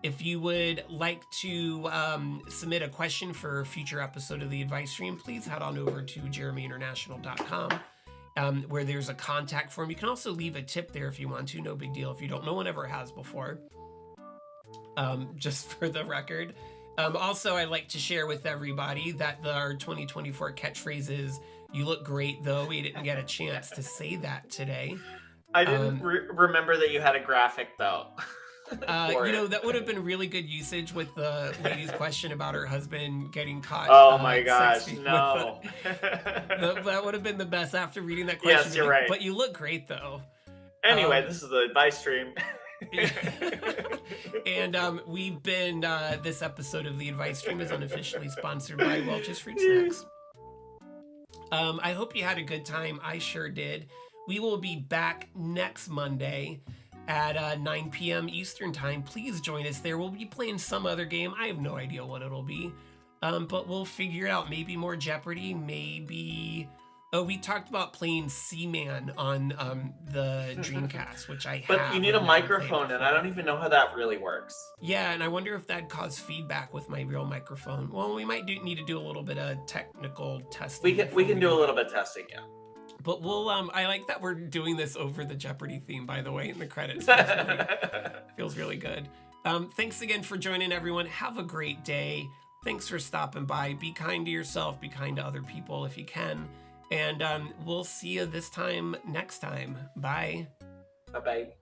A: If you would like to submit a question for a future episode of the advice stream, please head on over to JeremyInternational.com where there's a contact form. You can also leave a tip there if you want to. No big deal if you don't. No one ever has before. Just for the record. Also, I'd like to share with everybody that our 2024 catchphrase is, "You look great, though." We didn't get a chance to say that today.
B: I didn't remember that you had a graphic though.
A: That would have been really good usage with the lady's question about her husband getting caught.
B: Oh my gosh,
A: sexting
B: no.
A: that would have been the best after reading that question.
B: Yes, you're right.
A: But you look great, though.
B: Anyway, this is the advice stream.
A: And we've been, this episode of the advice stream is unofficially sponsored by Welch's Fruit Snacks. I hope you had a good time. I sure did. We will be back next Monday at 9 p.m. Eastern time. Please join us there. We'll be playing some other game. I have no idea what it'll be, but we'll figure it out. Maybe more Jeopardy, maybe... Oh, we talked about playing Seaman on the Dreamcast, which I have.
B: But you need a microphone, and I don't even know how that really works.
A: Yeah, and I wonder if that'd cause feedback with my real microphone. Well, we might need to do a little bit of technical testing.
B: We can do a little bit of testing, yeah.
A: But we'll I like that we're doing this over the Jeopardy theme, by the way, in the credits. Feels really good. Thanks again for joining, everyone. Have a great day. Thanks for stopping by. Be kind to yourself. Be kind to other people if you can. And we'll see you this time next time. Bye.
B: Bye-bye.